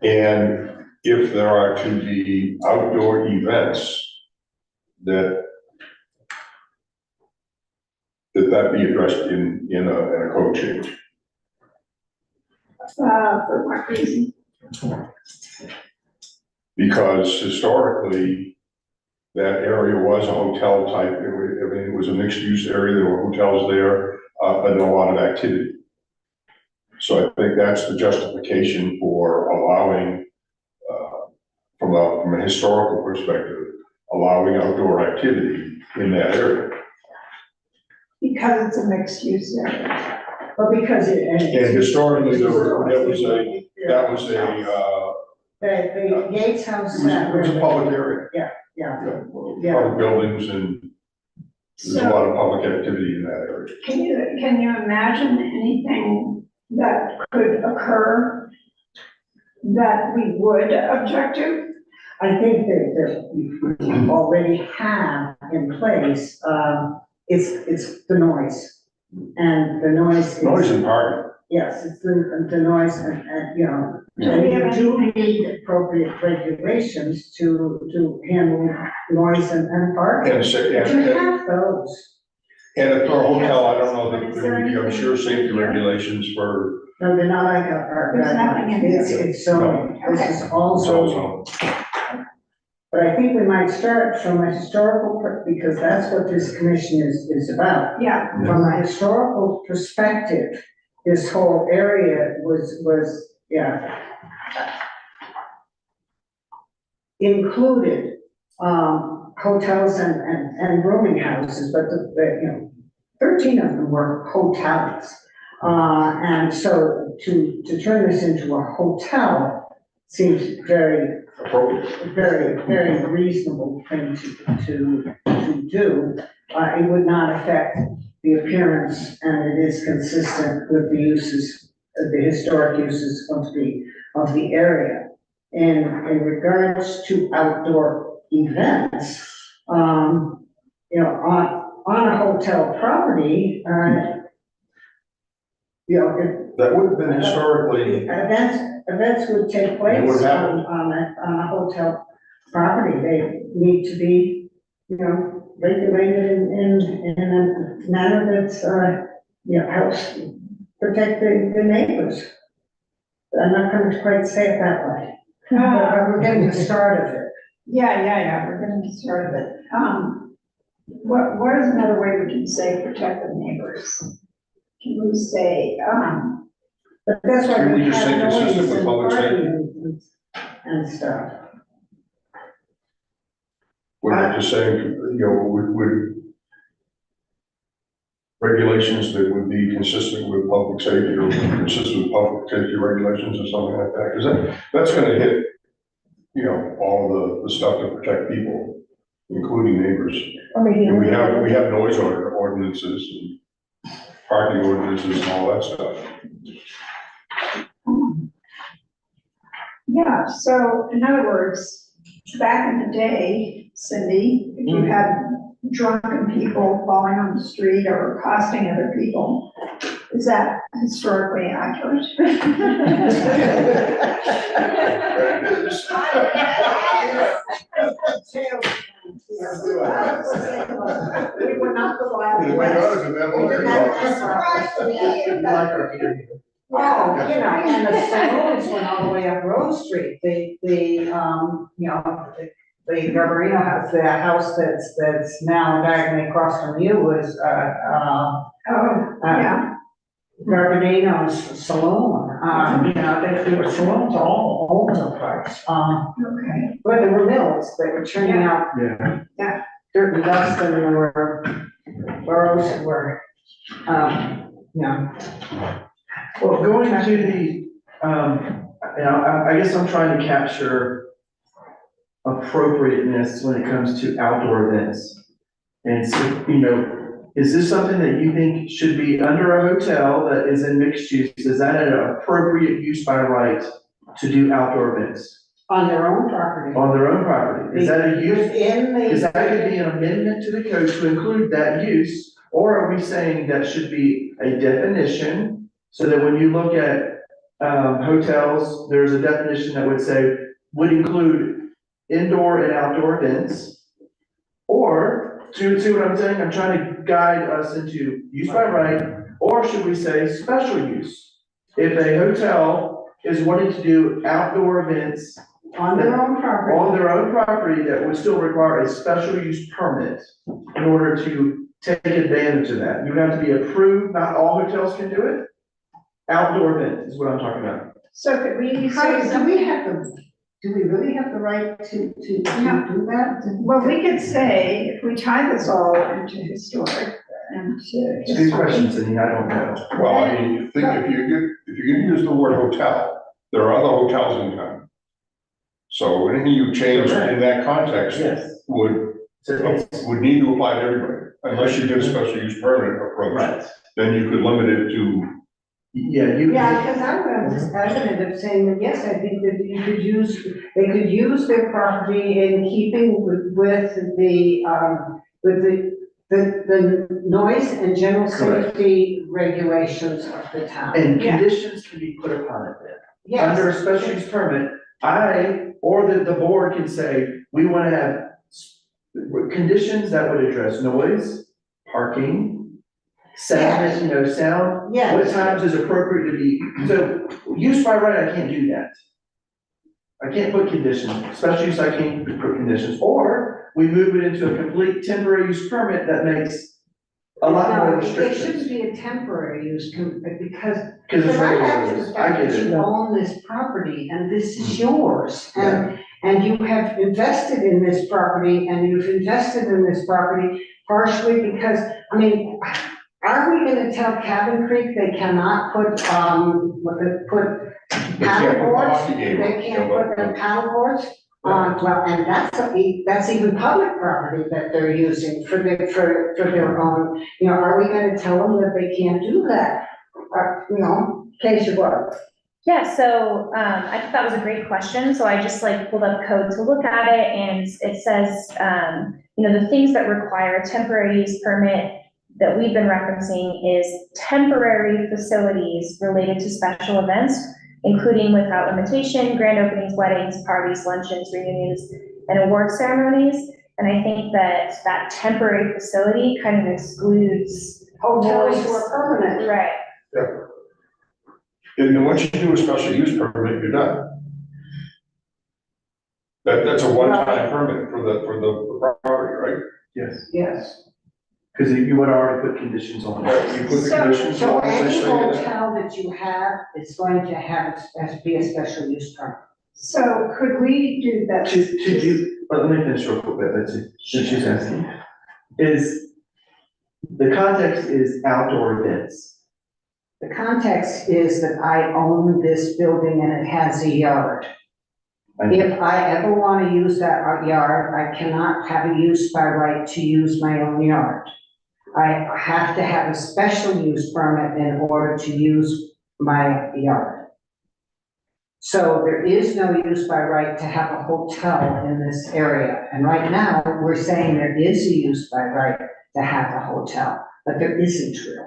S5: And if there are to be outdoor events, that be addressed in a code change.
S10: For what reason?
S5: Because historically, that area was a hotel type, it was a mixed use area, there were hotels there, and a lot of activity. So I think that's the justification for allowing, from a historical perspective, allowing outdoor activity in that area.
S10: Because it's a mixed use area.
S7: Well, because it.
S5: And historically, that was
S7: The Gates House.
S5: it was a public area.
S7: Yeah.
S5: Public buildings, and there's a lot of public activity in that area.
S10: Can you imagine anything that could occur that we would object to?
S7: I think that we already have in place, it's the noise. And the noise is.
S5: Noise and parking.
S7: Yes, it's the noise and, you know,
S10: Do
S7: and
S10: we have
S7: you do
S10: anything-
S7: need appropriate regulations to handle noise and parking.
S5: And say,
S7: But you have those.
S5: and for a hotel, I don't know, that there would be, I'm sure, safety regulations for
S7: No, they're not like our.
S10: There's nothing in
S7: It's,
S10: here.
S7: it's zoning, this is all zoning.
S5: zone.
S7: But I think we might start from a historical, because that's what this commission is about.
S10: Yeah,
S7: From a historical perspective, this whole area was, yeah. Included, hotels and rooming houses, but you know, 13 of them were hotels. And so to turn this into a hotel seems very,
S5: Appropriate.
S7: very reasonable thing to do. It would not affect the appearance, and it is consistent with the uses, the historic uses of the area. And in regards to outdoor events, you know, on a hotel property, you know, if
S5: That would have been historically,
S7: events would take
S5: They
S7: place
S5: would happen.
S7: on a hotel property. They need to be, you know, regulated in a manner that's, you know, helps protect the neighbors. I'm not going to quite say it that way, but we're getting the start of it.
S10: yeah, we're getting the start of it. What is another way we can say protect the neighbors? Can we say,
S7: But that's why
S5: Can we
S7: we
S5: just say
S7: have
S5: consistent
S7: noise
S5: with
S7: and
S5: public safety?
S7: parking and stuff.
S5: we're just saying, you know, would regulations that would be consistent with public safety or consistent with public safety regulations or something like that, because that's gonna hit, you know, all the stuff to protect people, including neighbors. And we have noise ordinances and parking ordinances and all that stuff.
S10: yeah, so in other words, back in the day, Cindy, if you had drunken people falling on the street or accosting other people, is that historically accurate?
S7: We were not the wild
S5: Oh my
S7: west.
S5: God, isn't that what
S7: We like our beer here. Oh, you know, and the saloons went all the way up Rose Street, you know, the Garbarino house, the house that's now diagonally across from you was,
S10: Oh, yeah,
S7: Garbarino's saloon, you know, there were saloons all over the place.
S10: okay.
S7: But there were mills that were churning out
S8: Yeah.
S7: dirt and dust, and there were boroughs that were, you know.
S8: Well, going to the, you know, I guess I'm trying to capture appropriateness when it comes to outdoor events. And so, you know, is this something that you think should be under a hotel that is in mixed use? Is that an appropriate use by right to do outdoor events
S7: On their own property.
S8: on their own property? Is that a use?
S7: Within the.
S8: Is that could be an amendment to the code to include that use? Or are we saying that should be a definition? So that when you look at, hotels, there's a definition that would say, would include indoor and outdoor events. Or, do you see what I'm saying? I'm trying to guide us into use by right, or should we say special use? If a hotel is wanting to do outdoor events
S7: On their own property.
S8: on their own property, that would still require a special use permit in order to take advantage of that. You have to be approved, not all hotels can do it. outdoor event is what I'm talking about.
S10: So could we
S7: How,
S10: say
S7: do we have the, do we really have the right to do that?
S10: well, we could say, if we tie this all into historic and to.
S8: It's a good question, Cindy, I don't know.
S5: Well, I mean, you think if you're gonna use the word hotel, there are other hotels in town. So anything you change in that context
S8: Yes.
S5: would
S8: So it's,
S5: need to apply to everybody, unless you did a special use permit approach.
S8: right,
S5: Then you could limit it to,
S8: yeah, you.
S7: Yeah, because I would end up saying that, yes, I think that you could use, they could use their property in keeping with the noise and general
S8: Correct.
S7: safety regulations of the town.
S8: And
S10: Yeah.
S8: conditions can be put upon it then.
S7: Yes.
S8: Under a special use permit, the board can say, we wanna have conditions that would address noise, parking, sound, sound.
S7: Yes.
S8: What times is appropriate to be, so use by right, I can't do that. I can't put conditions, special use, I can't put conditions, or we move it into a complete temporary use permit that makes a lot more
S7: No, it shouldn't
S8: restrictions.
S7: be a temporary use, because
S8: Cause it's
S7: I have
S8: regular,
S7: the
S8: I
S7: fact
S8: get
S7: that
S8: it.
S7: you own this property and this is yours, and you have invested in this property, and you've invested in this property partially because, I mean, are we gonna tell Cabin Creek they cannot put paddle boards? They can't put their paddle boards on, well, and that's even public property that they're using for their own, are we gonna tell them that they can't do that? Case of what?
S2: Yeah, so, I thought that was a great question, so I just pulled up code to look at it, and it says, the things that require a temporary use permit that we've been referencing is temporary facilities related to special events, including without limitation, grand openings, weddings, parties, luncheons, reunions, and award ceremonies. And I think that temporary facility kind of excludes.
S7: Hotels who are permanent.
S2: Right.
S5: and then once you do a special use permit, you're done. That's a one-time permit for the property, right?
S8: Yes,
S7: Yes.
S8: cause you would already put conditions on it.
S5: You put the conditions
S7: So
S5: on, as they
S7: any
S5: say that.
S7: hotel that you have is going to have, be a special use permit.
S10: So could we do that?
S8: To do, let me finish real quick, Betsy, since she's asking. The context is outdoor events.
S7: The context is that I own this building and it has a yard. If I ever want to use that yard, I cannot have a use by right to use my own yard. I have to have a special use permit in order to use my yard. So there is no use by right to have a hotel in this area. And right now, we're saying there is a use by right to have a hotel, but there isn't really.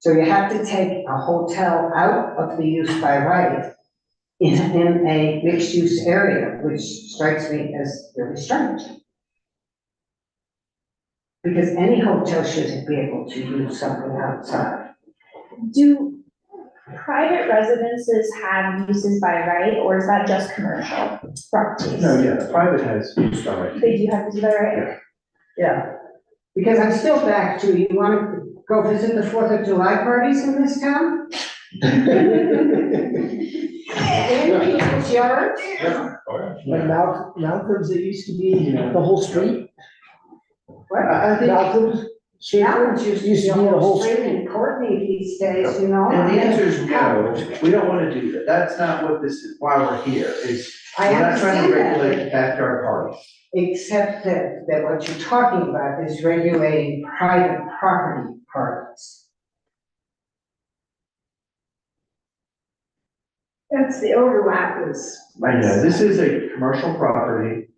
S7: So you have to take a hotel out of the use by right in a mixed-use area, which strikes me as really strange. Because any hotel should be able to use something outside.
S2: Do private residences have uses by right, or is that just commercial properties?
S8: No, yeah, private has use by right.
S2: They do have uses by right?
S7: Yeah. Because I'm still back to, you want to go visit the 4th of July parties in this town? In people's yards?
S5: Yeah, oh, yeah.
S9: Like Malcolm's, it used to be the whole street.
S7: What?
S8: I think,
S9: Malcolm's,
S7: Now it's
S9: Schaefer,
S7: used to be the whole street
S9: street.
S7: in Courtney these days,
S8: and the answer is
S7: How?
S8: no, we don't wanna do that, that's not what this is, why we're here, is
S7: I
S8: we're not trying to
S7: understand
S8: regulate
S7: that,
S8: backyard parties.
S7: except that what you're talking about is regulating private property parties.
S10: That's the overlap is.
S8: I know, this is a commercial property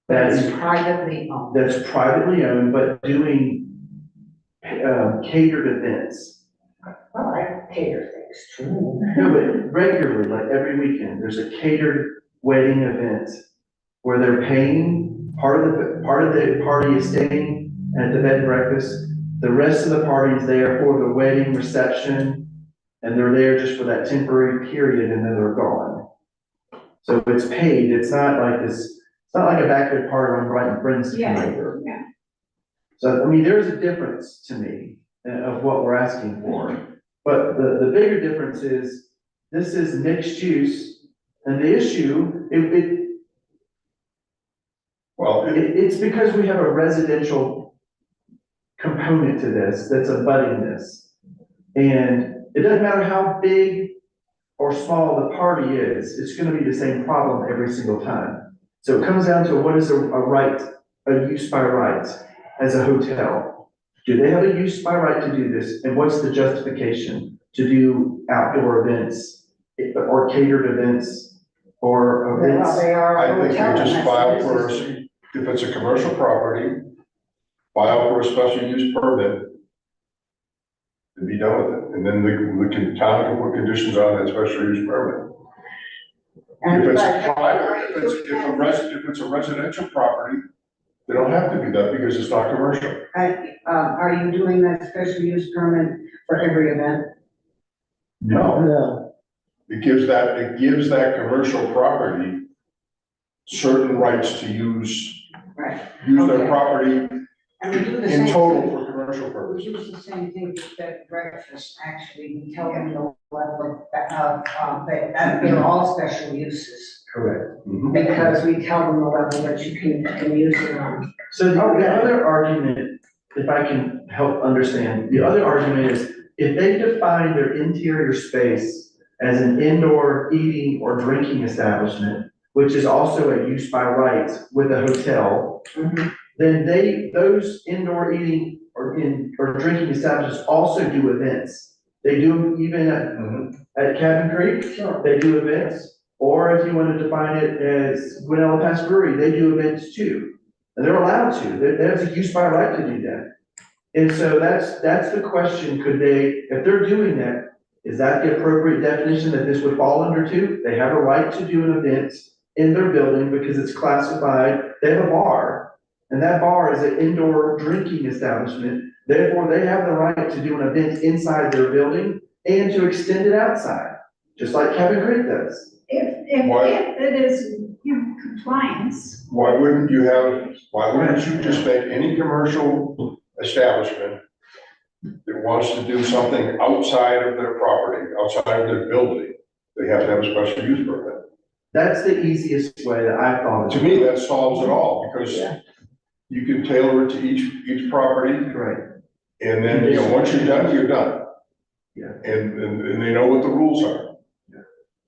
S8: that
S7: It's
S8: is,
S7: privately owned.
S8: that's privately owned, but doing catered events.
S7: Well, I cater things too.
S8: No, but regularly, like every weekend, there's a catered wedding event where they're paying, part of the party is staying at the bed and breakfast. The rest of the party is there for the wedding reception, and they're there just for that temporary period and then they're gone. So it's paid, it's not like this, it's not like a backyard party run right in Friends.
S10: Yeah, yeah.
S8: So, I mean, there's a difference to me. of what we're asking for. But the bigger difference is, this is mixed use, and the issue,
S5: Well,
S8: it's because we have a residential component to this that's abutting this. And it doesn't matter how big or small the party is, it's gonna be the same problem every single time. So it comes down to what is a right, a use by right as a hotel? Do they have a use by right to do this? And what's the justification to do outdoor events or catered events or
S7: Well,
S8: events?
S7: they are
S5: I
S7: a
S5: think
S7: hotel.
S5: we just
S7: and
S5: file
S7: that's
S5: for,
S7: business.
S5: if it's a commercial property, file for a special use permit. And be done with it, and then the town can put conditions on that special use permit.
S7: And
S5: If it's
S7: but-
S5: a private, if it's a residential property, they don't have to do that because it's not commercial.
S7: Are you doing that special use permit for every event?
S5: No,
S9: No,
S5: it gives that commercial property certain rights to use
S7: Right.
S5: their
S7: Okay.
S5: property
S7: And we do the
S5: in
S7: same
S5: total
S7: thing.
S5: for commercial
S7: We
S5: purposes.
S7: use the same thing with bed and breakfast, actually, we tell them the level that they're all special uses.
S8: Correct.
S5: Mhm.
S7: Because we tell them the level that you can use it on.
S8: So the other argument, if I can help understand, the other argument is, if they define their interior space as an indoor eating or drinking establishment, which is also a use by right with a hotel, then those indoor eating or drinking establishments also do events. They do even at Cabin Creek,
S7: Sure.
S8: they do events. Or if you want to define it as Guanella Pass Brewery, they do events too. And they're allowed to, there's a use by right to do that. And so that's the question, could they, if they're doing that, is that the appropriate definition that this would fall under too? They have a right to do an event in their building because it's classified, they have a bar, and that bar is an indoor drinking establishment. Therefore, they have the right to do an event inside their building and to extend it outside, just like Cabin Creek does.
S5: Why?
S10: If it is in compliance,
S5: Why wouldn't you just make any commercial establishment that wants to do something outside of their property, outside of their building, they have to have a special use permit?
S8: That's the easiest way that I thought.
S5: To me, that solves it all, because you can tailor it to each property,
S8: Right.
S5: and then, once you're done, you're done.
S8: Yeah.
S5: And they know what the rules are,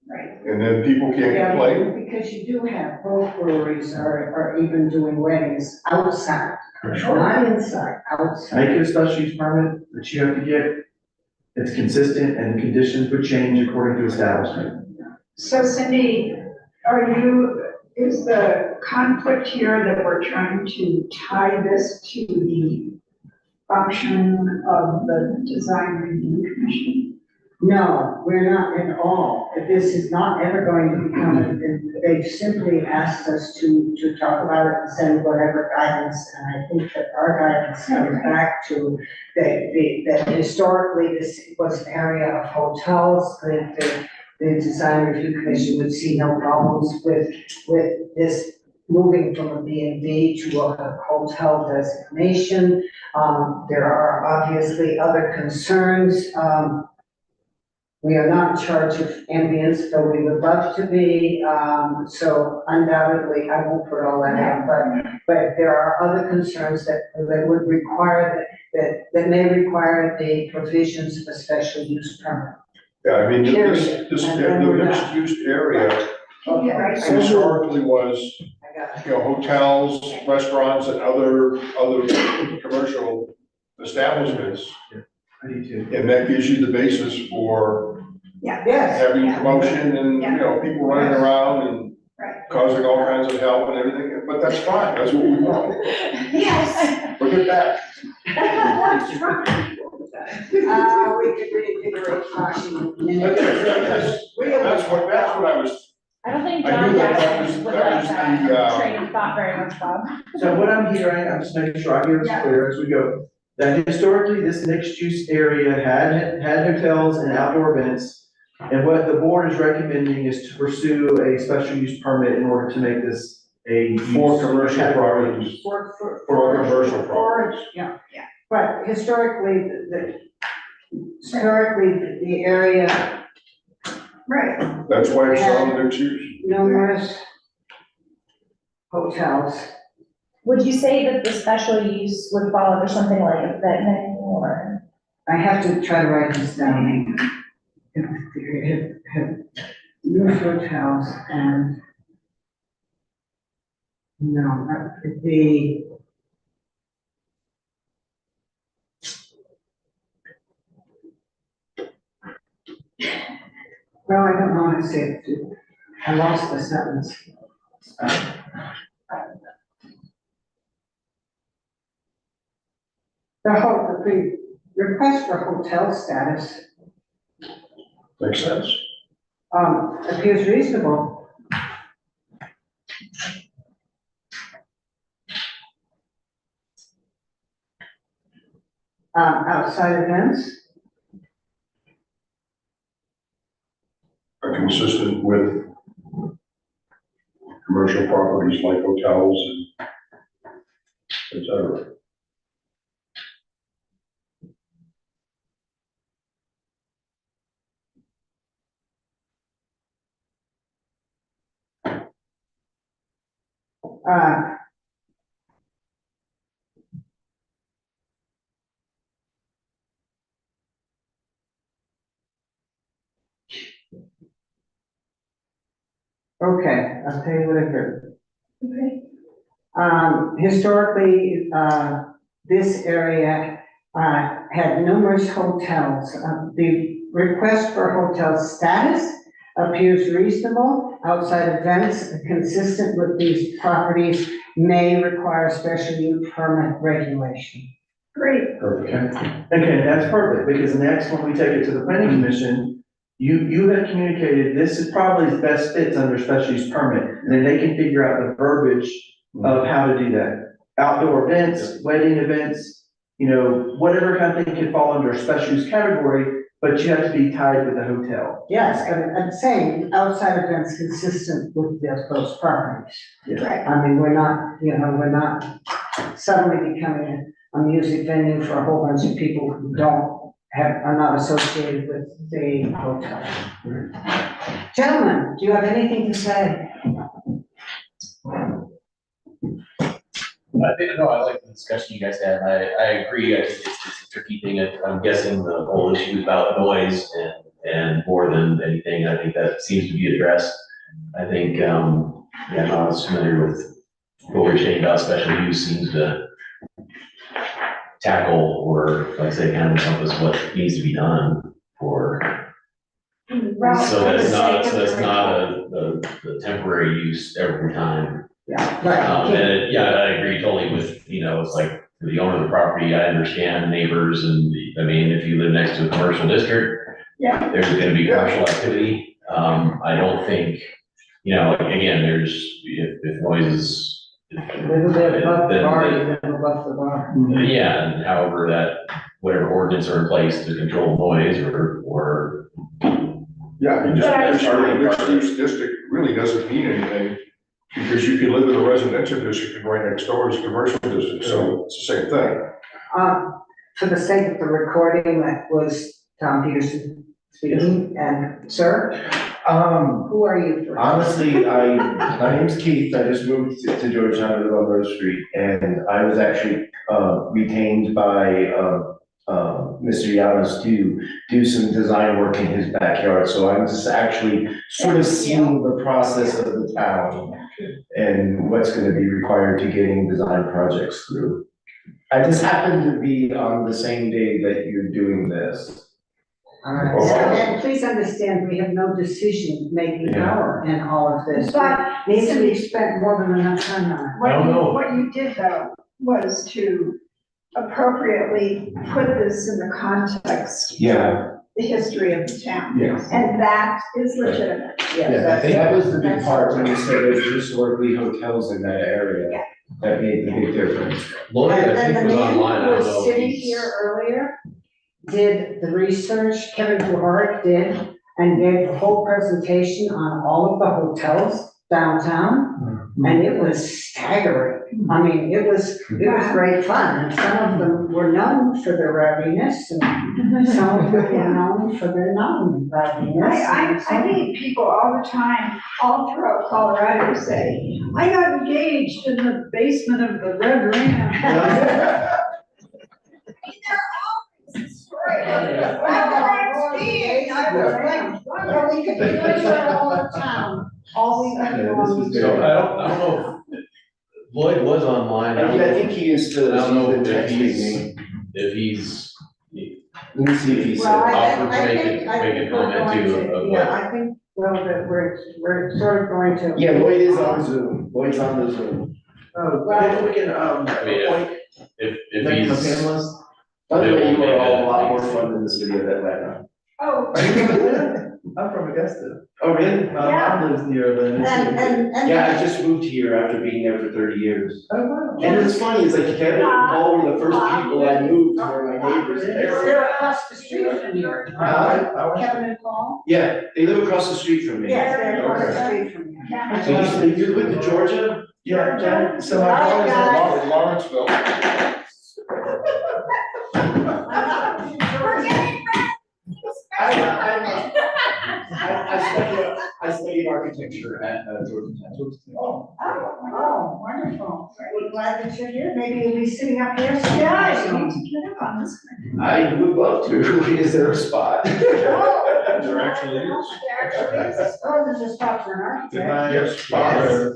S10: right,
S5: and then people can't
S7: Yeah,
S5: complain.
S7: because you do have both breweries are even doing weddings outside, not inside, outside.
S8: Make it a special use permit that you have to get. It's consistent and conditions would change according to establishment.
S10: so Cindy, is the conflict here that we're trying to tie this to the function of the design review commission?
S7: No, we're not at all. This is not ever going to become, they've simply asked us to talk about it and send whatever guidance, and I think that our guidance comes back to that historically this was an area of hotels, that the design review commission would see no problems with this moving from a B&B to a hotel designation. There are obviously other concerns. We are not in charge of ambience, though we would love to be, so undoubtedly, I won't put all that out, but there are other concerns that would require, that may require the provisions of a special use permit.
S5: Yeah, I mean,
S7: Period.
S5: the
S7: And then we're
S5: mixed use area
S10: Right.
S5: historically was,
S7: I got it.
S5: hotels, restaurants, and other commercial establishments.
S8: I do too.
S5: And that gives you the basis for
S7: Yes.
S5: having promotion and,
S10: Yeah.
S5: people running around and
S10: Right.
S5: causing all kinds of hell and everything, but that's fine, that's what we want.
S10: Yes.
S5: Look at that.
S7: We could reinvigorate caution.
S5: That's what I was,
S2: I don't think
S5: I
S2: John
S5: knew that
S2: Jackson
S5: was
S2: would like
S5: the,
S2: that train of thought very much, Bob.
S8: So what I'm hearing, I'm just making sure I hear this clear as we go, that historically, this mixed-use area had hotels and outdoor events. And what the board is recommending is to pursue a special use permit in order to make this a.
S5: for commercial properties,
S7: For
S5: for commercial properties.
S7: Yeah. But historically, the area,
S10: Right,
S5: That's why it's on their choose.
S7: numerous hotels.
S2: Would you say that the special use would fall under something like a veterinary or?
S7: I have to try to write this down. Numerous hotels and, no, that could be. Well, I don't know how to say it. I lost the sentence. The request for hotel status,
S5: Makes sense.
S7: appears reasonable. Outside events,
S5: Are consistent with commercial properties like hotels and et cetera.
S7: uh, okay, I'll tell you what I heard. Historically, this area, had numerous hotels. The request for hotel status appears reasonable. Outside events consistent with these properties may require special use permit regulation.
S10: great.
S5: Perfect.
S8: Okay, that's perfect, because next, when we take it to the planning commission, you have communicated, this is probably the best fits under special use permit, and then they can figure out the verbiage of how to do that. Outdoor events, wedding events, you know, whatever kind of thing can fall under a special use category, but you have to be tied with a hotel.
S7: Yes, I'm saying outside events consistent with those properties.
S10: Right.
S7: I mean, we're not suddenly becoming a music venue for a whole bunch of people who are not associated with the hotel. Gentlemen, do you have anything to say?
S12: I like the discussion you guys had. I agree. I think it's a tricky thing. I'm guessing the whole issue is about noise and more than anything, I think that seems to be addressed. I think, I'm not as familiar with what we're saying about special use seems to tackle or, like I say, kind of encompass what needs to be done for. So that's not a temporary use every time.
S7: Yeah, right.
S12: And I agree totally with, it's like the owner of the property, I understand neighbors and, if you live next to a commercial district,
S10: Yeah.
S12: there's gonna be commercial activity. I don't think, again, if noise is.
S7: A little bit above the bar, you live above the bar.
S12: Yeah, and however whatever ordinance are in place to control noise or.
S5: Yeah, and just our mixed use district really doesn't mean anything, because you can live in a residential district and right next door is a commercial district, so it's the same thing.
S7: For the sake of the recording, that was Tom Peterson speaking, and sir, who are you? first?
S13: Honestly, my name's Keith, I just moved to Georgetown, I live on Rose Street, and I was actually, retained by, Mr. Yamas to do some design work in his backyard, so I'm just actually sort of seeing the process of the town and what's gonna be required to getting design projects through. I just happened to be on the same day that you're doing this.
S7: All right, and please understand, we have no decision-making power in all of this.
S10: But
S7: Needs to be spent more than enough time on it.
S10: what you did though was to appropriately put this in the context.
S13: Yeah.
S10: of The history of the town.
S13: Yes.
S10: And that is legitimate.
S13: Yeah, I think that was the big part when you said there's historically hotels in that area. That made the big difference.
S12: Lloyd, I think
S7: And
S12: was
S7: the man
S12: online, I
S7: who
S12: don't
S7: was
S12: know.
S7: sitting
S12: if he's-
S7: here earlier did the research, Kevin Kuharic did, and gave a whole presentation on all of the hotels downtown. and it was staggering. I mean, it was great fun, and some of them were known for their rowdiness, and some of them were known for their non-rowdiness.
S10: I meet people all the time, all throughout Colorado, who say, I got engaged in the basement of the Red Ram.
S7: Well, we could do it for all the town, all we can do on the.
S12: So I don't know if Lloyd was online.
S13: I think he used to.
S12: I don't know
S13: he's been
S12: if
S13: texting
S12: he's,
S13: me.
S12: if he's,
S13: Let me see if he
S7: Well,
S13: said.
S12: I'll
S7: I
S12: make
S7: think,
S12: it-
S7: I
S12: make
S7: think
S12: a
S7: we're
S12: comment
S7: going
S12: too
S7: to,
S12: of
S7: yeah,
S12: what-
S7: I think, well, that we're sort of going to.
S13: Yeah, Lloyd is on Zoom. Lloyd's on the Zoom.
S8: Oh, well, we can,
S12: I mean,
S8: appoint
S12: if
S8: them a
S12: he's.
S8: panelist.
S13: By the way, you are all a lot more fun than this video that went on.
S10: Oh,
S8: Are you from Atlanta? I'm from Augusta.
S13: Oh, really?
S8: My mom lives near Atlanta too.
S7: And.
S13: Yeah, I just moved here after being there for 30 years.
S8: Oh, wow.
S13: And it's funny, it's like Kevin and Paul were the first people I moved were my neighbors.
S7: They're across the street from you. Kevin and Paul?
S13: Yeah, they live across the street from me.
S7: Yes, they're across the
S13: Okay.
S7: street from you.
S13: So you went to Georgia?
S8: Yeah, so my
S7: All
S8: daughter's
S7: right,
S8: in
S7: guys.
S5: Lawrenceville.
S13: I studied architecture at Georgetown.
S7: Oh, wonderful. We're glad that you're here. Maybe you'll be sitting up here sometime.
S10: yeah, you need to get up on this.
S13: I would love to. Is there a spot?
S5: There actually is.
S7: Oh, there's a spot for an architect.
S8: My
S5: Yes.
S8: father,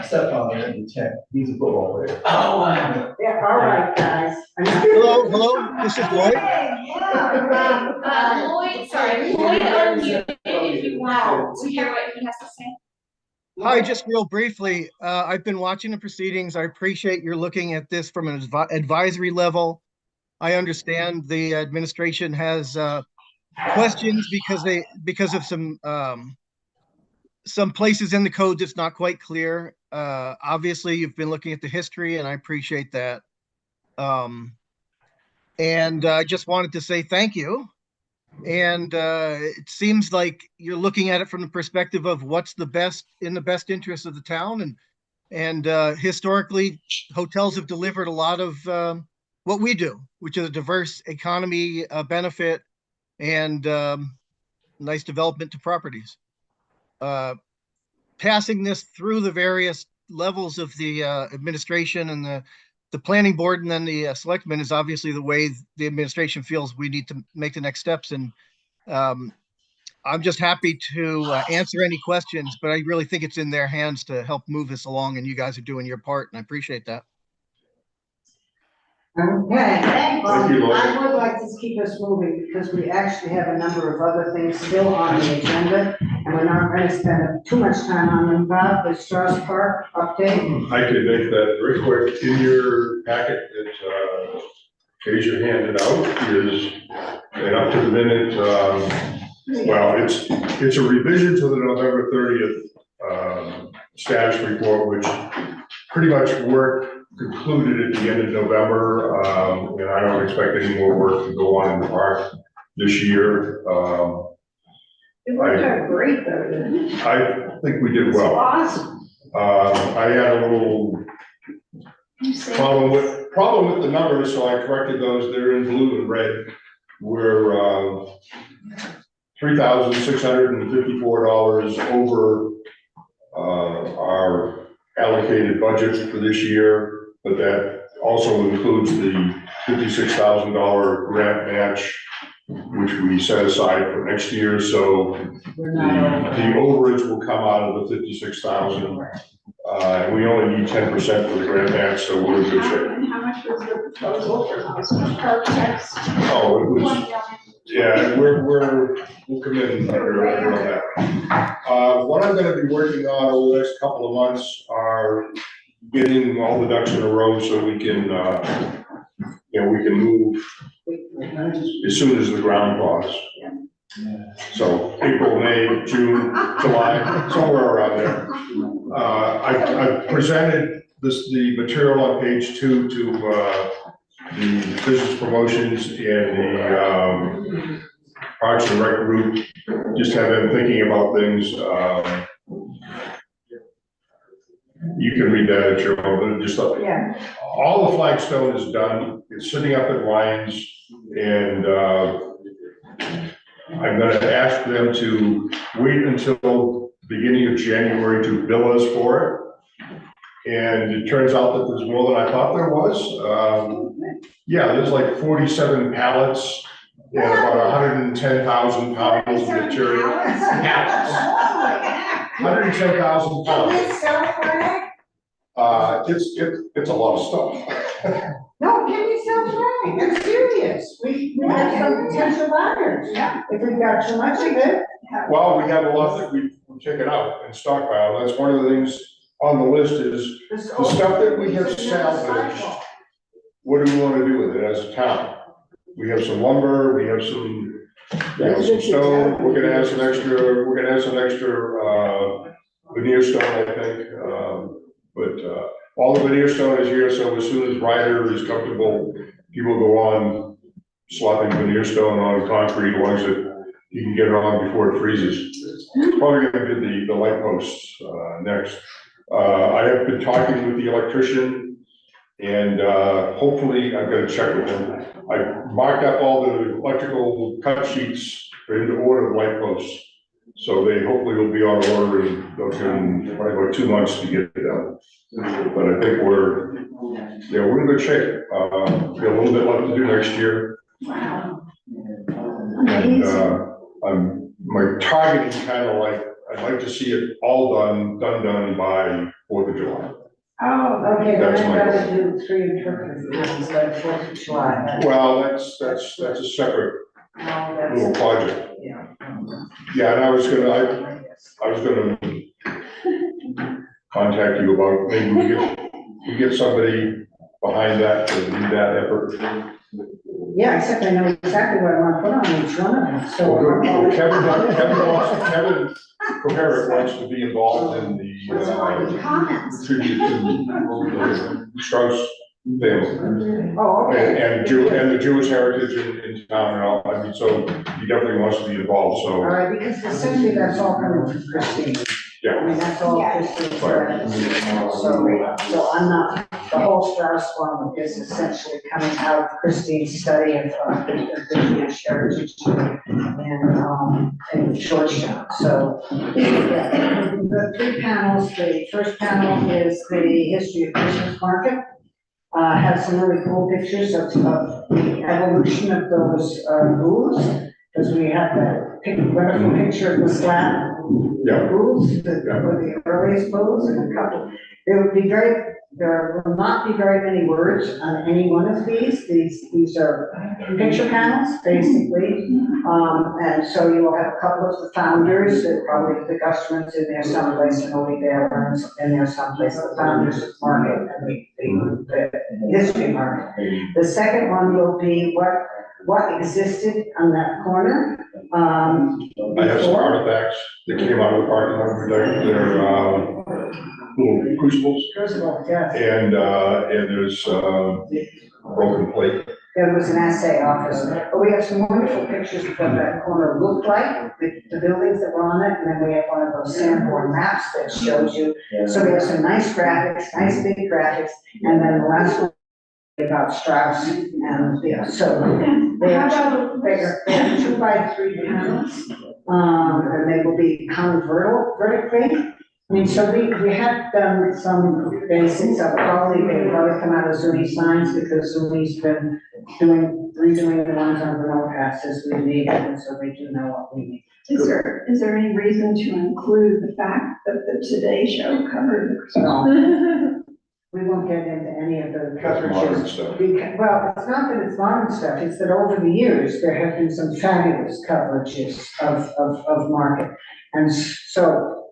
S8: stepfather in tech, he's a football player.
S12: Oh, wow.
S7: Yeah, all right, guys.
S14: Hello, this is Lloyd.
S7: Lloyd, sorry.
S10: Lloyd, unmuted if you want to hear what he has to say.
S14: Hi, just real briefly, I've been watching the proceedings. I appreciate you're looking at this from an advisory level. I understand the administration has questions because of some places in the code that's not quite clear. Obviously, you've been looking at the history, and I appreciate that. And I just wanted to say thank you. And it seems like you're looking at it from the perspective of what's the best in the best interest of the town. And historically, hotels have delivered a lot of what we do, which is a diverse economy benefit and nice development to properties. Passing this through the various levels of the administration and the planning board and then the selectmen is obviously the way the administration feels we need to make the next steps. And I'm just happy to answer any questions, but I really think it's in their hands to help move this along, and you guys are doing your part, and I appreciate that.
S7: Okay.
S5: Thank you, Lloyd.
S7: I would like to keep us moving because we actually have a number of other things still on the agenda, and we're not going to spend too much time on them. Bob, the Strauss Park update.
S5: I could make that very quick. In your packet that Asia handed out is an up to the minute, well, it's a revision to the November 30th status report, which pretty much work concluded at the end of November, and I don't expect any more work to go on in the park this year.
S10: It worked out great though, didn't it?
S5: I think we did well.
S10: Awesome.
S5: I had a little problem with the numbers, so I corrected those. They're in blue and red. We're $3,654 over our allocated budget for this year, but that also includes the $56,000 grant match, which we set aside for next year. So the overage will come out of the 56,000. And we only need 10% for the grant match, so we're in good shape.
S10: And how much was the proposal for house architects?
S5: Oh, it was, yeah, we'll come in under that. What I'm gonna be working on over the next couple of months are getting all the ducks in a row so we can, we can move as soon as the ground thaws. So April, May, June, July, somewhere around there. I presented the material on page 2 to the business promotions and the Parks and Rec group, just have them thinking about things. You can read that at your own, just,
S7: Yeah.
S5: all the flagstone is done, it's sitting up at Lyons, and, I'm gonna ask them to wait until beginning of January to bill us for it. And it turns out that there's more than I thought there was. Yeah, there's like 47 pallets and about 110,000 pounds of material. Pallets. 110,000 pounds. It's a lot of stuff.
S7: No, give yourself right, I'm serious, we have some potential buyers, if we've got too much of it.
S5: Well, we have a lot that we've taken out and stockpiled. That's one of the things on the list is the stuff that we have salvaged. What do we want to do with it as a town? We have some lumber, we have some, some stone, we're gonna have some extra, veneer stone, I think. But all the veneer stone is here, so as soon as Ryder is comfortable, people go on slapping veneer stone on concrete, as long as you can get it on before it freezes. Probably gonna do the light posts next. I have been talking with the electrician, and hopefully I'm gonna check with him. I marked up all the electrical cut sheets for him to order the light posts. So they hopefully will be on order in probably about 2 months to get it done. But I think we're in good shape. We got a little bit left to do next year. And my target is kind of like, I'd like to see it all done by 4th of July.
S7: Oh, okay, then
S5: That's
S7: I
S5: my
S7: gotta do 3 interpretive plans by 4th of July.
S5: Well, that's a separate
S7: Oh,
S5: little
S7: that's,
S5: project.
S7: yeah.
S5: Yeah, and I was gonna contact you about maybe we get somebody behind that to lead that effort.
S7: Yeah, except I know exactly what I want to put on each one of them, so.
S5: Well, Kevin Koharic wants to be involved in the tribute to the Strauss family.
S7: Oh, okay.
S5: And the Jewish heritage in town and all, I mean, so he definitely wants to be involved,
S7: All
S5: so,
S7: right, because essentially that's all coming from Christine. I
S5: yeah.
S7: mean, that's all Christine's, so I'm not, the whole Strauss one is essentially coming out of Christine's study of Jewish heritage in Georgetown, so. The 3 panels, the first panel is the history of Christmas market. Has some really cool pictures of the evolution of those booths, because we have that wonderful picture of the slab.
S5: Yeah.
S7: Booths, the earliest booths, and a couple, there will not be very many words on any one of these. These are picture panels, basically. And so you will have a couple of the founders, probably the Gustermans in there someplace, and Olie Baylor in there someplace, the founders of market and the history market. The second one will be what existed on that corner.
S5: I have some artifacts that came out of the parking lot, they're little crucibles.
S7: Crucibles, yes.
S5: And there's broken plate.
S7: There was an assay office, but we have some wonderful pictures of what that corner looked like, the buildings that were on it, and then we have one of those Sanborn maps that shows you. So we have some nice graphics, nice big graphics, and then the last one about Strauss, and, so they are bigger, they are 2 by 3 panels, and they will be hung vertically. I mean, so we have done some basics of probably, they probably come out of Zuni signs, because Zuni's been redoing the ones on the no passes we need, and so they do know what we need.
S10: Is there any reason to include the fact that the Today Show covered the Christmas?
S7: We won't get into any of the
S5: That's modern
S7: coverages.
S5: stuff.
S7: Well, it's not that it's modern stuff, it's that over the years, there have been some fabulous coverages of market. And so,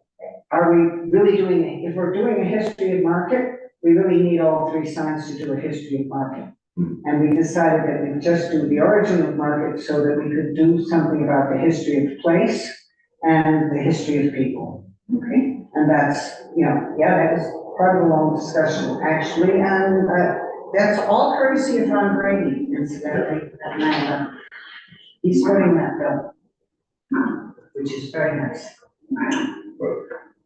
S7: are we really doing, if we're doing a history of market, we really need all 3 signs to do a history of market. And we decided that we just do the origin of market so that we could do something about the history of place and the history of people.
S10: Okay.
S7: And that's, that was part of a long discussion, actually, and that's all courtesy of Ron Brady, incidentally, and he's putting that bill, which is very nice.
S5: But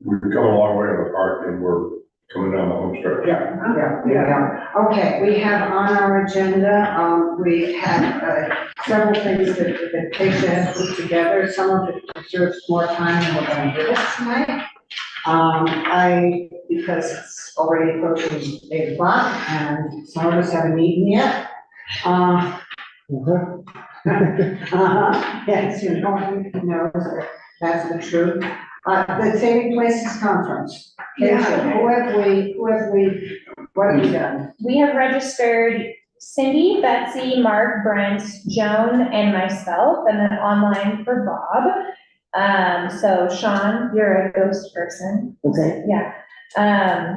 S5: we've come a long way in the park, and we're coming down the home stretch.
S7: Yeah. Okay, we have on our agenda, we have several things that Keisha has put together. Some of it deserves more time than we're going to give it tonight. Because it's already approaching 8 o'clock and some of us haven't eaten yet. Yes, you know, that's the truth. The Saving Places Conference. Keisha, who have we, what have we done?
S2: We have registered Cindy, Betsy, Mark, Brent, Joan, and myself, and then online for Bob. So Sean, you're a ghost person.
S9: Okay.
S2: Yeah.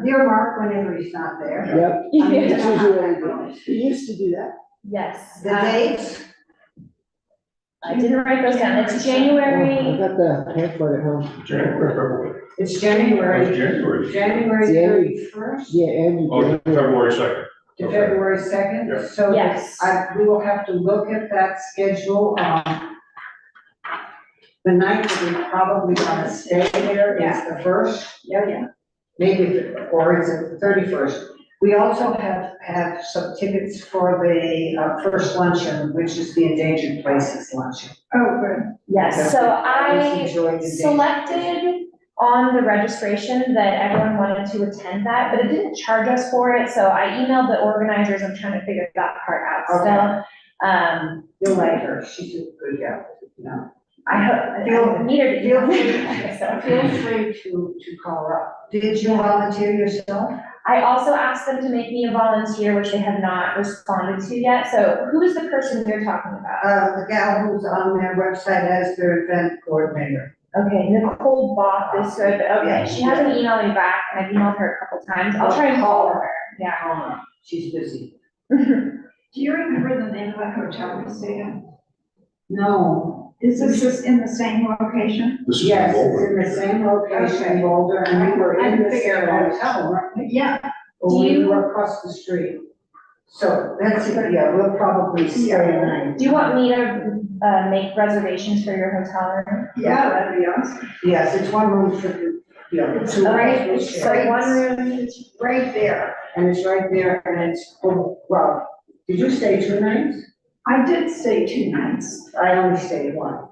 S7: Dear Mark, whenever he's not there.
S9: Yep.
S2: Yeah.
S9: This is really good. We used to do that.
S2: Yes.
S7: The dates?
S2: I didn't write those down. It's
S9: Oh, I
S2: January.
S9: got the pamphlet at home.
S5: January, February.
S7: It's January.
S5: January.
S7: January 31st
S9: Yeah, and.
S5: Oh, February 2nd.
S7: to February 2nd.
S5: Yeah.
S7: So
S2: Yes.
S7: we will have to look at that schedule. The night that we probably want to stay there is the 1st. Yeah. Maybe, or is it the 31st? We also have some tickets for the first luncheon, which is the Endangered Places luncheon.
S10: Oh, good.
S2: Yes, so
S7: always
S2: I
S7: enjoyed the
S2: selected on the registration that everyone wanted to attend that, but it didn't charge us for it, so I emailed the organizers. I'm trying to figure that part out still.
S7: You'll like her, she's a good gal, you know.
S2: I hope, I don't need her to
S7: Feel
S2: do
S7: free,
S2: it.
S7: feel free to call her up. Did you volunteer yourself?
S2: I also asked them to make me a volunteer, which they have not responded to yet, so who is the person you're talking about?
S7: The gal who's on their website as their event coordinator.
S2: Okay, Nicole Bach is good, but okay,
S7: Yeah.
S2: she hasn't emailed me back, and I've emailed her a couple times. I'll try and call her, yeah.
S7: She's busy.
S10: Do you remember the name of the hotel we stayed in?
S7: No.
S10: Is this in the same location?
S5: This is
S7: Yes, it's
S5: Boulder.
S7: in the same location in Boulder, and we were in the same hotel, weren't we?
S10: Yeah.
S7: We were across the street. So that's it, yeah, we'll probably stay a night.
S2: Do you want me to, make reservations for your hotel room?
S10: Yeah, that'd be awesome.
S7: Yes, it's one room for, two.
S2: Alright,
S7: we'll
S2: so
S7: share.
S2: one room,
S10: It's right there.
S7: And it's right there, and it's, well, did you stay 2 nights?
S10: I did stay 2 nights,
S7: I only stayed 1.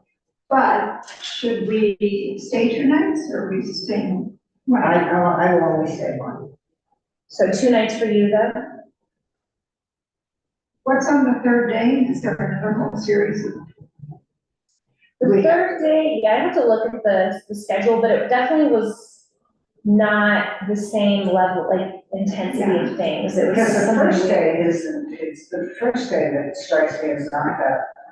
S10: but should we stay 2 nights or are we staying? one?
S7: I will only stay 1.
S2: so 2 nights for you though?
S10: What's on the 3rd day? Is there another whole series of?
S2: The third day, yeah, I have to look at the schedule, but it definitely was not the same level, like intensity of things. It was
S7: Because the
S2: something
S7: first
S2: weird.
S7: day isn't, it's the first day that strikes me as not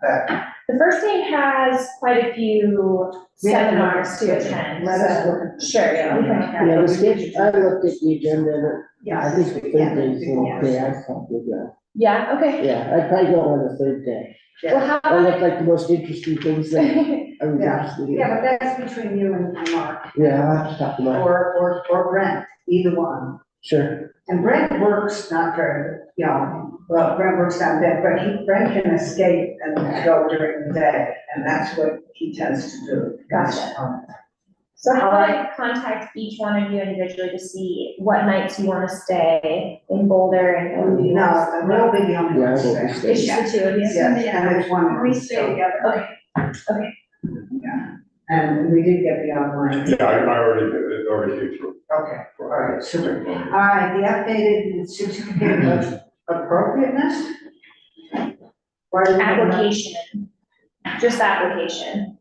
S7: that.
S2: The first day has quite a few seminars to attend,
S7: Let us
S2: so,
S7: look at.
S2: sure, yeah, we can look at
S9: Yeah,
S2: it.
S9: the schedule, I looked at the agenda, and I
S7: Yeah.
S9: think the third day is okay, I probably go.
S2: Yeah, okay.
S9: Yeah, I'd probably go on the third day.
S2: Well, how
S9: That looked
S2: about?
S9: like the most interesting things that I was interested in.
S7: Yeah, but that's between you and Mark,
S9: Yeah, I'll have to talk to Mark.
S7: or Brent, either one.
S9: Sure.
S7: And Brent works not very, well, Brent works not that, but Brent can escape and go during the day, and that's what he tends to do.
S2: Gotcha. So how about I contact each one of you individually to see what nights you want to stay in Boulder and.
S7: No, we'll be the only
S9: Yeah, I
S7: ones
S9: won't be
S7: there.
S9: staying.
S2: It's just the two of you?
S7: Yes, and there's one.
S10: We stay together.
S2: Okay,
S7: And we did get the online.
S5: Yeah, I already did, it already came through.
S7: Okay, all right, super. All right, the updated certificate of appropriateness? Why do we have that?
S2: application, just application.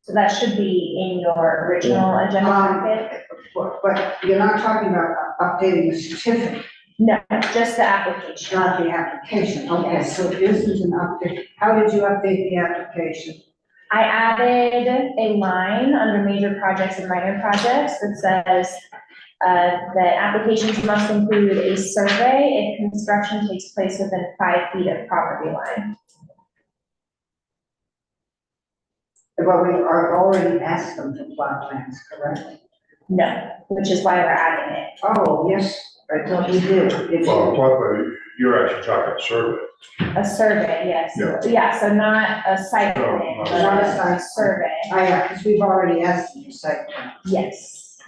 S2: So that should be in your original agenda packet.
S7: But you're not talking about updating the certificate,
S2: No, just the application.
S7: not the application. Okay, so this is an update. How did you update the application?
S2: I added a line under major projects and minor projects that says that applications must include a survey if construction takes place within 5 feet of property line.
S7: Well, we are already asked them to plot plans, correct?
S2: No, which is why we're adding it.
S7: Oh, yes, I thought we did. It's-
S5: Well, but you're actually talking survey.
S2: A survey, yes.
S5: Yeah.
S2: Yeah, so not a site
S5: No,
S2: plan,
S5: not
S2: but
S7: a
S2: a
S7: site.
S2: survey,
S7: Oh, yeah, because we've already asked them to site plan.
S2: yes.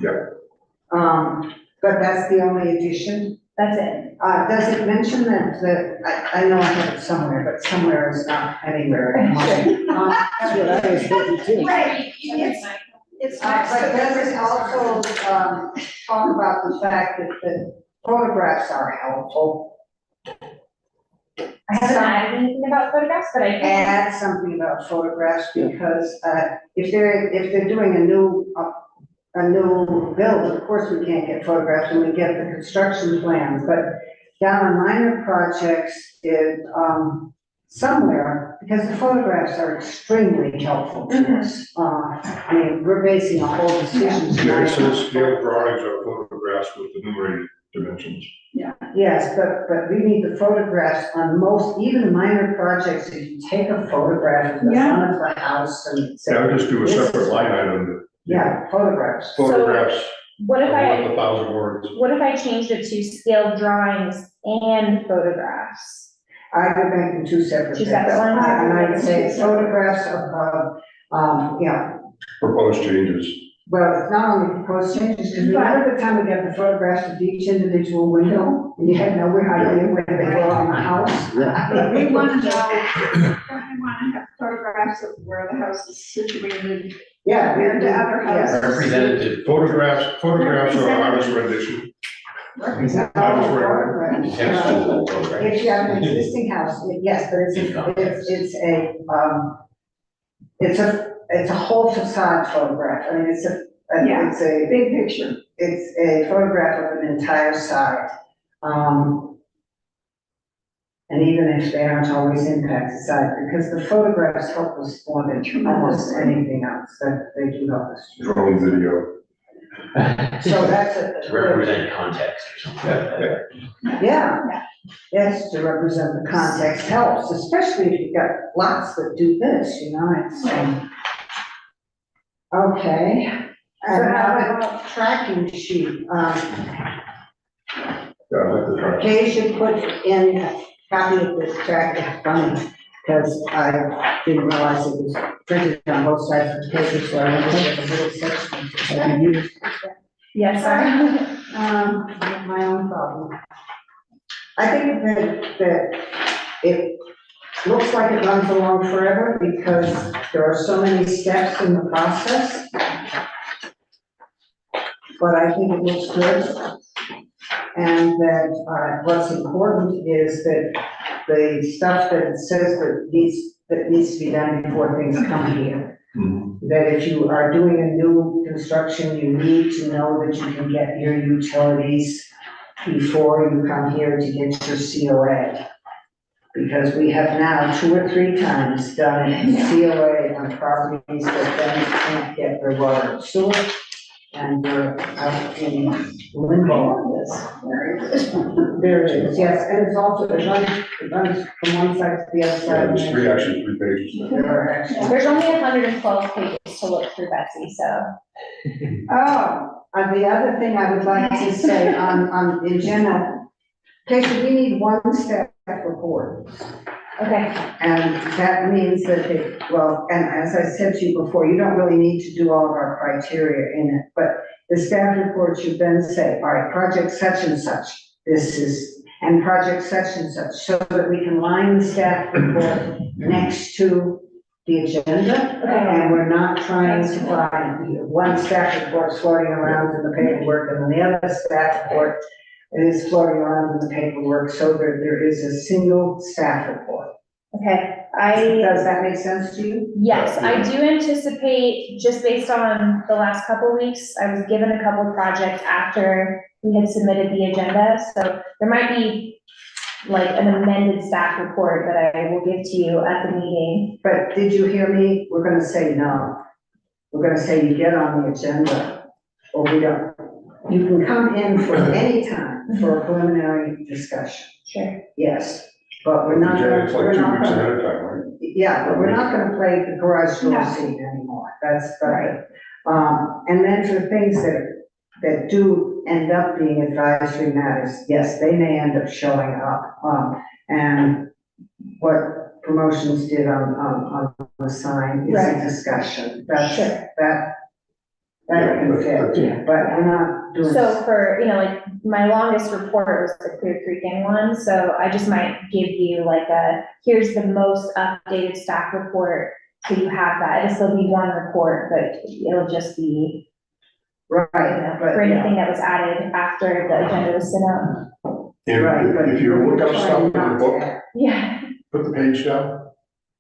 S7: But that's the only addition.
S2: That's it.
S7: Does it mention I know I have it somewhere, but somewhere is not anywhere.
S9: That's what I was thinking too.
S10: Right, it's next to
S7: But does it
S10: the
S7: also, talk about the fact that the photographs are helpful?
S2: I haven't added anything about photographs, but I can.
S7: Add something about photographs, because, if they're doing a new build, of course we can't get photographs when we get the construction plans, but down on minor projects, somewhere, because the photographs are extremely helpful to us. I mean, we're basing a whole decision
S5: Yeah,
S7: tonight.
S5: it says scale drawings are photographs with enumerated dimensions.
S7: Yes, but we need the photographs on most, even minor projects, if you take a photograph of the front of the house and say.
S5: Yeah, I would just do a
S7: this is-
S5: separate line item,
S7: Yeah, photographs.
S5: photographs
S2: What if
S5: are worth
S2: I,
S5: 1,000 words.
S2: what if I changed it to scale drawings and photographs?
S7: I would make them two separate.
S2: Two separate
S7: things.
S2: ones?
S7: And I would say photographs of,
S5: Proposed changes.
S7: well, it's not only proposed changes, because remember the time we got the photographs of each individual window, and you had nowhere idea where they were on the house?
S9: Yeah.
S10: We want to know, don't we want to have photographs of where the house is situated
S7: Yeah.
S10: compared to other
S7: Yes.
S10: houses?
S12: Representative.
S5: Photographs are artist rendition.
S7: Photographs.
S12: Textual photographs.
S7: If you have an existing house, yes, but it's a whole facade photograph. I mean, it's a
S10: Big picture.
S7: it's a photograph of an entire site. And even if they aren't always impact the site, because the photographs help us more than almost anything else, that they do help us.
S5: Drone video.
S7: So that's it.
S12: To represent context or something.
S7: Yeah, yes, to represent the context helps, especially if you've got lots that do this, it's, okay. And now the tracking sheet,
S5: Yeah, I like the track.
S7: Kay should put in a copy of this track, it's funny, because I didn't realize it was printed on both sides of the paper, so I went to the little section that I used.
S2: Yes, sorry.
S7: My own problem. I think that it looks like it runs along forever because there are so many steps in the process. But I think it looks good. And that, what's important is that the stuff that it says that needs to be done before things come here. That if you are doing a new construction, you need to know that you can get your utilities before you come here to get your COA. Because we have now 2 or 3 times done COA on properties that then can't get their water and sewer. And we're out in limbo on this. There it is, yes, and it's also, it runs from one side to the other side.
S5: There's 3 pages.
S7: There are actually.
S2: There's only 112 pages to look through, Betsy, so.
S7: Oh, the other thing I would like to say in general, okay, so we need one staff report.
S2: Okay,
S7: And that means that and as I said to you before, you don't really need to do all of our criteria in it, but the staff report should then say, all right, project such and such, and project such and such, so that we can line the staff report next to the agenda, and we're not trying to find one staff report floating around in the paperwork, and then the other staff report is floating around in the paperwork, so that there is a single staff report.
S2: okay,
S7: Does that make sense to you?
S2: yes, I do anticipate, just based on the last couple of weeks, I was given a couple of projects after we had submitted the agenda, so there might be like an amended staff report that I will give to you at the meeting.
S7: But did you hear me? We're gonna say no. We're gonna say you get on the agenda, or we don't. You can come in for any time for a preliminary discussion,
S2: Sure.
S7: yes, but we're not.
S5: It's like 2 weeks
S7: gonna-
S5: ahead of time, right?
S7: Yeah, but we're not gonna play the garage door
S10: No.
S7: scene anymore, that's right. And then for things that do end up being advisory matters, yes, they may end up showing up. And what promotions did on the sign is
S2: Right.
S7: a discussion,
S2: Sure.
S7: that can fit, but we're not doing.
S2: So for, like, my longest report was the Clear Creek one, so I just might give you like here's the most updated staff report, so you have that. It'll still be one report, but it'll just be,
S7: Right,
S2: for anything that was added after the agenda was sent out.
S5: If you look up stuff in the book,
S2: Yeah,
S5: put the page down.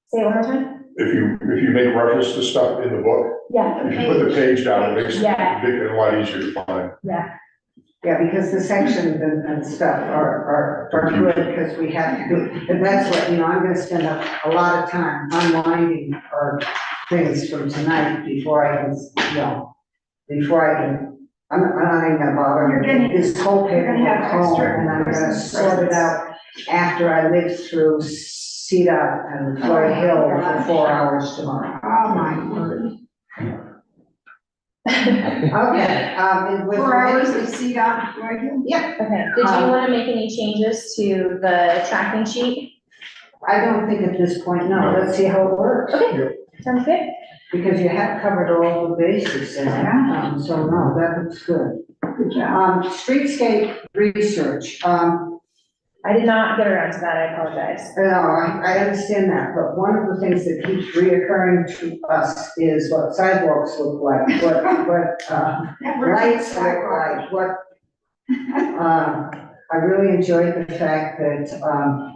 S2: say it one more time?
S5: If you make reference to stuff in the book,
S2: Yeah.
S5: if you put the page down, it makes it
S2: Yeah.
S5: a lot easier to find.
S2: Yeah.
S7: Yeah, because the sections and stuff are good, because we have to do, and that's what, I'm gonna spend a lot of time unwinding our things from tonight before I can, I'm not even gonna bother.
S10: You're gonna-
S7: This whole
S10: you're gonna have
S7: paper home,
S10: extra
S7: and I'm gonna sort it out after I live through CDOT and Floyd Hill for 4 hours tomorrow.
S10: Oh, my word.
S7: Okay, with
S10: 4 hours to see that, right?
S7: Yeah,
S2: Okay, did you want to make any changes to the tracking sheet?
S7: I don't think at this point, no, let's see how it works.
S2: Okay, sounds good.
S7: Because you have covered all the bases in it, so no, that looks good.
S10: Good job.
S7: Streetscape research,
S2: I did not get around to that, I apologize.
S7: no, I understand that, but one of the things that keeps reoccurring to us is what sidewalks look like, what lights look like, what, I really enjoyed the fact that,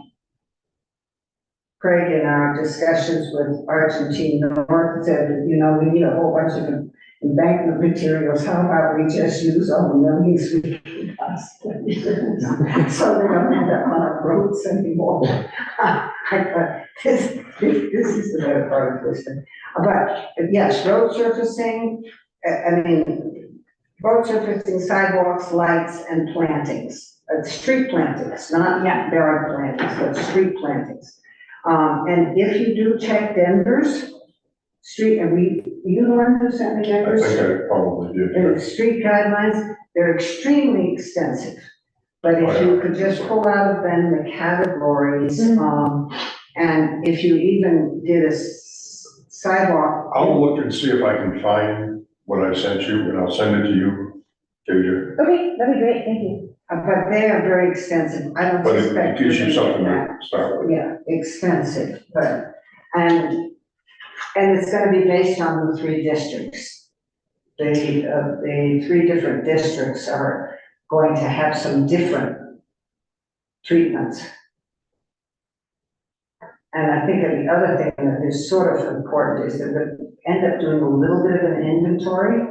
S7: Craig, in our discussions with Argentine North, said, we need a whole bunch of embankment materials, how about we just use all the millions we can possibly use? So they don't end up on our roads anymore. I thought, this is the better part of this thing. But, yes, road surfacing, road surfacing, sidewalks, lights, and plantings. Street plantings, not yard plantings, but street plantings. And if you do check Denver's street, and you the one who sent me
S5: I
S7: Denver's?
S5: think I probably did.
S7: The street guidelines, they're extremely extensive. But if you could just pull out of them the categories, and if you even did a sidewalk.
S5: I'll look and see if I can find what I sent you, and I'll send it to you, JJ.
S2: Okay, that'd be great, thank you.
S7: But they are very extensive. I don't
S5: But it
S7: suspect.
S5: gives you
S7: you're gonna
S5: something
S7: get
S5: to start with.
S7: Yeah, expensive, but, and it's gonna be based on the 3 districts. The 3 different districts are going to have some different treatments. And I think that the other thing that is sort of important is that we end up doing a little bit of an inventory.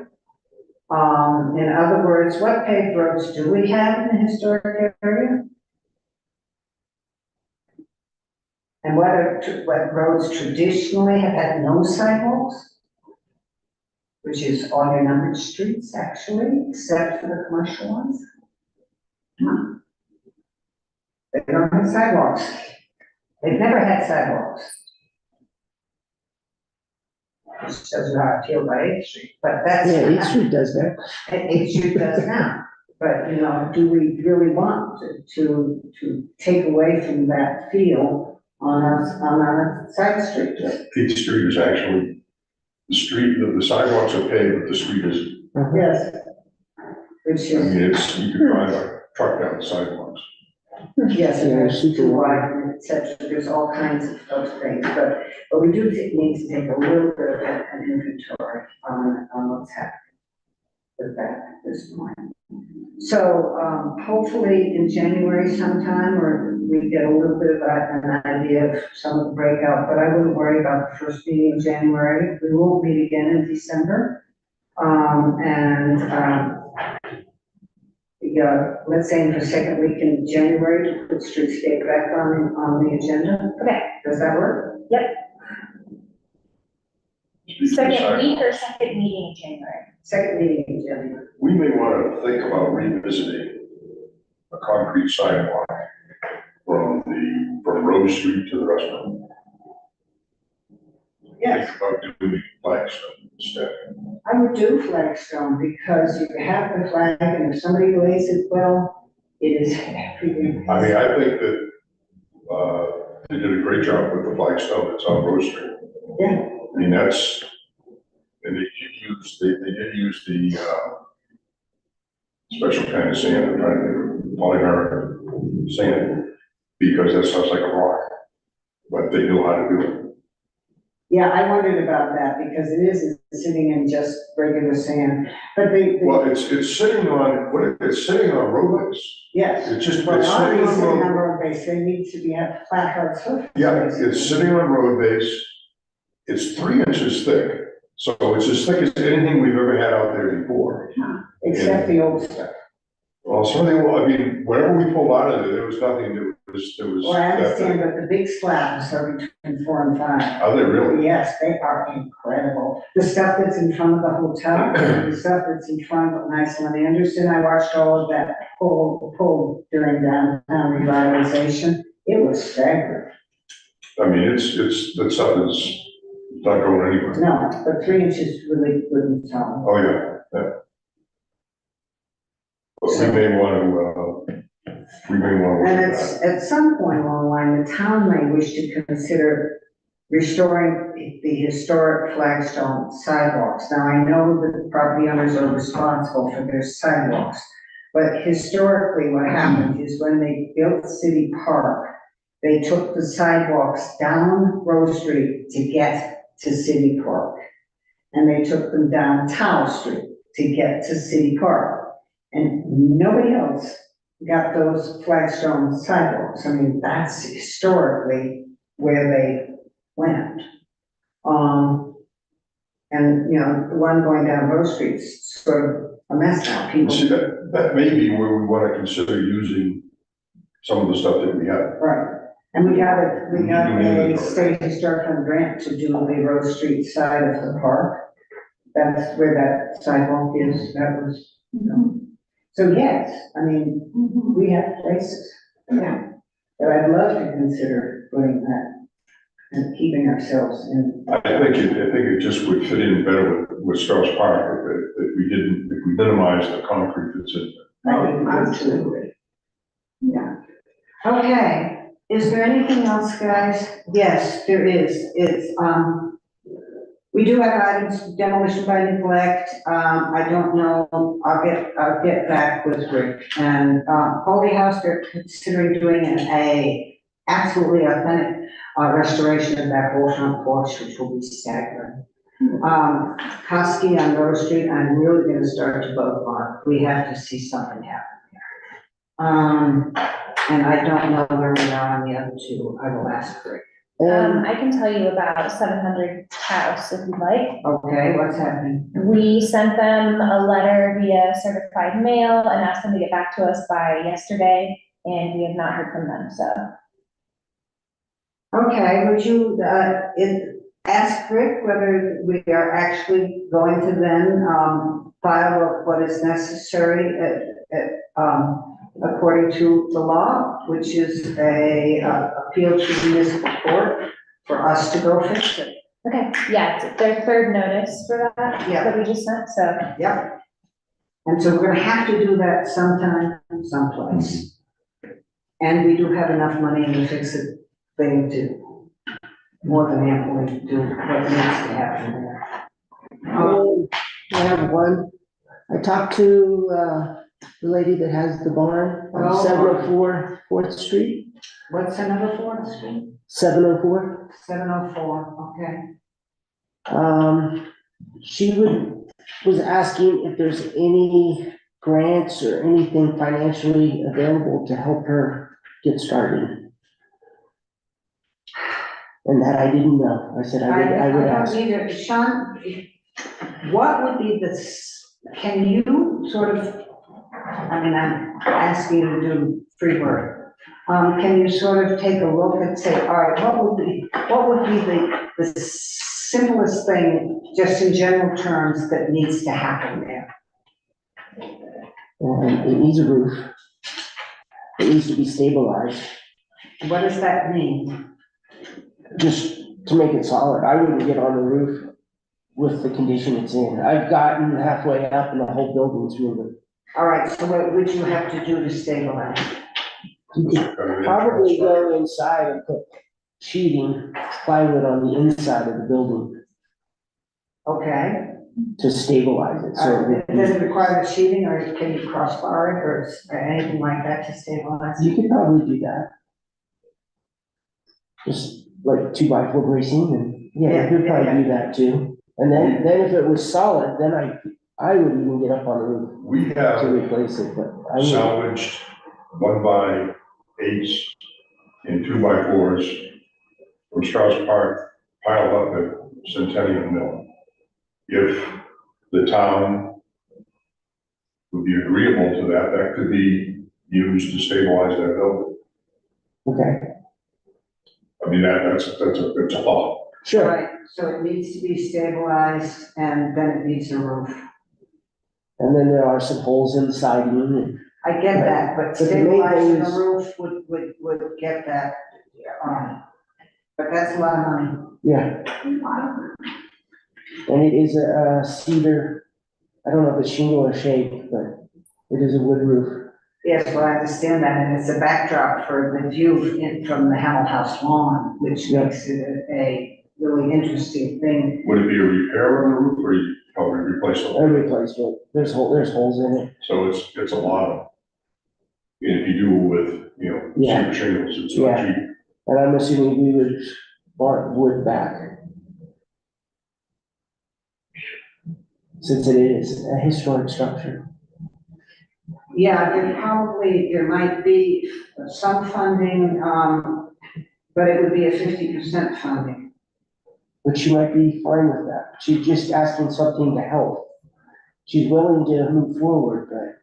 S7: In other words, what paved roads do we have in the historic area? And what roads traditionally have had no sidewalks? Which is all your numbered streets, actually, except for the commercial ones. They don't have sidewalks. They've never had sidewalks. Which does not feel by 8th Street, but that's.
S9: Yeah, 8th Street does that.
S7: 8th Street does now. But, do we really want to take away from that feel on our side streets?
S5: 8th Street is actually, the sidewalks are paved, but the street is,
S7: Yes. Which
S5: you
S7: is,
S5: can drive a truck down the sidewalks.
S7: yes, and
S9: Yeah,
S7: there's
S9: super
S7: too
S9: wide.
S7: wide, and et cetera, there's all kinds of things, but we do need to take a little bit of an inventory on what's happening with that at this point. So, hopefully in January sometime, or we get a little bit of an idea of some of the breakout, but I wouldn't worry about the first meeting in January. We won't meet again in December. Let's aim for second week in January to put streetscape back on the agenda.
S2: Okay.
S7: Does that work?
S2: Yep. Second week or second meeting in January?
S7: Second meeting in January.
S5: We may want to think about revisiting a concrete sidewalk from Rose Street to the restaurant.
S7: Yes.
S5: Think about doing Flagstone instead.
S7: I would do Flagstone because you have the flag, and if somebody lays it well, it is everything.
S5: I mean, I think that, they did a great job with the Flagstone that's on Rose Street.
S7: Yeah.
S5: I mean, and they did use the, special kind of sand, I'm trying to think of polymeric sand, because that sounds like a rock, but they know how to do it.
S7: Yeah, I wondered about that because it is sitting in just regular sand, but they,
S5: Well, it's sitting on, it's sitting on roadways.
S7: yes.
S5: It's just,
S7: Well,
S5: it's sitting
S7: obviously,
S5: on road,
S7: number of base, they need to be a flat hard surface.
S5: yeah, it's sitting on road base. It's 3 inches thick, so it's as thick as anything we've ever had out there before.
S7: Except the old stuff.
S5: Well, something, I mean, whenever we pulled out of there was nothing that was.
S7: Well, I
S5: that
S7: understand,
S5: thick.
S7: but the big slabs are between 4 and 5.
S5: Are they really?
S7: Yes, they are incredible. The stuff that's in front of the hotel, the stuff that's in front of Iceland Anderson, I watched all of that pull during downtown revitalization. It was staggering.
S5: I mean, that stuff is not going anywhere.
S7: No, but 3 inches really wouldn't tell.
S5: Oh, yeah, yeah. But we may want to
S7: And
S5: look
S7: it's,
S5: at that.
S7: at some point along the line, the town may wish to consider restoring the historic flagstone sidewalks. Now, I know that the property owners are responsible for their sidewalks, but historically, what happened is when they built City Park, they took the sidewalks down Rose Street to get to City Park. And they took them down Tower Street to get to City Park. And nobody else got those flagstone sidewalks. I mean, that's historically where they went. And, you know, the one going down Rose Street's sort of a mess now. People,
S5: See, that may be where we want to consider using some of the stuff that we have.
S7: right. And we got a state historic fund grant to do the Rose Street side of the park. That's where that sidewalk is. That was, you know. So yes, I mean, we have places, yeah, that I'd love to consider putting that and keeping ourselves in.
S5: I think it just would fit in better with Strauss Park if we minimize the concrete that's in there.
S7: I think absolutely. Yeah. Okay, is there anything else, guys? Yes, there is. It's, we do have items, demolition by neglect. I don't know, I'll get back with Rick. And, Holy House, they're considering doing a absolutely authentic, restoration of that whole front porch, which will be staggering. Husky on Rose Street, I'm really gonna start to vote on. We have to see something happen there. And I don't know where we are on the other two. I will ask Rick.
S2: I can tell you about 700 House if you'd like.
S7: Okay, what's happening?
S2: We sent them a letter via certified mail and asked them to get back to us by yesterday, and we have not heard from them, so.
S7: Okay, would you, ask Rick whether we are actually going to then, file what is necessary according to the law, which is a, appeal to the municipal court for us to go fix it.
S2: Okay, yeah, it's their third notice for that,
S7: Yeah.
S2: that we just sent, so.
S7: Yep. And so we're gonna have to do that sometime, someplace. And we do have enough money in the fix-it thing to more than amply do what needs to happen there.
S9: I have one. I talked to, the lady that has the barn on
S7: Oh.
S9: 704 4th Street,
S7: What's the number for the street?
S9: 704.
S7: 704, okay.
S9: She was asking if there's any grants or anything financially available to help her get started. And that I didn't know. I said I would ask.
S7: don't either. Sean, what would be can you sort of, I mean, I'm asking you to do free work. Can you sort of take a look and say, all right, what would be the simplest thing, just in general terms, that needs to happen there?
S9: It needs a roof. It needs to be stabilized,
S7: What does that mean?
S9: just to make it solid. I wouldn't get on the roof with the condition it's in. I've gotten halfway up and the whole building's moving.
S7: All right, so what would you have to do to stabilize?
S9: You could probably go inside and put sheeting, plywood on the inside of the building.
S7: Okay,
S9: to stabilize it, so.
S7: Does it require the sheeting, or can you crossbar it, or anything like that to stabilize
S9: You
S7: it?
S9: could probably do that. Just like 2x4 bracing, and, yeah, you could probably do that too. And then if it was solid, then I would even get up on the roof
S5: We
S9: to
S5: have
S9: replace it, but I would.
S5: salvaged 1x8s and 2x4s from Strauss Park piled up at Centennial Mill. If the town would be agreeable to that, that could be used to stabilize that building.
S9: Okay,
S5: I mean, that's a thought.
S9: sure,
S7: Right, so it needs to be stabilized, and then it needs a roof.
S9: and then there are some holes in the siding, and
S7: I get that, but
S9: But the main thing
S7: stabilizing
S9: is-
S7: the roof would get that, but that's a lot of money.
S9: yeah. And it is a cedar, I don't know if it's shingle or shake, but it is a wood roof.
S7: Yes, well, I understand that, and it's a backdrop for the view from the Howell House lawn, which makes it a really interesting thing.
S5: Would it be a repair on the roof, or you probably replace the
S9: A
S5: whole?
S9: replacement, there's holes in it.
S5: So it's a lot of, and if you do it with,
S9: Yeah.
S5: cedar shingles, it's
S9: Yeah.
S5: not cheap.
S9: And I'm assuming we would want wood back. Since it is a historic structure.
S7: Yeah, there might be some funding, but it would be a 50% funding.
S9: But she might be fine with that. She's just asking something to help. She's willing to move forward, but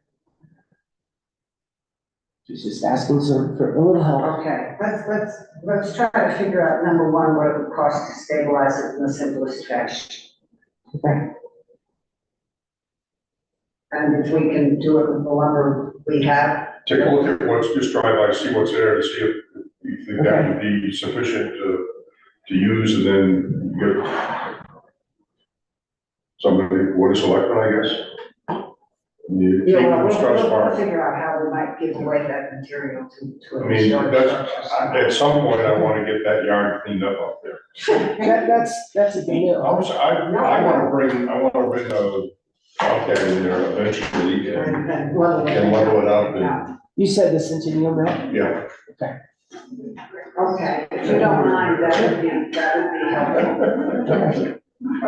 S9: she's just asking for a little help.
S7: Okay, let's try to figure out, number one, what it would cost to stabilize it in the simplest fashion.
S9: Okay.
S7: And if we can do it with the lumber we have.
S5: Take a look at what's, just drive by, see what's there, and see if you think that would be sufficient to use, and then get somebody, what is selectmen, I guess? You take
S7: Yeah, well,
S5: from Strauss
S7: we'll
S5: Park.
S7: figure out how we might give away that material to
S5: I
S7: a
S5: mean,
S7: historic
S5: that's,
S7: structure.
S5: at some point, I wanna get that yard cleaned up there.
S9: That's a deal.
S5: I wanna bring a Bobcat in there eventually, and level it up, and,
S9: You said the Centennial Mill?
S5: yeah.
S7: Okay, if you don't mind, that would be helpful.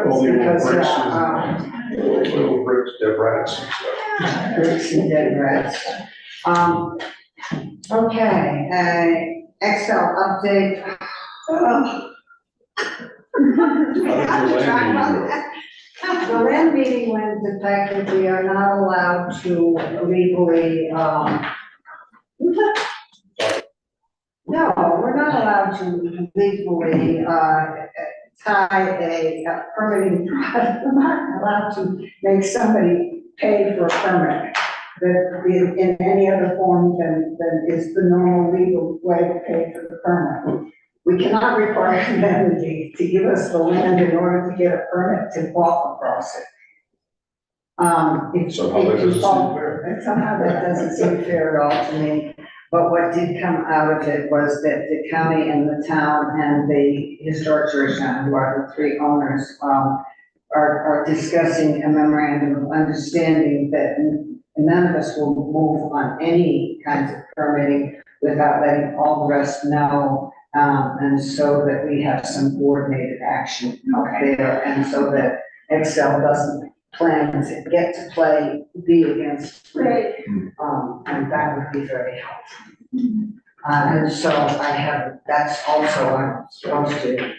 S5: All the little
S7: Because,
S5: bricks little bricks, dead rats and stuff.
S7: bricks and dead rats. Okay, Excel update. The land meeting went the fact that we are not allowed to legally, no, we're not allowed to legally, tie a permitting, we're not allowed to make somebody pay for a permit that in any other form than is the normal legal way to pay for the permit. We cannot require them to give us the land in order to get a permit to walk across it.
S5: Somehow that doesn't seem fair.
S7: Somehow that doesn't seem fair at all to me. But what did come out of it was that the county and the town and the historic jurisdiction, who are the three owners, are discussing a memorandum of understanding that none of us will move on any kinds of permitting without letting all the rest know. And so that we have some coordinated action out there, and so that Excel doesn't plan to get to play B against three. And that would be very helpful. And so that's also, I'm supposed to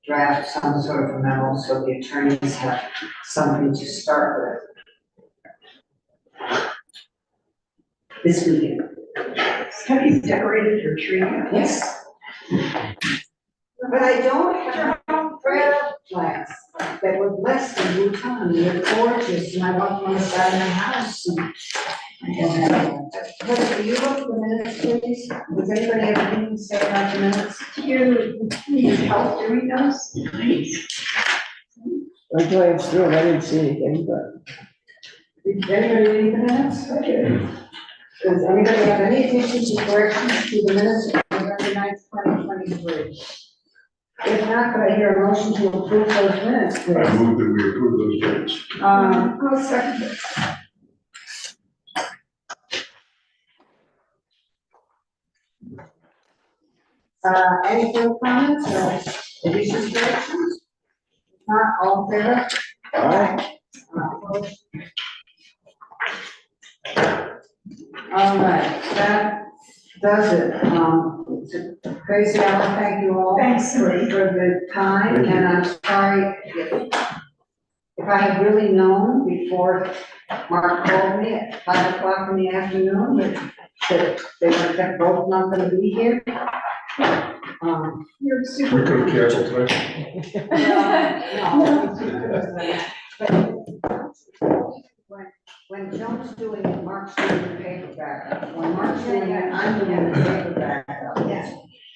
S7: draft some sort of a memo, so the attorneys have something to start with. This weekend.
S10: Have you decorated your tree?
S7: Yes. But I don't have prayer plants that were blessed in Bhutan, they're gorgeous, and I want them on the side of my house. But do you look at the minutes, please? Does anybody have anything to say about the minutes?
S10: Do you need help doing those?
S9: I glanced through it, I didn't see anything, but.
S7: Did anybody read the minutes? Okay. Does anybody have any additions or corrections to the minutes of November 9th, 2023? If not, could I hear a motion to approve those minutes,
S5: I
S7: please?
S5: move that we approve those minutes.
S10: I'll second it.
S7: Any further comments or additions, corrections? If not, all in favor? Opposed? All right, that does it. Tracy, I want to thank you all.
S10: Thanks, Cindy.
S7: For the time, and I'm sorry if I had really known before Mark called me at 5 o'clock in the afternoon that they were both not gonna be here.
S10: You're
S5: We
S10: super.
S5: could have canceled tonight.
S7: When Joan's doing it, Mark's doing the paperback. When Mark's doing it, I'm doing the paperback.
S10: Yeah.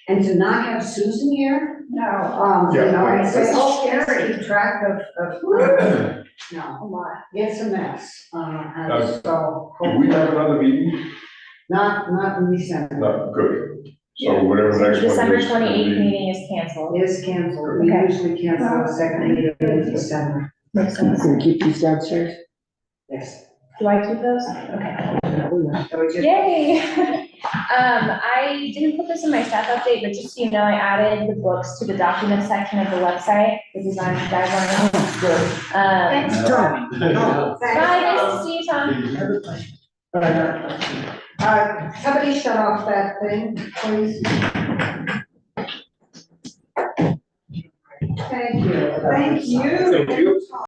S7: And to not have Susan here,
S10: No,
S7: you know,
S5: Yeah.
S7: it's
S10: Scary.
S7: keep track of, no,
S10: a lot.
S7: it's a mess. And so,
S11: Do we have another meeting?
S7: not in December.
S11: Not good. So whatever the next one is.
S2: December
S11: it's gonna
S2: 28th
S11: be-
S2: meeting is canceled.
S7: Is canceled. We
S2: Okay.
S7: usually cancel the second meeting in December.
S2: Makes sense.
S9: Can we keep these downstairs?
S7: Yes.
S2: Do I keep those? Okay.
S7: So we just-
S2: Yay! I didn't put this in my staff update, but just so you know, I added the books to the document section of the website, the design guidelines.
S10: Thanks, Tom.
S2: Bye, nice to see you, Tom.
S7: Somebody shut off that thing, please. Thank you.
S10: Thank you.
S11: Thank you.